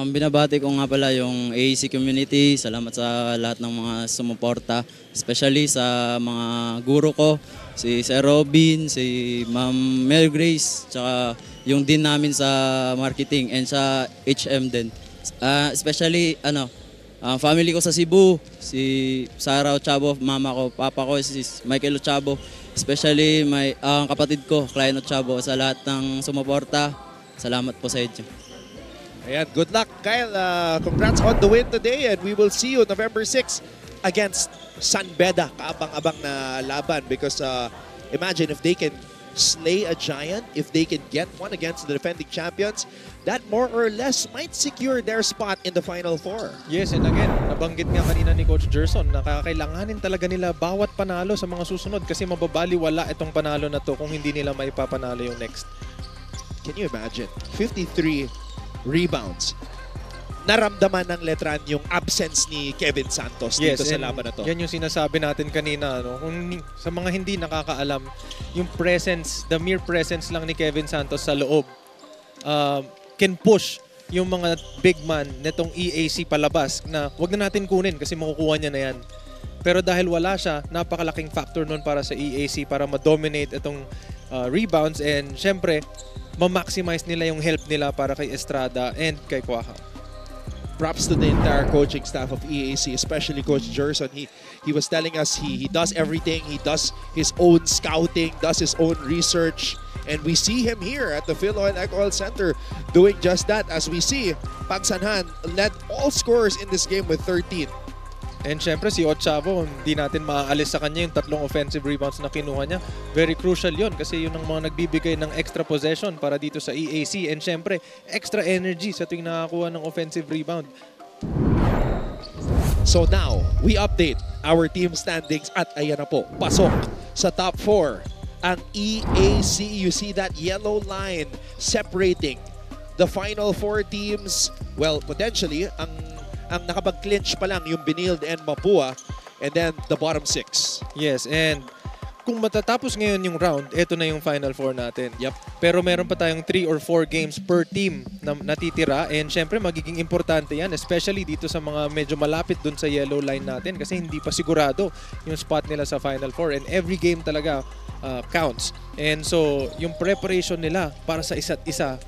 Binabati ko nga pala yung EAC community. Salamat sa lahat ng mga sumuporta. Especially sa mga guro ko, si Sir Robin, si Ma'am Mel Grace, tsaka yung din namin sa marketing and sa HM din. Especially family ko sa Cebu, si Sarah Ochavo, mama ko, papa ko, si Michael Ochavo. Especially ang kapatid ko, Klein Ochavo, sa lahat ng sumuporta. Salamat po sa inyo. Ayan, good luck, Kyle. Congrats on the win today and we will see you November 6 against San Beda. Kaabang-abang na laban because imagine if they can slay a giant, if they can get one against the defending champions, that more or less might secure their spot in the Final Four. Yes, and again, nabanggit nga kanina ni Coach Gerson na kakailanganin talaga nila bawat panalo sa mga susunod kasi mababaliwala itong panalo na to kung hindi nila maipapanalo yung next. Can you imagine? 53 rebounds. Naramdaman ng Letran yung absence ni Kevin Santos dito sa laban na to. Yan yung sinasabi natin kanina. Kung sa mga hindi nakakaalam, yung presence, the mere presence lang ni Kevin Santos sa loob can push yung mga big man netong EAC palabas na wag na natin kunin kasi makukuha niya na yan. Pero dahil wala siya, napakalaking factor nun para sa EAC para ma-dominate itong rebounds and syempre, ma-maximize nila yung help nila para kay Estrada and kay Quaha. Props to the entire coaching staff of EAC, especially Coach Gerson. He was telling us he does everything. He does his own scouting, does his own research. And we see him here at the Phil Oil Oil Center doing just that. As we see, Pagsanhan led all scorers in this game with 13. And syempre si Ochavo, hindi natin maaalis sa kanya yung 3 offensive rebounds na kinuha niya. Very crucial yun kasi yun ang mga nagbibigay ng extra possession para dito sa EAC. And syempre, extra energy sa tuwing nakakuha ng offensive rebound. So now, we update our team standings at ayan na po, pasok sa top 4. Ang EAC, you see that yellow line separating the final 4 teams. Well, potentially, ang nakapag-clinch pa lang yung Benilde and Mapua, and then the bottom 6. Yes, and kung matatapos ngayon yung round, ito na yung Final Four natin. Yep. Pero meron pa tayong 3 or 4 games per team na natitira, and syempre magiging importante yan, especially dito sa mga medyo malapit dun sa yellow line natin kasi hindi pa sigurado yung spot nila sa Final Four, and every game talaga counts. And so, yung preparation nila para sa isa't isa,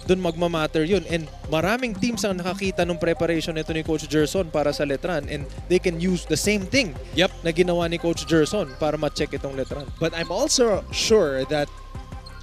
doon magmamatter yun. And maraming teams ang nakakita ng preparation nito ni Coach Gerson para sa Letran, and they can use the same thing na ginawa ni Coach Gerson para ma-check itong Letran. But I'm also sure that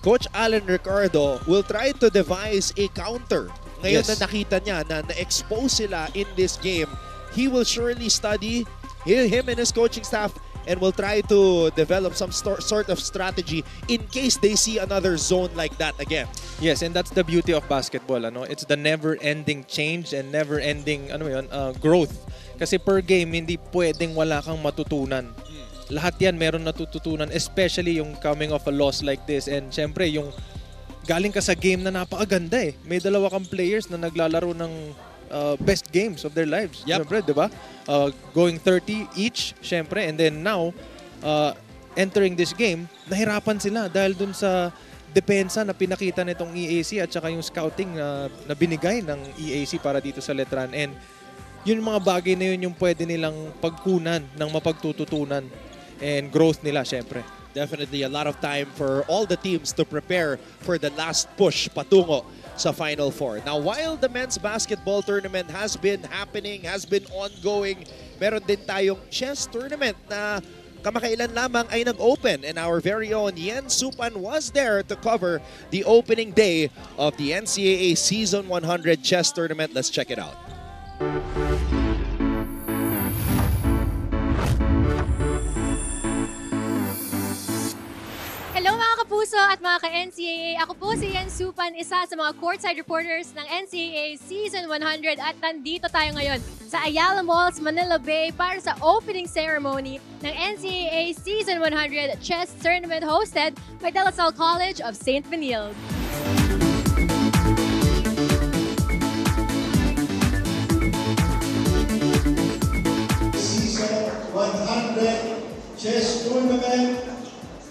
Coach Alan Ricardo will try to devise a counter. Ngayon na nakita niya na na-expose sila in this game, he will surely study him and his coaching staff and will try to develop some sort of strategy in case they see another zone like that again. Yes, and that's the beauty of basketball. It's the never-ending change and never-ending growth. Kasi per game, hindi pwedeng wala kang matutunan. Lahat yan meron natututunan, especially yung coming off a loss like this. And syempre, yung galing ka sa game na napakaganda eh. May 2 kang players na naglalaro ng best games of their lives. Syempre, di ba? Going 30 each, syempre. And then now, entering this game, nahirapan sila dahil dun sa depensa na pinakita nitong EAC at saka yung scouting na binigay ng EAC para dito sa Letran. And yun mga bagay na yun yung pwede nilang pagkunan ng mapagtututunan and growth nila, syempre. Definitely a lot of time for all the teams to prepare for the last push patungo sa Final Four. Now, while the men's basketball tournament has been happening, has been ongoing, meron din tayong chess tournament na kamakailan lamang ay nag-open and our very own Yen Supan was there to cover the opening day of the NCAA Season 100 Chess Tournament. Let's check it out. Hello mga kapuso at mga ka-NCAA. Ako po si Yen Supan, isa sa mga courtside reporters ng NCAA Season 100 at nandito tayo ngayon sa Ayala Malls, Manila Bay para sa opening ceremony ng NCAA Season 100 Chess Tournament hosted by De La Salle College of St. Benilde. Season 100 Chess Tournament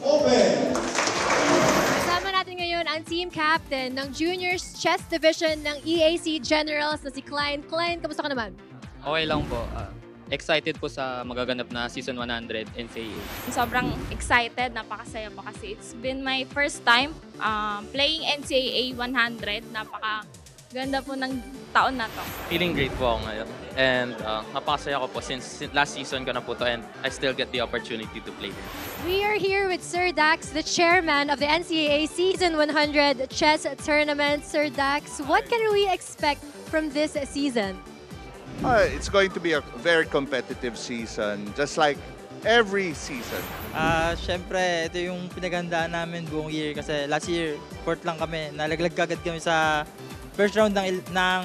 Open! Kasama natin ngayon ang team captain ng Juniors Chess Division ng EAC Generals na si Klein. Klein, kamusta ka naman? Okay lang po. Excited po sa magaganap na Season 100 NCAA. Sobrang excited, napakasaya pa kasi it's been my first time playing NCAA 100. Napakaganda po ng taon na to. Feeling great po ako ngayon. And napakasaya ko po since last season ko na po to and I still get the opportunity to play. We are here with Sir Dax, the chairman of the NCAA Season 100 Chess Tournament. Sir Dax, what can we expect from this season? It's going to be a very competitive season, just like every season. Siyempre, ito yung pinagandaan namin buong year kasi last year, fourth lang kami. Nalaglag kagad kami sa first round ng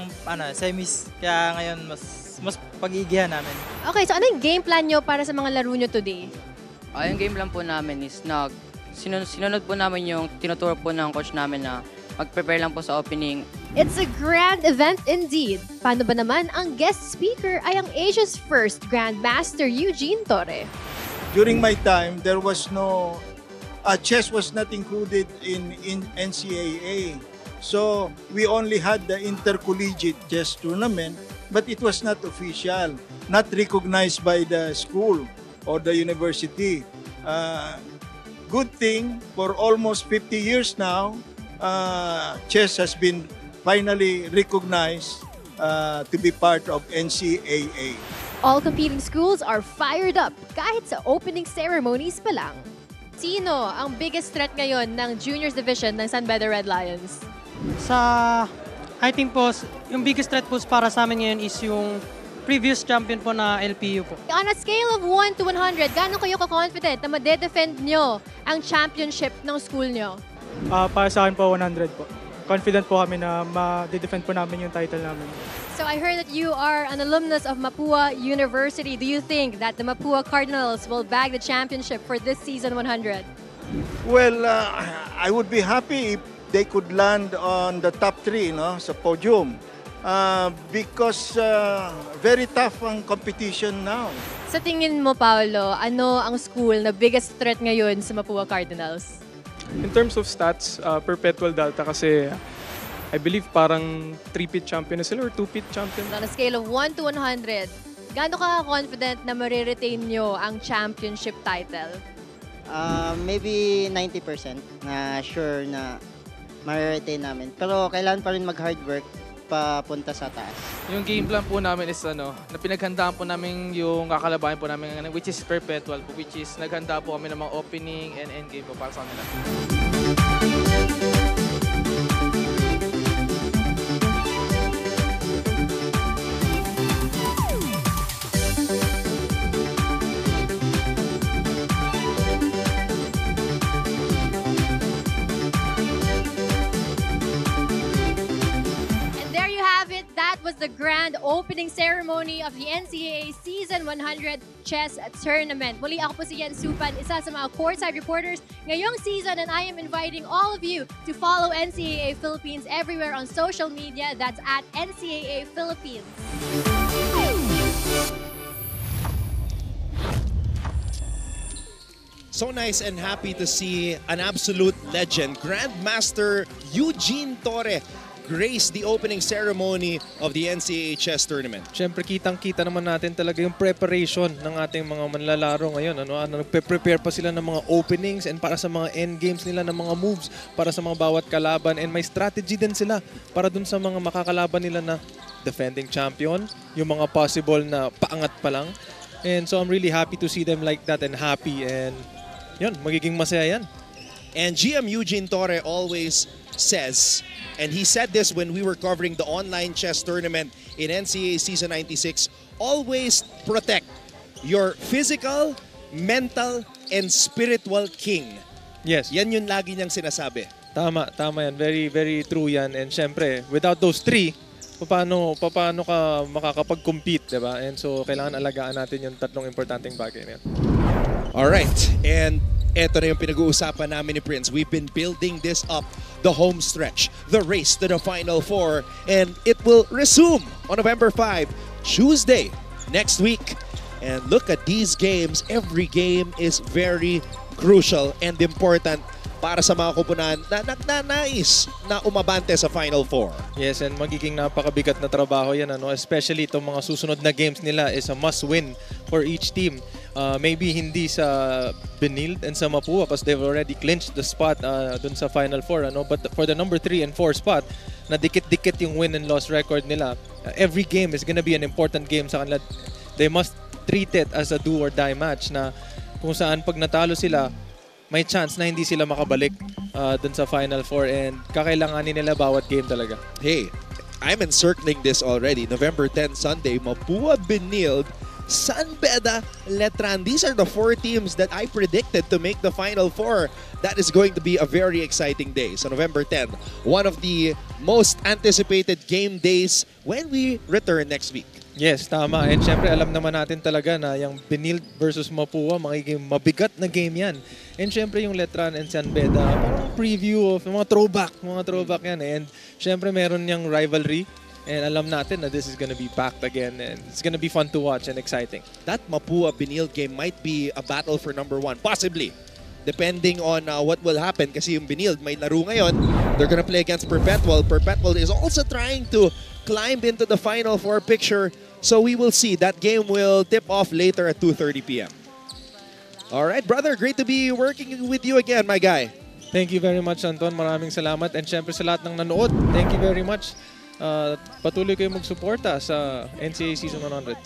semis. Kaya ngayon, mas pag-iigihan namin. Okay, so ano yung game plan nyo para sa mga laro nyo today? Yung game plan po namin is sinunod po namin yung tinuturo po ng coach namin na mag-prepare lang po sa opening. It's a grand event indeed. Paano ba naman ang guest speaker ay ang Asia's first Grandmaster Eugene Torre? During my time, there was no... chess was not included in NCAA. So, we only had the intercollegiate chess tournament, but it was not official, not recognized by the school or the university. Good thing, for almost 50 years now, chess has been finally recognized to be part of NCAA. All competing schools are fired up kahit sa opening ceremonies pa lang. Sino ang biggest threat ngayon ng Juniors Division ng San Beda Red Lions? I think po, yung biggest threat po para sa amin ngayon is yung previous champion po na LPU po. On a scale of 1 to 100, gaano kayo ka-confident na made-defend nyo ang championship ng school nyo? Para sa akin po, 100 po. Confident po kami na ma-defend po namin yung title namin. So I heard that you are an alumnus of Mapua University. Do you think that the Mapua Cardinals will bag the championship for this season 100? Well, I would be happy if they could land on the top 3 sa podium because very tough ang competition now. Sa tingin mo, Paolo, ano ang school na biggest threat ngayon sa Mapua Cardinals? In terms of stats, perpetual data kasi I believe parang 3-peat champion na sila or 2-peat champion. On a scale of 1 to 100, gaano ka confident na mariretain nyo ang championship title? Maybe 90% na sure na mariretain namin. Pero kailangan pa rin mag-hard work papunta sa taas. Yung game plan po namin is na pinaghandaan po namin yung kakalabahin po namin which is perpetual po, which is naghanda po kami ng mga opening and end game po para sa kanila. Was the grand opening ceremony of the NCAA Season 100 Chess Tournament. Muli ako po si Yen Supan, isa sa mga courtside reporters ngayong season, and I am inviting all of you to follow NCAA Philippines everywhere on social media. That's at NCAA Philippines. So nice and happy to see an absolute legend, Grandmaster Eugene Torre, grace the opening ceremony of the NCAA Chess Tournament. Siyempre, kitang-kita naman natin talaga yung preparation ng ating mga manlalaro ngayon. Nagpe-prepare pa sila ng mga openings and para sa mga end games nila ng mga moves para sa mga bawat kalaban, and may strategy din sila para dun sa mga makakalaban nila na defending champion, yung mga possible na paangat pa lang. And so I'm really happy to see them like that and happy. And yun, magiging masaya yan. And GM Eugene Torre always says, and he said this when we were covering the online chess tournament in NCAA Season 96, always protect your physical, mental, and spiritual king. Yes. Yan yung lagi niyang sinasabi. Tama yan. Very, very true yan. And syempre, without those three, paano ka makakapag-compete, diba? And so, kailangan alagaan natin yung tatlong importanteng bagay na yan. Alright, and eto na yung pinag-uusapan namin ni Prince. We've been building this up, the home stretch, the race to the Final Four, and it will resume on November 5, Tuesday, next week. And look at these games. Every game is very crucial and important para sa mga kupunan na nais na umabante sa Final Four. Yes, and magiging napakabigat na trabaho yan. Especially itong mga susunod na games nila is a must-win for each team. Maybe hindi sa Benilde and sa Mapua because they've already clinched the spot dun sa Final Four. But for the number 3 and 4 spot, na dikit-dikit yung win and loss record nila, every game is gonna be an important game sa kanila. They must treat it as a do or die match na kung saan pag natalo sila, may chance na hindi sila makabalik dun sa Final Four and kakailanganin nila bawat game talaga. Hey, I'm encircling this already. November 10 Sunday, Mapua, Benilde, San Beda, Letran. These are the 4 teams that I predicted to make the Final Four. That is going to be a very exciting day. So November 10, one of the most anticipated game days when we return next week. Yes, tama. And syempre, alam naman natin talaga na yung Benilde versus Mapua, magiging mabigat na game yan. And syempre, yung Letran and San Beda, parang preview of mga throwback yan. And syempre, meron yung rivalry. And alam natin na this is gonna be packed again. And it's gonna be fun to watch and exciting. That Mapua-Benilde game might be a battle for number 1. Possibly. Depending on what will happen. Kasi yung Benilde may laro ngayon. They're gonna play against Perpetual. Perpetual is also trying to climb into the Final Four picture. So we will see. That game will tip off later at 2:30 p.m. All right, brother. Great to be working with you again, my guy. Thank you very much, Anton. Maraming salamat. And syempre sa lahat ng nanood, thank you very much. Patuloy kayo magsuporta sa NCAA Season 100.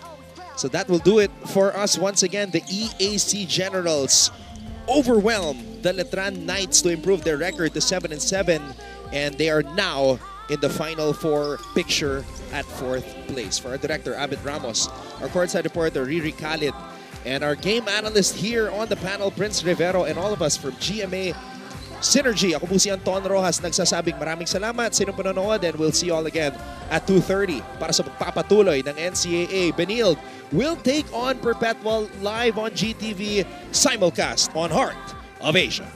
So that will do it for us once again. The EAC Generals overwhelmed the Letran Knights to improve their record to 7-7, and they are now in the Final Four picture at 4th place. For our director, Abed Ramos, our courtside reporter, Riri Khalid, and our game analyst here on the panel, Prince Rivero, and all of us from GMA Synergy. Ako po si Anton Rojas, nagsasabing maraming salamat sa inyong panonood, and we'll see you all again at 2:30 para sa pagpapatuloy ng NCAA. Benilde will take on Perpetual live on GTV, simulcast on Heart of Asia.